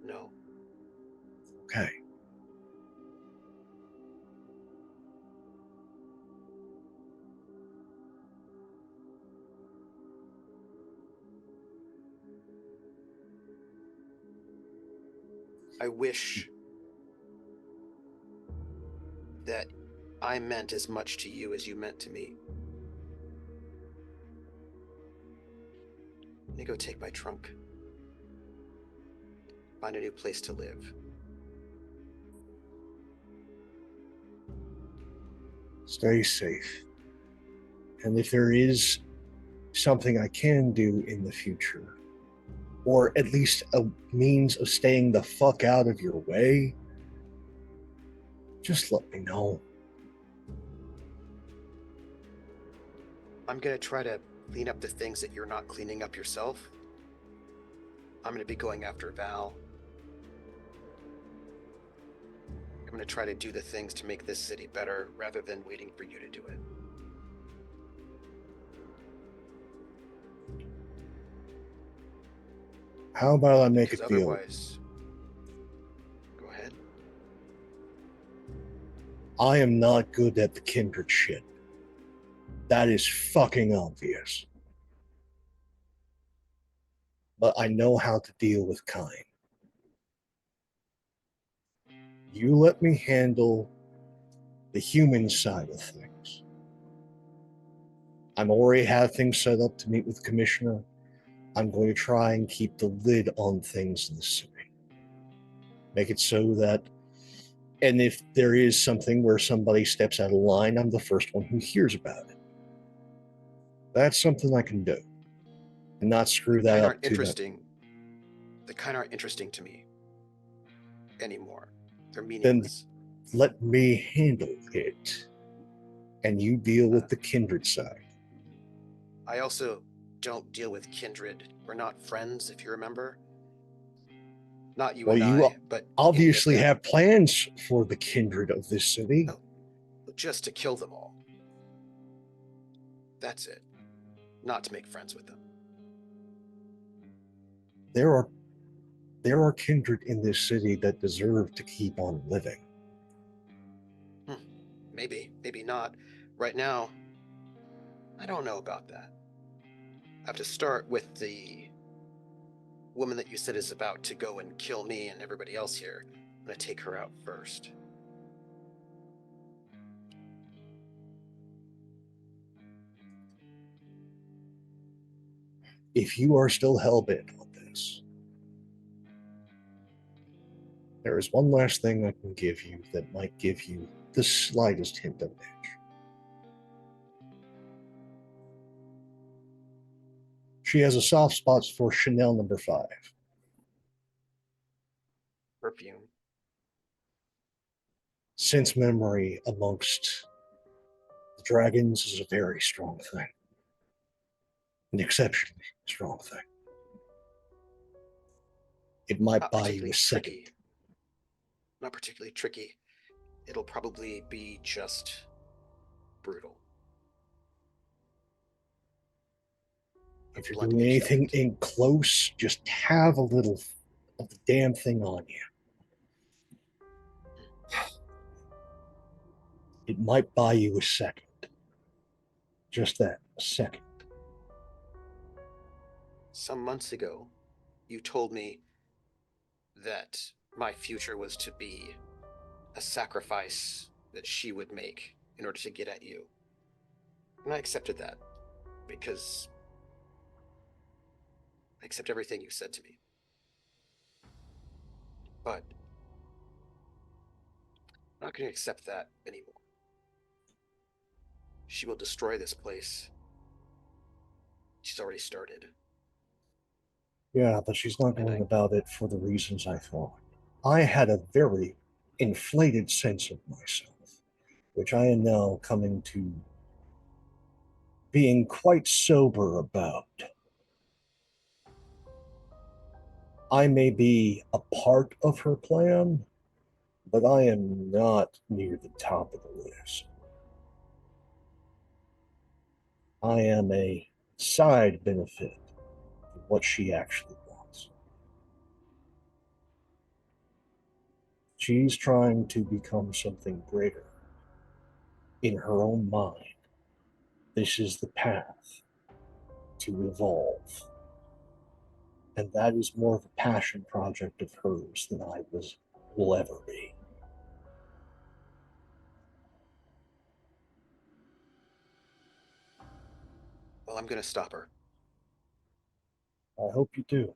No. Okay. I wish that I meant as much to you as you meant to me. Let me go take my trunk. Find a new place to live. Stay safe. And if there is something I can do in the future, or at least a means of staying the fuck out of your way, just let me know. I'm gonna try to clean up the things that you're not cleaning up yourself. I'm gonna be going after Val. I'm gonna try to do the things to make this city better rather than waiting for you to do it. How about I make a Because deal? otherwise, go ahead. I am not good at the kindred shit. That is fucking obvious. But I know how to deal with kind. You let me handle the human side of things. I'm already have things set up to meet with the commissioner. I'm going to try and keep the lid on things in the city. Make it so that, and if there is something where somebody steps out of line, I'm the first one who hears about it. That's something I can do. And not screw that up too much. The kind aren't interesting to me anymore. They're Then meaningless. let me handle it. And you deal with the kindred side. I also don't deal with kindred. We're not friends, if you remember. Not you Well, and you I, but obviously any of them. have plans for the kindred of this city. Oh, just to kill them all. That's it. Not to make friends with them. There are kindred in this city that deserve to keep on living. Maybe, maybe not. Right now, I don't know about that. I have to start with the woman that you said is about to go and kill me and everybody else here. I'm gonna take her out first. If you are still hell-bent on this, there is one last thing I can give you that might give you the slightest hint of an edge. She has a soft spot for Chanel No. 5. Perfume. sense memory amongst the dragons is a very strong thing. An exceptionally strong thing. It might Not buy you particularly a second. tricky. Not particularly tricky. It'll probably be just brutal. A If you're blunt doing anything accept. in close, just have a little of the damn thing on you. It might buy you a second. Just that, a second. Some months ago, you told me that my future was to be a sacrifice that she would make in order to get at you. And I accepted that because I accept everything you said to me. But I'm not going to accept that anymore. She will destroy this place. She's already started. Yeah, but she's not And going about it for the reasons I thought. I had a very inflated sense of myself, which I am now coming to being quite sober about. I may be a part of her plan, but I am not near the top of the list. I am a side benefit of what she actually wants. She's trying to become something greater in her own mind. This is the path to evolve. And that is more of a passion project of hers than will ever be. well, I'm going to stop her. I hope you do.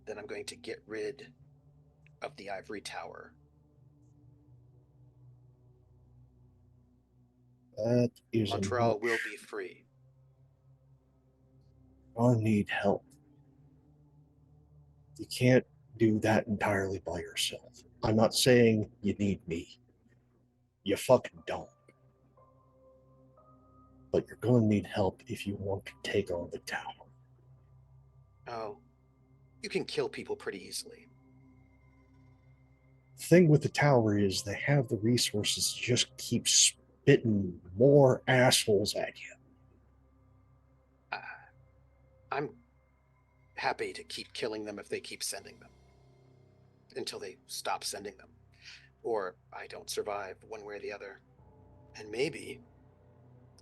Then I'm going to get rid of the ivory tower. That is Montreal will be free. I need help. You can't do that entirely by yourself. I'm not saying you need me. You fucking don't. But you're going to need help if you want to take on the tower. Oh, you can kill people pretty easily. The thing with the tower is they have the resources to just keep spitting more assholes at you. I'm happy to keep killing them if they keep sending them. Until they stop sending them. Or I don't survive one way or the other. And maybe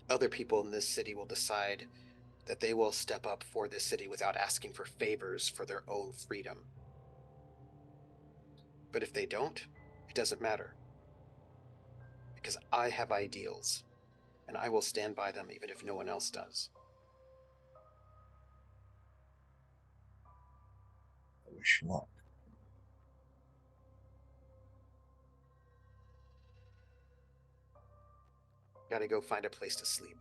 other people in this city will decide that they will step up for this city without asking for favors for their own freedom. But if they don't, it doesn't matter. Because I have ideals, and I will stand by them even if no one else does. I wish you luck. Gotta go find a place to sleep.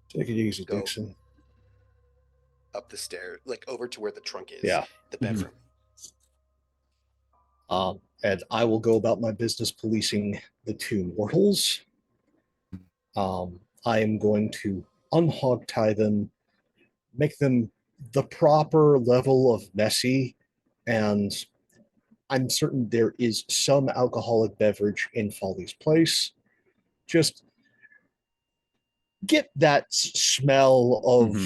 Take it easy, Go. Dixon. Up the stairs, like over to where the trunk is. Yeah. The bedroom. And I will go about my business policing the two mortals. I am going to unhog tie them, make them the proper level of messy, and I'm certain there is some alcoholic beverage in Folly's place. Just get that smell of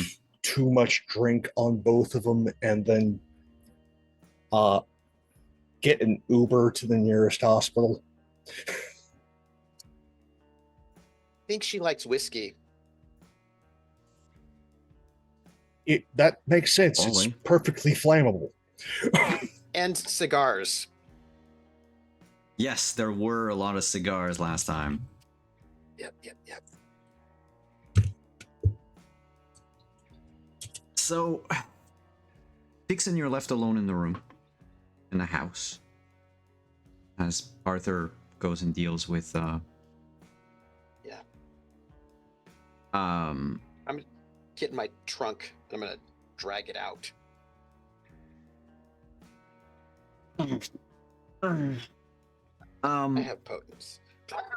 too much drink on both of them, and then get an Uber to the nearest hospital. I think she likes whiskey. That makes sense. It's perfectly flammable. And cigars. Yes, there were a lot of cigars last time. Yep. So, Dixon, you're left alone in the room, in the house, as Arthur goes and deals with Um, I'm getting my trunk. I'm gonna drag it out. I have potence.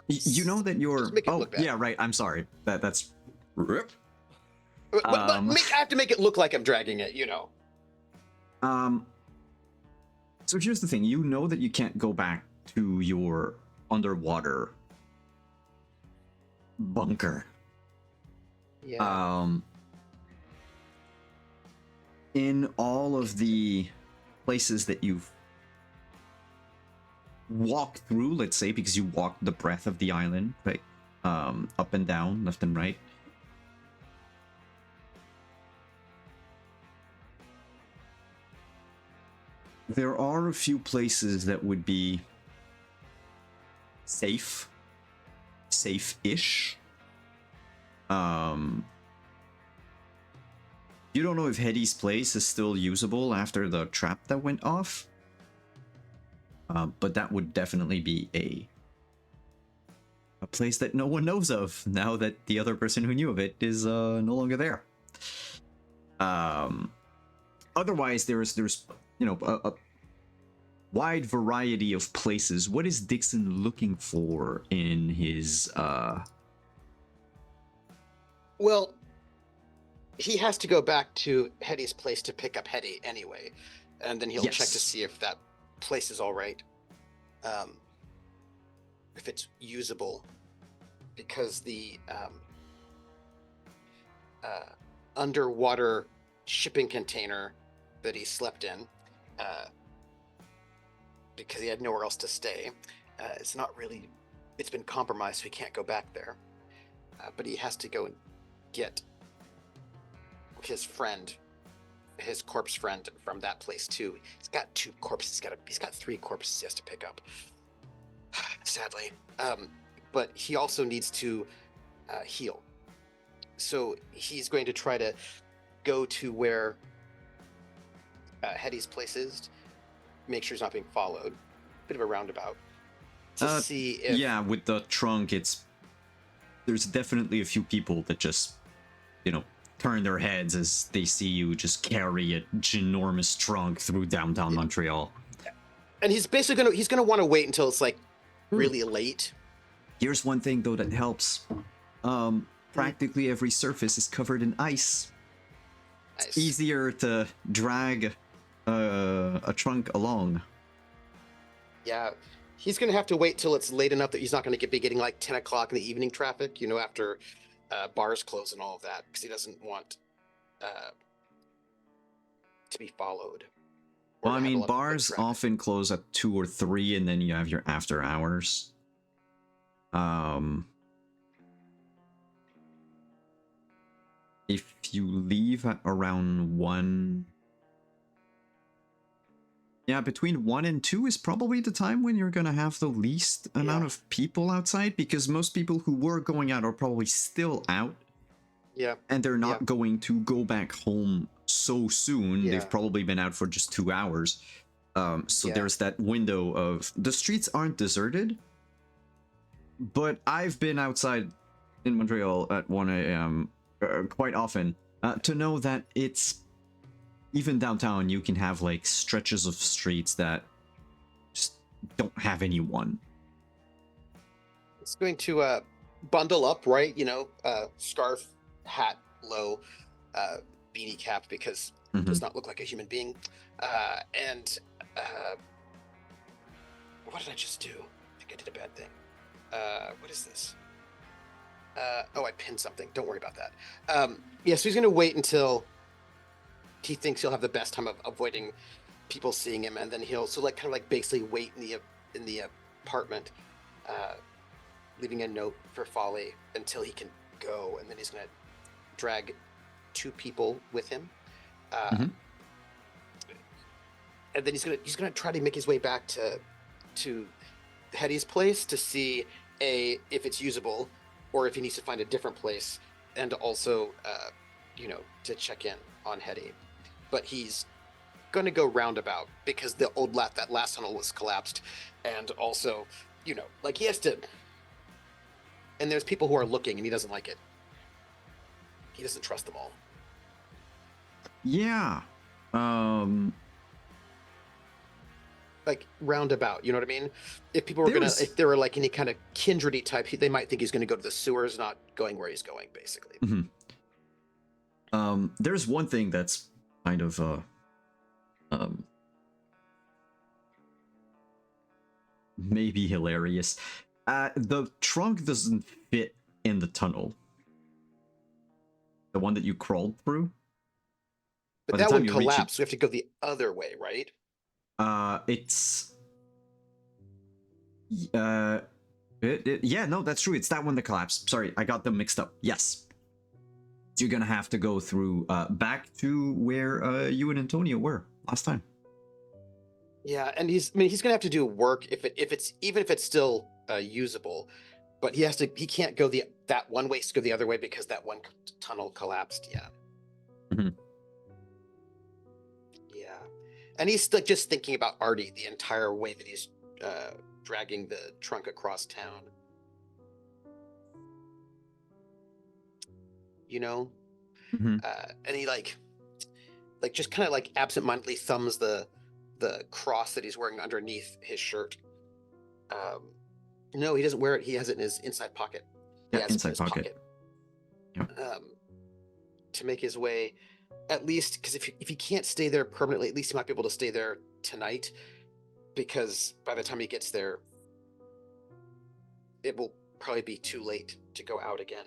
you know that you're. Just make it Oh, look bad. yeah, right. I'm sorry. That's. But Um, I have to make it look like I'm dragging it, you know. Um. So here's the thing. You know that you can't go back to your underwater bunker. Yeah. In all of the places that you've walked through, let's say, because you walked the breadth of the island, right? Up and down, left and right. There are a few places that would be safe-ish. You don't know if Hetty's place is still usable after the trap that went off. But that would definitely be a place that no one knows of now that the other person who knew of it is no longer there. Otherwise, there's a wide variety of places. What is Dixon looking for in his Well, he has to go back to Hetty's place to pick up Hetty anyway, and then he'll check to Yes. see if that place is all right, if it's usable, because the underwater shipping container that he slept in, because he had nowhere else to stay, it's not really. It's been compromised, so he can't go back there. But he has to go and get his friend, his corpse friend from that place too. He's got 2 corpses. He's got 3 corpses he has to pick up. Sadly, but he also needs to heal. So he's going to try to go to where Hetty's place is, make sure he's not being followed. Bit of a roundabout to see if. Yeah, with the trunk, there's definitely a few people that just, turn their heads as they see you just carry a ginormous trunk through downtown Montreal. And he's basically gonna want to wait until it's like really late. Here's one thing though that helps. Practically every surface is covered in ice. Nice. It's easier to drag a trunk along. Yeah, he's gonna have to wait till it's late enough that he's not gonna be getting like 10 o'clock in the evening traffic, after bars close and all of that, because he doesn't want to be followed. Well, I mean, bars often close at 2 or 3, and then you have your after hours. If you leave at around 1... Yeah, between 1 and 2 is probably the time when you're gonna have the least amount of people outside, because most people who were going out are probably still out. Yeah. And they're not going to go back home so soon. Yeah. They've probably been out for just 2 hours. So there's that window of... The streets aren't deserted, but I've been outside in Montreal at 1 a.m. Quite often to know that it's... Even downtown, you can have like stretches of streets that just don't have anyone. It's going to bundle up, right? Scarf, hat, low, beanie cap, because it does not look like a human being. And what did I just do? I think I did a bad thing. What is this? Oh, I pinned something. Don't worry about that. So he's going to wait until he thinks he'll have the best time of avoiding people seeing him, and then he'll basically wait in the apartment, leaving a note for Folly until he can go, and then he's gonna drag 2 people with him, and then he's gonna try to make his way back to Hetty's place to see if it's usable, or if he needs to find a different place, and also to check in on Hetty. But he's going to go roundabout because that last tunnel was collapsed, and also, he has to. And there's people who are looking, and he doesn't like it. he doesn't trust them all. Yeah. Like roundabout, you know what I mean? If people were There's- if there were like any kind of kindredy type, they might think he's gonna go to the sewers, not going where he's going, basically. There's one thing that's kind of maybe hilarious. The trunk doesn't fit in the tunnel. The one that you crawled through. But By the that time would you reach it- collapse. We have to go the other way, right? It's yeah, no, that's true. It's that one that collapsed. Sorry, I got them mixed up. Yes. So you're gonna have to go through back to where you and Antonio were last time. Yeah, and he's gonna have to do work if it's still usable, but he can't go that one way to go the other way because that one tunnel collapsed. Yeah. Mhm. Yeah, and he's like just thinking about Artie the entire way that he's dragging the trunk across town. You know, Mhm. and he like just kind of like absentmindedly thumbs the cross that he's wearing underneath his shirt. No, he doesn't wear it. He has it in his inside pocket. He Yeah, has it in inside his pocket. Yeah. To make his way, at least, because if he can't stay there permanently, at least he might be able to stay there tonight. Because by the time he gets there, it will probably be too late to go out again.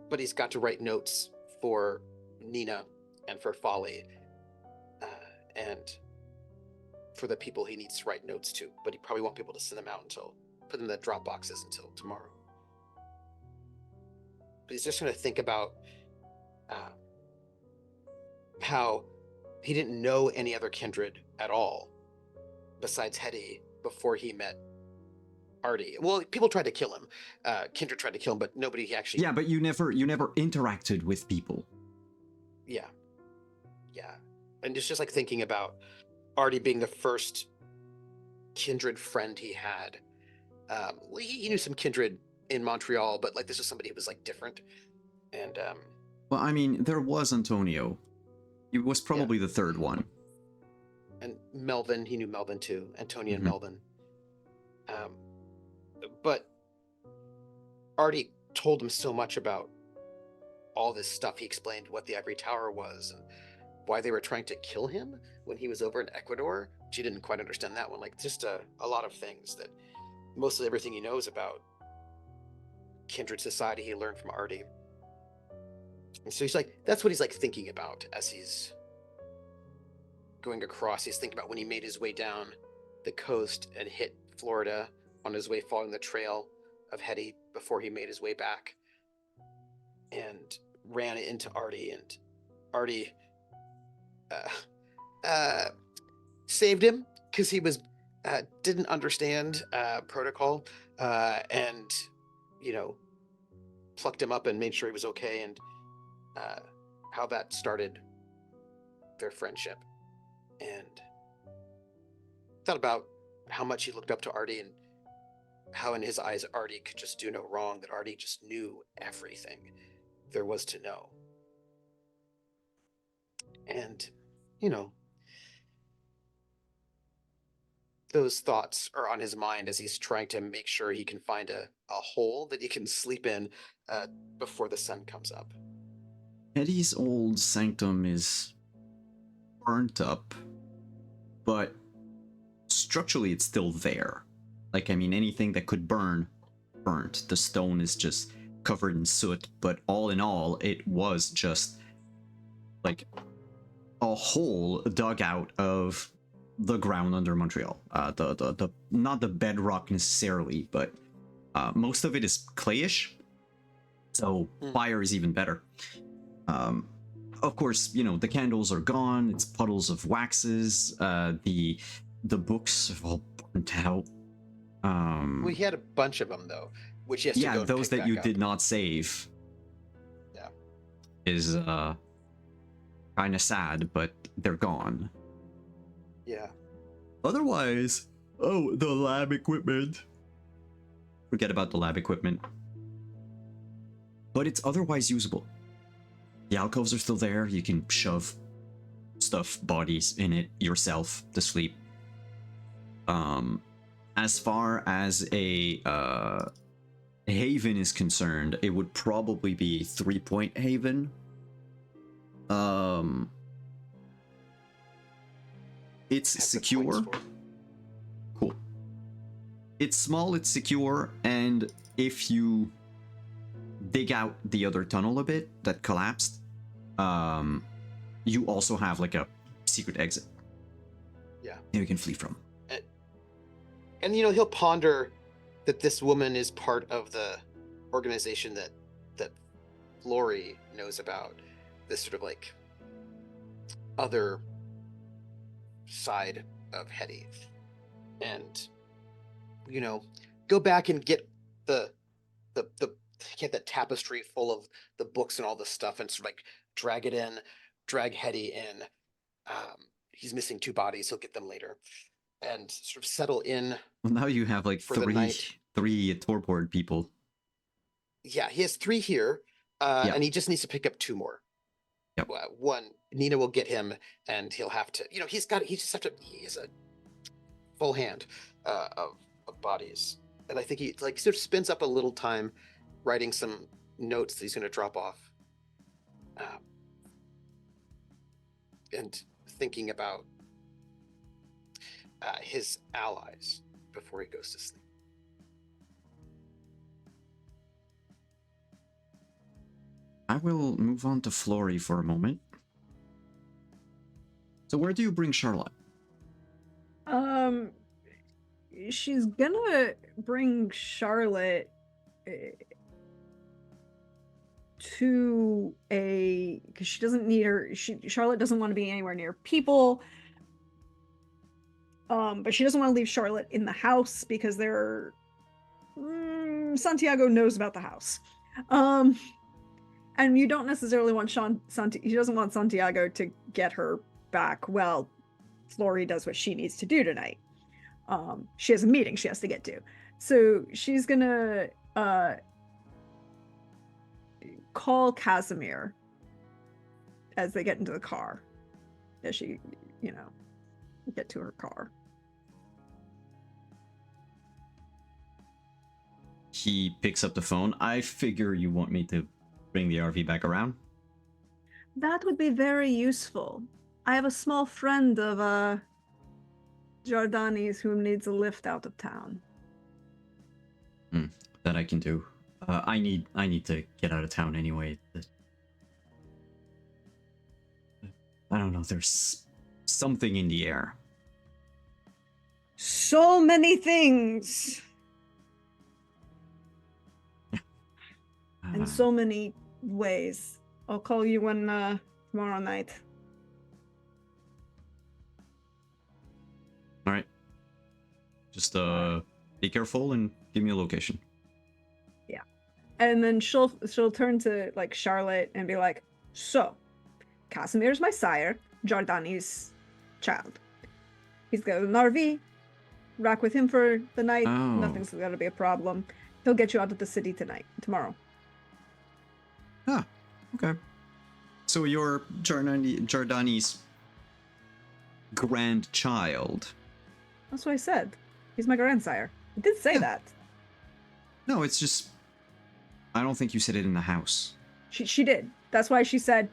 But he's got to write notes for Nina and for Folly, and for the people he needs to write notes to. But he probably won't be able to send them out put them in the drop boxes until tomorrow. But he's just going to think about how he didn't know any other kindred at all besides Hetty before he met Artie. Well, people tried to kill him. Kindred tried to kill him, but nobody actually. Yeah, but you never interacted with people. Yeah. And it's just like thinking about Artie being the first kindred friend he had. He knew some kindred in Montreal, but like this is somebody who was like different. And Well, I mean, there was Antonio. He was probably the third one. and Melvin, he knew Melvin too. Antonia and Mhm. Melvin. But Artie told him so much about all this stuff. He explained what the Ivory Tower was and why they were trying to kill him when he was over in Ecuador. She didn't quite understand that one. Like just a lot of things that mostly everything he knows about kindred society he learned from Artie. And so he's like, that's what he's like thinking about as he's going across. He's thinking about when he made his way down the coast and hit Florida on his way following the trail of Hetty before he made his way back and ran into Artie, and Artie saved him because he was didn't understand protocol, and plucked him up and made sure he was okay, and how that started their friendship. And thought about how much he looked up to Artie and how in his eyes Artie could just do no wrong, that Artie just knew everything there was to know. And those thoughts are on his mind as he's trying to make sure he can find a hole that he can sleep in before the sun comes up. Eddie's old sanctum is burnt up, but structurally it's still there. Like, I mean, anything that could burn, burnt. The stone is just covered in soot, but all in all, it was just like a hole dug out of the ground under Montreal. The not the bedrock necessarily, but most of it is clayish, so fire is even better. Of course, the candles are gone. It's puddles of waxes. The books have all burnt out. Well, he had a bunch of them though, which he has to go those pick that you back did up. not save. Yeah. Is kind of sad, but they're gone. Yeah. Otherwise, the lab equipment. Forget about the lab equipment. but it's otherwise usable. The alcoves are still there. You can shove stuff, bodies in it yourself to sleep. As far as a haven is concerned, it would probably be 3-point haven. It's Have the secure. points for it. Cool. It's small, it's secure, and if you dig out the other tunnel a bit that collapsed, you also have like a secret exit. Yeah. You can flee from. And he'll ponder that this woman is part of the organization that Flory knows about, this sort of like other side of Hetty, and go back and get the tapestry full of the books and all this stuff, and sort of like drag Hetty in. He's missing 2 bodies. He'll get them later, and sort of settle in. Well, now you have like For the night. three torpor people. Yeah, he has 3 here, Yeah. and he just needs to pick up 2 more. Yep. One, Nina will get him, and he'll have to. He has a full hand of bodies, and I think he sort of spends up a little time writing some notes that he's going to drop off, and thinking about his allies before he goes to sleep. I will move on to Flory for a moment. So where do you bring Charlotte? She's gonna bring Charlotte to because she doesn't need her. Charlotte doesn't want to be anywhere near people. But she doesn't want to leave Charlotte in the house because Santiago knows about the house. And you don't necessarily want he doesn't want Santiago to get her back. Well, Flory does what she needs to do tonight. She has a meeting she has to get to. So she's gonna call Casimir as they get into the car. As she, get to her car. He picks up the phone. I figure you want me to bring the RV back around? That would be very useful. I have a small friend of Giordani's who needs a lift out of town. That I can do. I need to get out of town anyway. I don't know, there's something in the air. So many things. In so many ways. I'll call you when tomorrow night. All right. Just be careful and give me a location. Yeah. And then she'll turn to Charlotte and be like, "So, Casimir's my sire, Giordani's child. He's got an RV. Rock with him for the night. Oh. Nothing's gonna be a problem. He'll get you out of the city tomorrow." Ah, okay. So you're Giordani's grandchild. That's what I said. He's my grandsire. I did say that. No, it's just... I don't think you said it in the house. She did. That's why she said,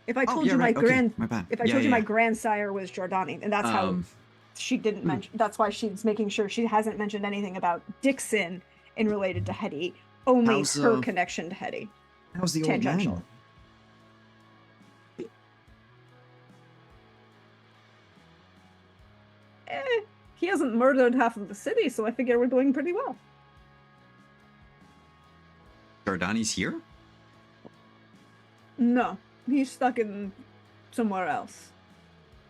if I told you my bad. if I told you my grandsire was Giordani, and that's how she didn't mention. That's why she's making sure she hasn't mentioned anything about Dixon in related to Hetty. Only her connection to Hetty. How's the old Tangential. man? He hasn't murdered half of the city, so I figure we're doing pretty well. Giordani's here? No, he's stuck in somewhere else.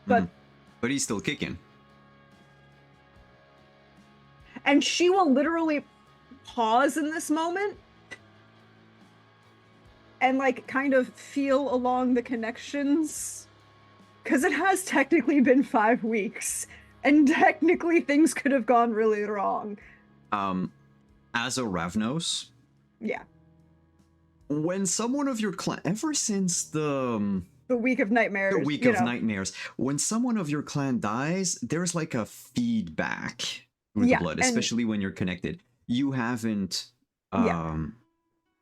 But But he's still kicking. And she will literally pause in this moment and kind of feel along the connections, because it has technically been 5 weeks and technically things could have gone really wrong. As a Ravnos, Yeah. when someone of your clan, ever since The Week of Nightmares. the week you of know. nightmares, when someone of your clan dies, there's like a feedback through the Yeah, blood, and- especially when you're connected. You haven't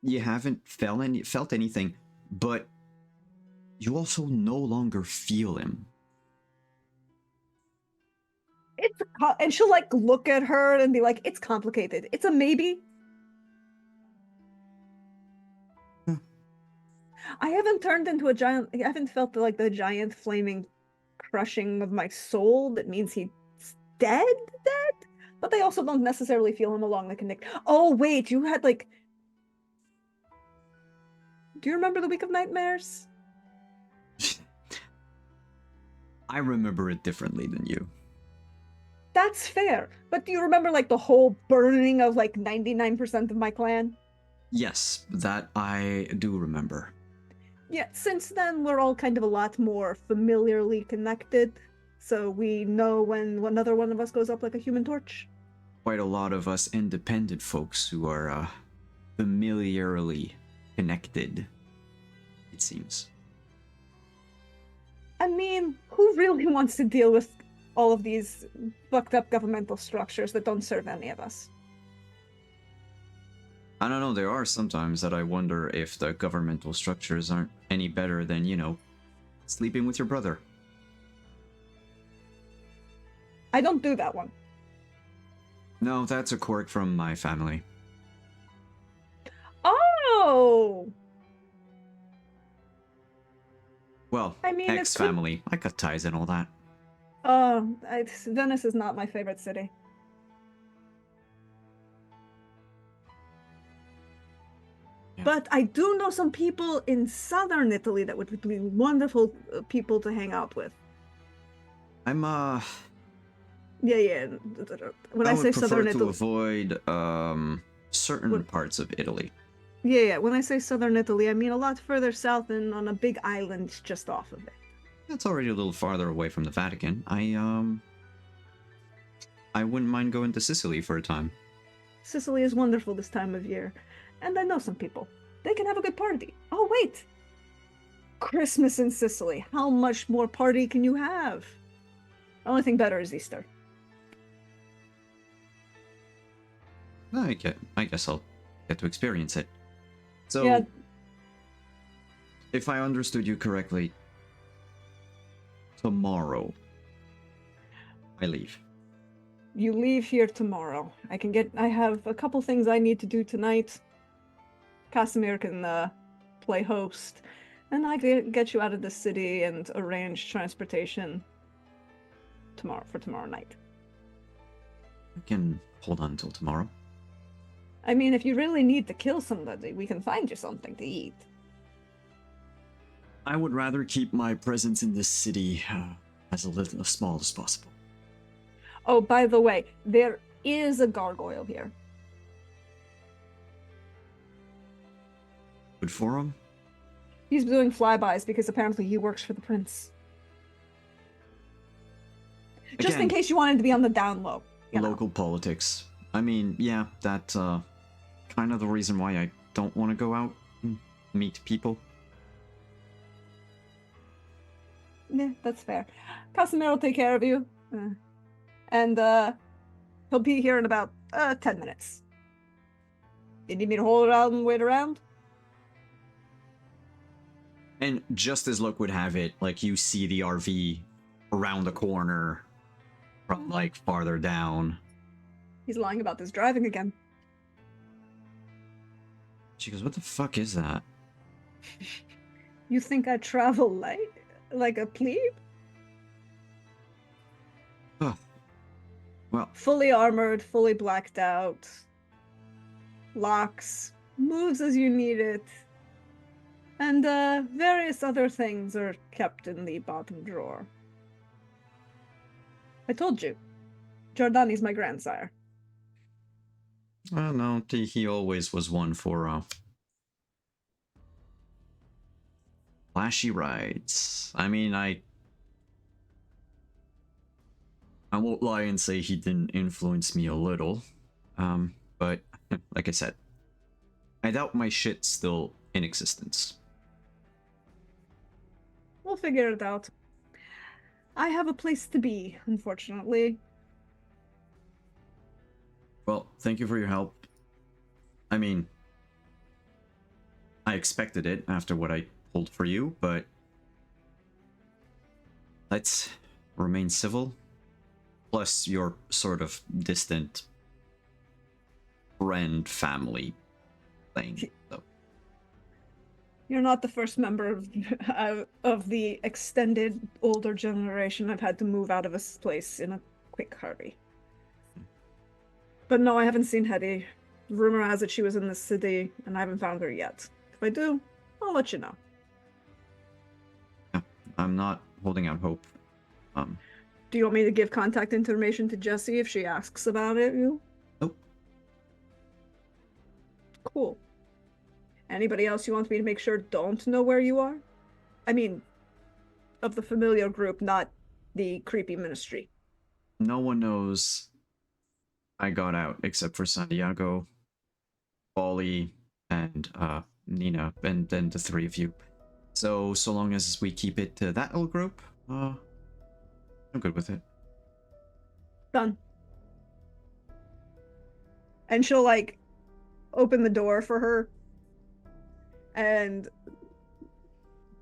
you haven't felt anything, but you also no longer feel him. And she'll like look at her and be like, "It's complicated. It's a maybe." I haven't turned into a giant. I haven't felt the giant flaming crushing of my soul. That means he's dead. But they also don't necessarily feel him along the connect. Oh wait, you had like. Do you remember the Week of Nightmares? I remember it differently than you. That's fair. But do you remember like the whole burning of like 99% of my clan? Yes, that I do remember. Yeah, since then we're all kind of a lot more familiarly connected. So we know when another one of us goes up like a human torch. Quite a lot of us independent folks who are familiarly connected, it seems. I mean, who really wants to deal with all of these fucked up governmental structures that don't serve any of us? I don't know, there are sometimes that I wonder if the governmental structures aren't any better than, you know, sleeping with your brother. I don't do that one. No, that's a quirk from my family. Oh! Well, I mean, it's ex-family. I got ties and all that. Venice is not my favorite city. Yeah. But I do know some people in southern Italy that would be wonderful people to hang out with. I'm Yeah. When I would say prefer southern to Italy, avoid certain What- parts of Italy. yeah. When I say southern Italy, I mean a lot further south and on a big island just off of it. That's already a little farther away from the Vatican. I wouldn't mind going to Sicily for a time. Sicily is wonderful this time of year, and I know some people. They can have a good party. Oh wait, Christmas in Sicily. How much more party can you have? The only thing better is Easter. I guess I'll get to experience it. So, Yeah. if I understood you correctly, tomorrow I leave. You leave here tomorrow. I have a couple things I need to do tonight. Casimir can play host, and I can get you out of the city and arrange transportation for tomorrow night. I can hold on until tomorrow. I mean, if you really need to kill somebody, we can find you something to eat. I would rather keep my presence in this city as small as possible. Oh, by the way, there is a gargoyle here. Good for him. He's doing flybys because apparently he works for the prince. Just in Again, case you wanted to be on the down low. You know. local politics. I mean, yeah, that's kind of the reason why I don't want to go out and meet people. Yeah, that's fair. Casimir will take care of you. And he'll be here in about 10 minutes. You need me to hold around and wait around? And just as luck would have it, like, you see the RV around the corner from, like, farther down. He's lying about this driving again. She goes, what the fuck is that? You think I travel like a plebe? Oh. Well, Fully armored, fully blacked out. Locks. Moves as you need it. And various other things are kept in the bottom drawer. I told you. Giordani's my grandsire. no, he always was one for, flashy rides. I mean, I won't lie and say he didn't influence me a little. But, like I said, I doubt my shit's still in existence. We'll figure it out. I have a place to be, unfortunately. Well, thank you for your help. I mean, I expected it after what I pulled for you, but let's remain civil. Plus your sort of distant friend family thing. So. You're not the first member of the extended older generation I've had to move out of this place in a quick hurry. But no, I haven't seen Hetty. Rumor has it she was in the city, and I haven't found her yet. If I do, I'll let you know. Yeah, I'm not holding out hope. Do you want me to give contact information to Jessie if she asks about it? Nope. Cool. Anybody else you want me to make sure don't know where you are? I mean, of the familiar group, not the creepy ministry. No one knows I got out except for Santiago, Polly, and Nina, and then the three of you. So long as we keep it to that little group, I'm good with it. Done. And she'll, like, open the door for her and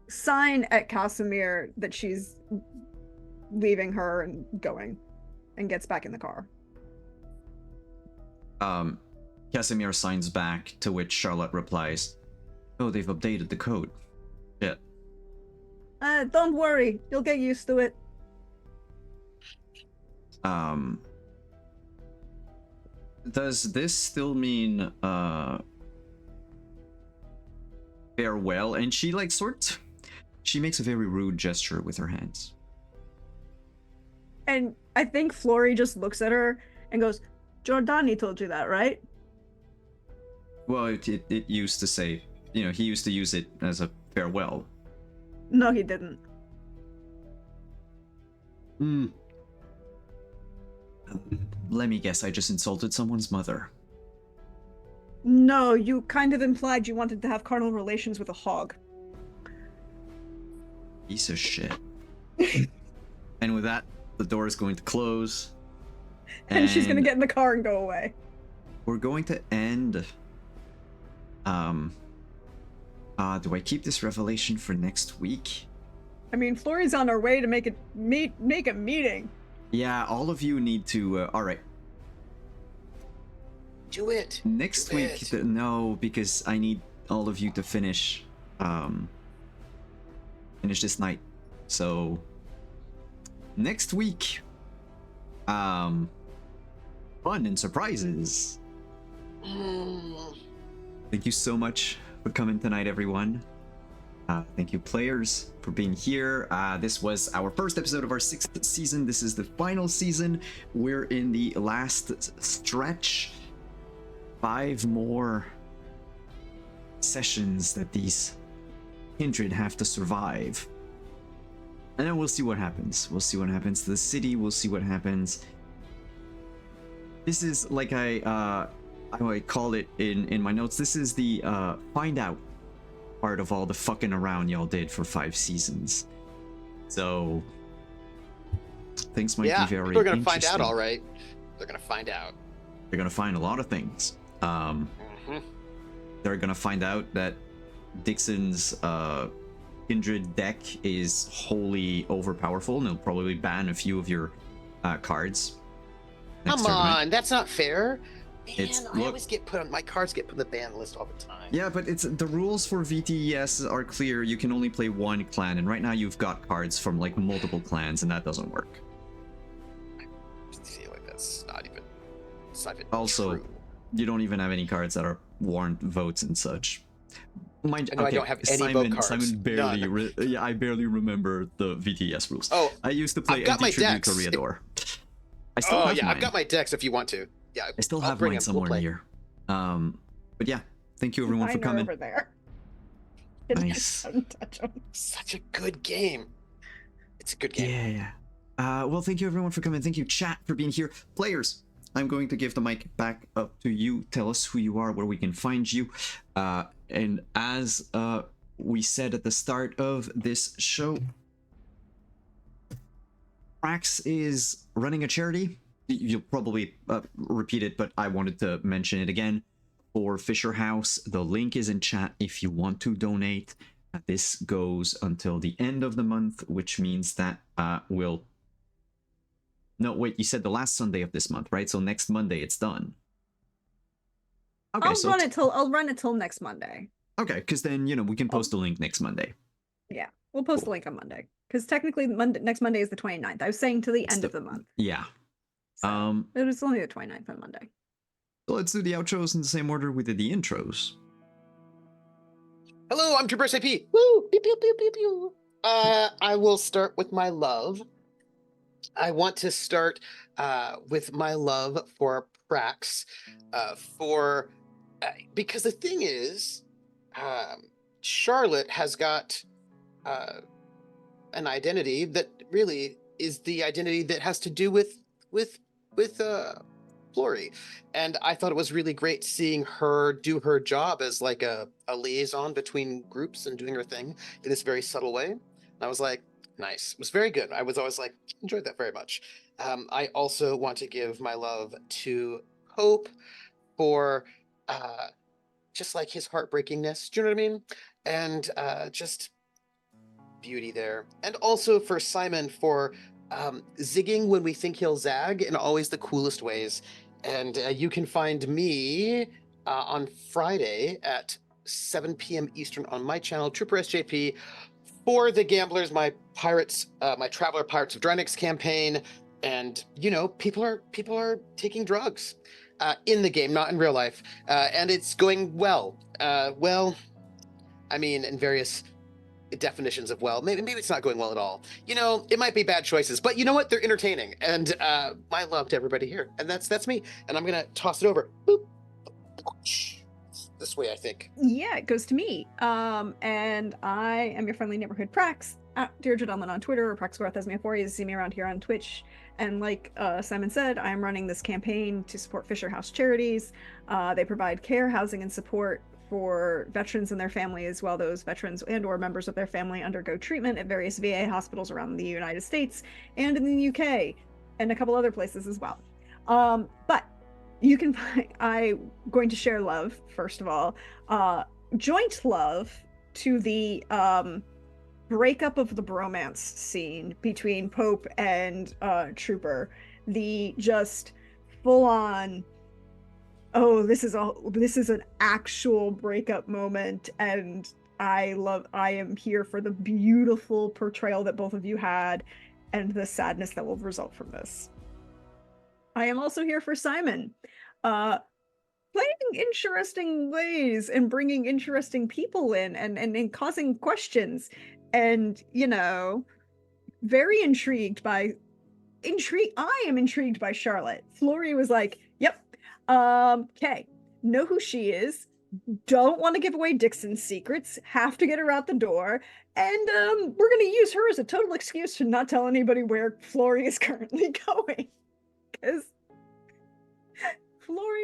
sign at Casimir that she's leaving her and going, and gets back in the car. Casimir signs back, to which Charlotte replies, "Oh, they've updated the code." Shit. Don't worry, you'll get used to it. Does this still mean farewell? And she like she makes a very rude gesture with her hands. And I think Flory just looks at her and goes, Giordani told you that, right? Well, it used to say, he used to use it as a farewell. No, he didn't. Let me guess, I just insulted someone's mother. No, you kind of implied you wanted to have carnal relations with a hog. Piece of shit. And with that, the door is going to close. And she's gonna get in the car and go away. We're going to end. Do I keep this revelation for next week? I mean, Flory's on her way to make a meeting. Yeah, all of you need to. All right. Do it. Next Do week, it. no, because I need all of you to finish this night. So next week, fun and surprises. Thank you so much for coming tonight, everyone. Thank you, players, for being here. This was our first episode of our 6th season. This is the final season. We're in the last stretch. 5 more sessions that these kindred have to survive. And then we'll see what happens. We'll see what happens to the city. We'll see what happens. This is, like I call it in my notes, this is the find out part of all the fucking around y'all did for 5 seasons. So things might be very people are gonna find interesting. out, all right. They're gonna find out. They're gonna find a lot of things. They're gonna find out that Dixon's kindred deck is wholly overpowerful, and they'll probably ban a few of your cards. next Come tournament. on, that's not fair. Man, I look- always get put on, my cards get put on the ban list all the time. Yeah, but it's the rules for VTES are clear. You can only play one clan, and right now you've got cards from like multiple clans, and that doesn't work. I feel like that's not even. It's not even Also, true. you don't even have any cards that are warrant votes and such. Mind, I know I don't have any vote cards. Simon barely. None. I barely remember the VTS rules. Oh, I used to play I've got my Empty Tribute decks. Toreador. I still Oh have yeah, mine. I've got my decks if you want to. Yeah, I still I'll have bring mine 'em. somewhere We'll in play. here. But yeah, thank you everyone for Mine are coming. over there. Nice. Don't touch 'em. Such a good game. It's a good game. Yeah. Well, thank you everyone for coming. Thank you, chat, for being here. Players, I'm going to give the mic back up to you. Tell us who you are, where we can find you. And as we said at the start of this show, Prax is running a charity. You'll probably repeat it, but I wanted to mention it again. For Fisher House, the link is in chat if you want to donate. This goes until the end of the month, which means that we'll... No, wait, you said the last Sunday of this month, right? So next Monday it's done. Okay, I'll run it till next Monday. Okay, because then, you know, we can post a link next Monday. Yeah, we'll post a link on Monday. Because technically next Monday is the 29th. I was saying to the end of the month. Yeah. So it was only the 29th on Monday. So let's do the outros in the same order we did the intros. Hello, I'm Trooper SAP. Woo! Pew, pew, pew, pew, pew. I will start with my love. I want to start with my love for Prax, because the thing is, Charlotte has got an identity that really is the identity that has to do with Flory, and I thought it was really great seeing her do her job as like a liaison between groups and doing her thing in this very subtle way. And I was like, nice. It was very good. I was always like, enjoyed that very much. I also want to give my love to Hope for just like his heartbreakingness. Do you know what I mean? And just beauty there. And also for Simon for zigging when we think he'll zag in always the coolest ways. And you can find me on Friday at 7 p.m. Eastern on my channel, Trooper SJP, for the Gamblers, my pirates, my Traveler Pirates of Drynix campaign. And you know, people are taking drugs in the game, not in real life, and it's going well. Well, I mean, in various definitions of well, maybe it's not going well at all. You know, it might be bad choices, but you know what? They're entertaining, and my love to everybody here, and that's me. And I'm gonna toss it over. Boop. This way, I think. Yeah, it goes to me. And I am your friendly neighborhood Prax, at Deirdre Dunlin on Twitter, or Praxworth as me for you see me around here on Twitch. And like Simon said, I'm running this campaign to support Fisher House charities. They provide care, housing, and support for veterans and their families while those veterans and or members of their family undergo treatment at various VA hospitals around the United States and in the UK and a couple other places as well. But you can find, I'm going to share love, first of all, joint love to the breakup of the bromance scene between Pope and Trooper. The just full-on, oh, this is an actual breakup moment, and I am here for the beautiful portrayal that both of you had and the sadness that will result from this. I am also here for Simon, playing interesting ways and bringing interesting people in and causing questions, and you know, very intrigued by I am intrigued by Charlotte. Flory was like, yep, okay, know who she is, don't want to give away Dixon's secrets, have to get her out the door, and we're gonna use her as a total excuse to not tell anybody where Flory is currently going, because Flory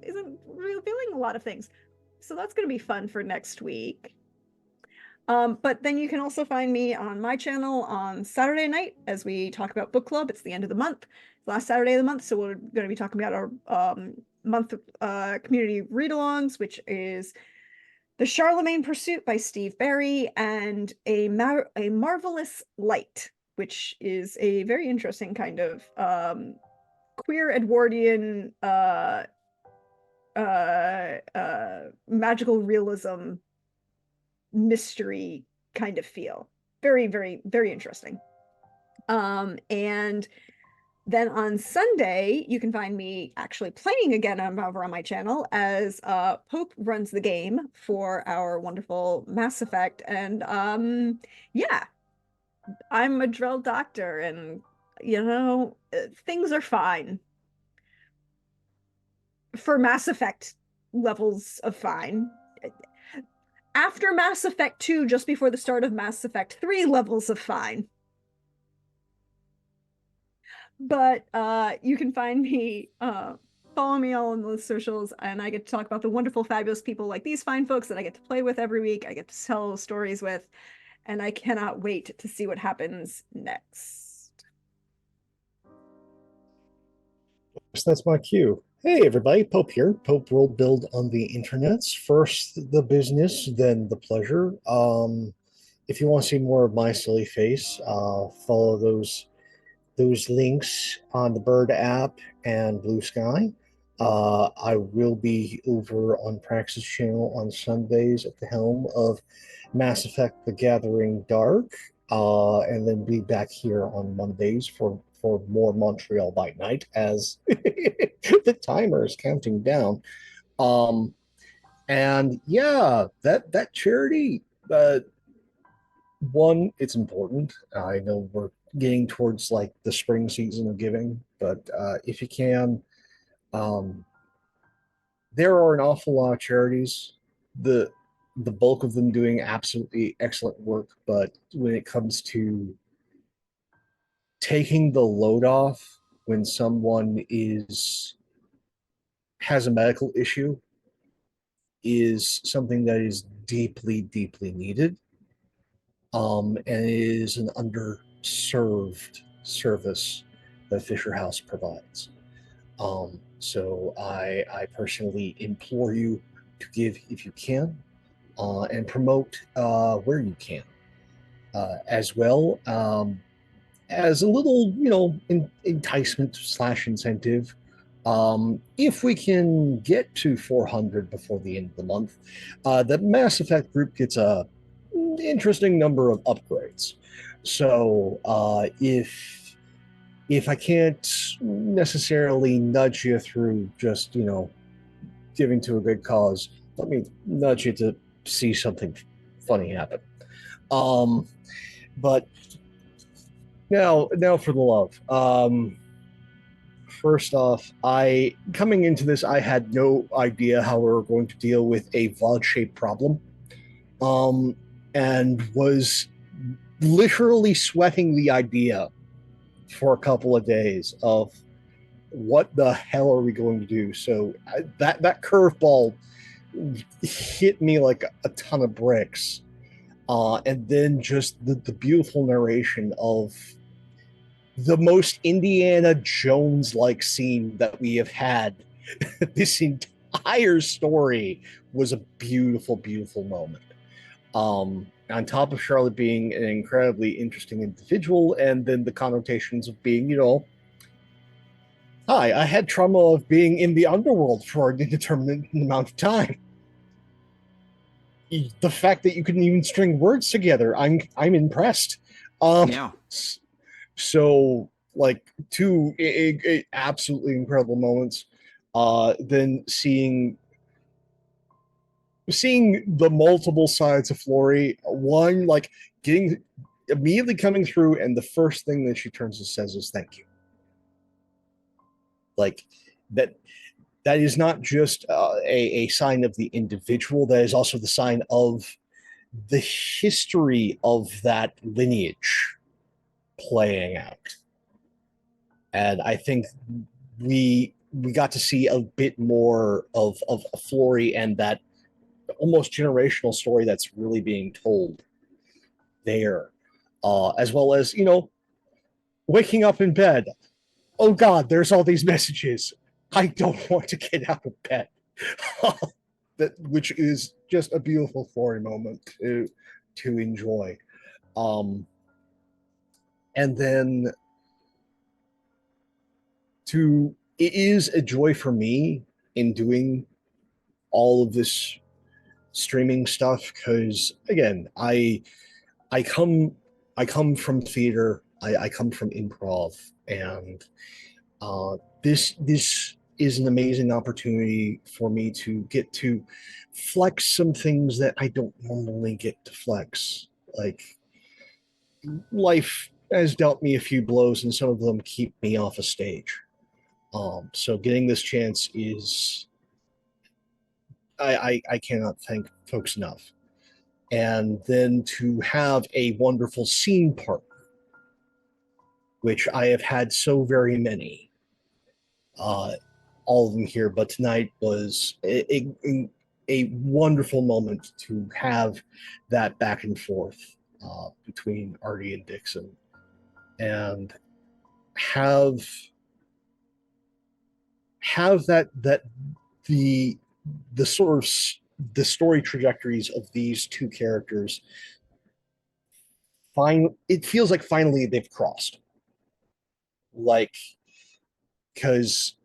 isn't revealing a lot of things. So that's going to be fun for next week. But then you can also find me on my channel on Saturday night as we talk about book club. It's the end of the month, last Saturday of the month. So we're going to be talking about our month of community read-alongs, which is The Charlemagne Pursuit by Steve Barry and a Marvelous Light, which is a very interesting kind of queer Edwardian magical realism mystery kind of feel. Very, very, very interesting. And then on Sunday, you can find me actually playing again over on my channel as Pope runs the game for our wonderful Mass Effect. And yeah, I'm a Drell Doctor, and you know, things are fine. For Mass Effect levels of fine. After Mass Effect 2, just before the start of Mass Effect 3, levels of fine. But you can find me follow me all on the socials, and I get to talk about the wonderful, fabulous people like these fine folks that I get to play with every week. I get to tell stories with, and I cannot wait to see what happens next. So that's my cue. Hey everybody, Pope here. Pope World Build on the internets. First the business, then the pleasure. If you want to see more of my silly face, follow those links on the Bird app and Blue Sky. I will be over on Praxis channel on Sundays at the helm of Mass Effect: The Gathering Dark, and then be back here on Mondays for more Montreal by Night as the timer is counting down. Um, and yeah, that charity. One, it's important. I know we're getting towards like the spring season of giving, but if you can, um, there are an awful lot of charities. The the bulk of them doing absolutely excellent work, but when it comes to taking the load off when someone is has a medical issue is something that is deeply, deeply needed. And it is an underserved service that Fisher House provides. So I personally implore you to give if you can, and promote where you can, as well as a little, enticement slash incentive. If we can get to 400 before the end of the month, the Mass Effect group gets a interesting number of upgrades. So if I can't necessarily nudge you through just giving to a good cause, let me nudge you to see something funny happen. But now for the love. First off, I coming into this, I had no idea how we were going to deal with a VOD-shaped problem. And was literally sweating the idea for a couple of days of what the hell are we going to do. So that curveball hit me like a ton of bricks, and then just the beautiful narration of the most Indiana Jones like scene that we have had. This entire story was a beautiful, beautiful moment. On top of Charlotte being an incredibly interesting individual, and then the connotations of being, hi, I had trauma of being in the underworld for an indeterminate amount of time. The fact that you couldn't even string words together, I'm impressed. Yeah. So like two absolutely incredible moments. Then seeing the multiple sides of Flory, one like getting immediately coming through, and the first thing that she turns and says is thank you. Like that is not just a sign of the individual, that is also the sign of the history of that lineage playing out. And I think we got to see a bit more of Flory and that almost generational story that's really being told there, as well as waking up in bed. Oh God, there's all these messages. I don't want to get out of bed. Which is just a beautiful Flory moment to enjoy. And then it is a joy for me in doing all of this streaming stuff, because again, I come from theater, I come from improv, and this is an amazing opportunity for me to get to flex some things that I don't normally get to flex. Like life has dealt me a few blows, and some of them keep me off a stage. So getting this chance is I cannot thank folks enough. And then to have a wonderful scene partner, which I have had so very many, all of them here, but tonight was a wonderful moment to have that back and forth between Artie and Dixon, and have that the sort of the story trajectories of these two characters. It feels like finally they've crossed, like, because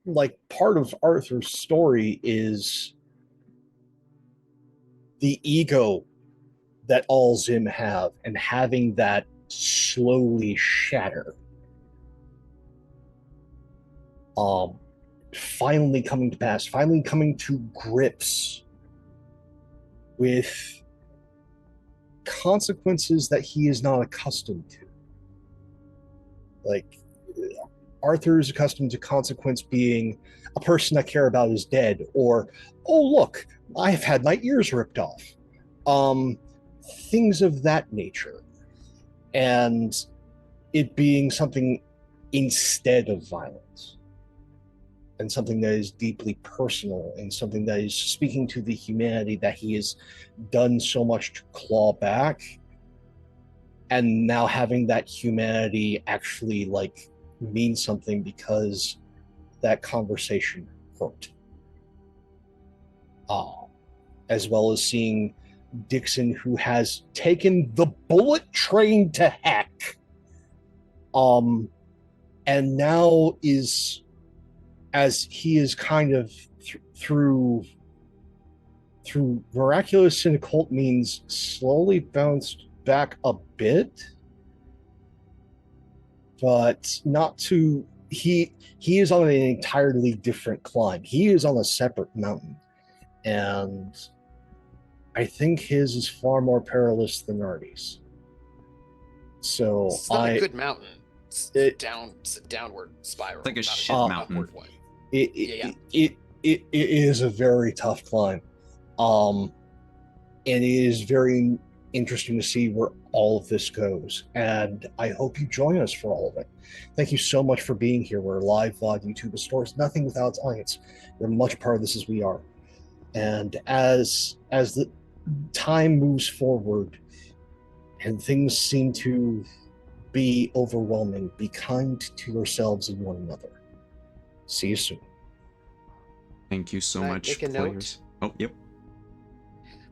like part of Arthur's story is the ego that all Zim have, and having that slowly shatter. Finally coming to pass, finally coming to grips with consequences that he is not accustomed to. Like, Arthur is accustomed to consequence being a person I care about is dead, or, oh, look, I've had my ears ripped off. Things of that nature. And it being something instead of violence, and something that is deeply personal, and something that is speaking to the humanity that he has done so much to claw back, and now having that humanity actually like mean something because that conversation hurt. As well as seeing Dixon, who has taken the bullet train to heck, and now is, as he is kind of through miraculous and occult means, slowly bounced back a bit, but not to. He is on an entirely different climb. He is on a separate mountain, and I think his is far more perilous than Artie's. So It's not a good mountain. It's a downward spiral. Like a not shit an mountain. upward one. it is a very tough climb, and it is very interesting to see where all of this goes, and I hope you join us for all of it. Thank you so much for being here. We're live VOD YouTube. A store is nothing without its audience. You're much part of this as we are, and as the time moves forward and things seem to be overwhelming, be kind to yourselves and one another. See you soon. Thank you so Can I much, make a note? players. Oh, yep.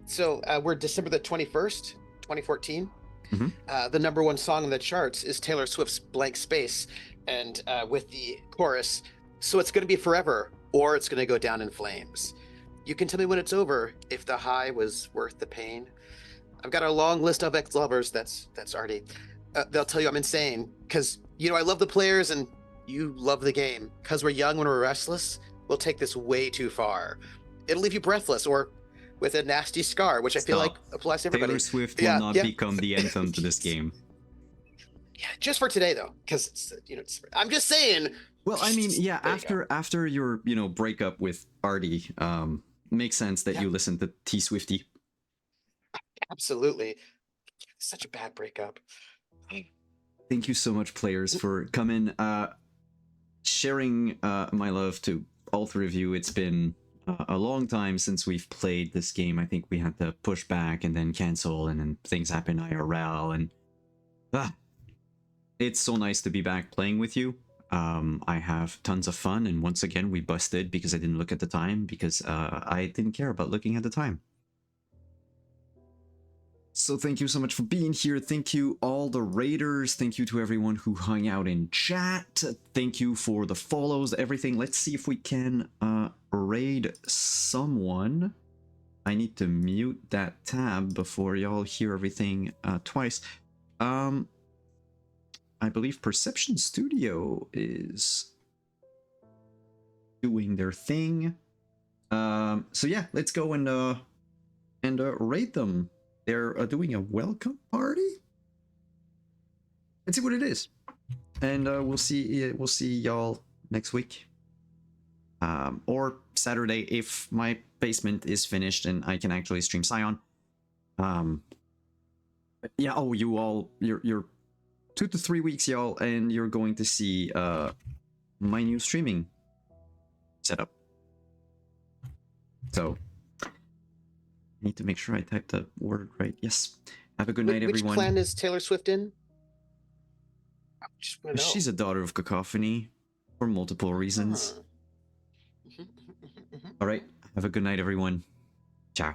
So we're December the 21st, 2014. Mhm. The number one song on the charts is Taylor Swift's Blank Space, and with the chorus, so it's going to be forever, or it's going to go down in flames. You can tell me when it's over if the high was worth the pain. I've got a long list of ex-lovers. That's Artie. They'll tell you I'm insane because, I love the players and you love the game. Because we're young when we're restless, we'll take this way too far. It'll leave you breathless or with a nasty scar, which I feel like Stop. applies to everybody. Taylor Swift will not become the anthem to this game. Yeah, just for today though, because I'm just saying. Well, I mean, yeah, There you after your breakup with Artie, makes sense that Yeah. you listen to T Swifty. Absolutely. Such a bad breakup. Thank you so much, players, for coming, sharing my love to all three of you. It's been a long time since we've played this game. I think we had to push back and then cancel, and then things happen IRL, and it's so nice to be back playing with you. I have tons of fun, and once again we busted because I didn't look at the time, because I didn't care about looking at the time. So thank you so much for being here. Thank you all the raiders. Thank you to everyone who hung out in chat. Thank you for the follows, everything. Let's see if we can raid someone. I need to mute that tab before y'all hear everything twice. I believe Perception Studio is doing their thing. So yeah, let's go and raid them. They're doing a welcome party. Let's see what it is, and we'll see y'all next week, or Saturday if my basement is finished and I can actually stream Scion. Yeah. Oh, you're 2 to 3 weeks, y'all, and you're going to see my new streaming set up. So, I need to make sure I type the word right. Yes. Have a good night, Which everyone. clan is Taylor Swift in? I just want to know. She's a daughter of Cacophony for multiple reasons. Huh. All right. Have a good night, everyone. Ciao.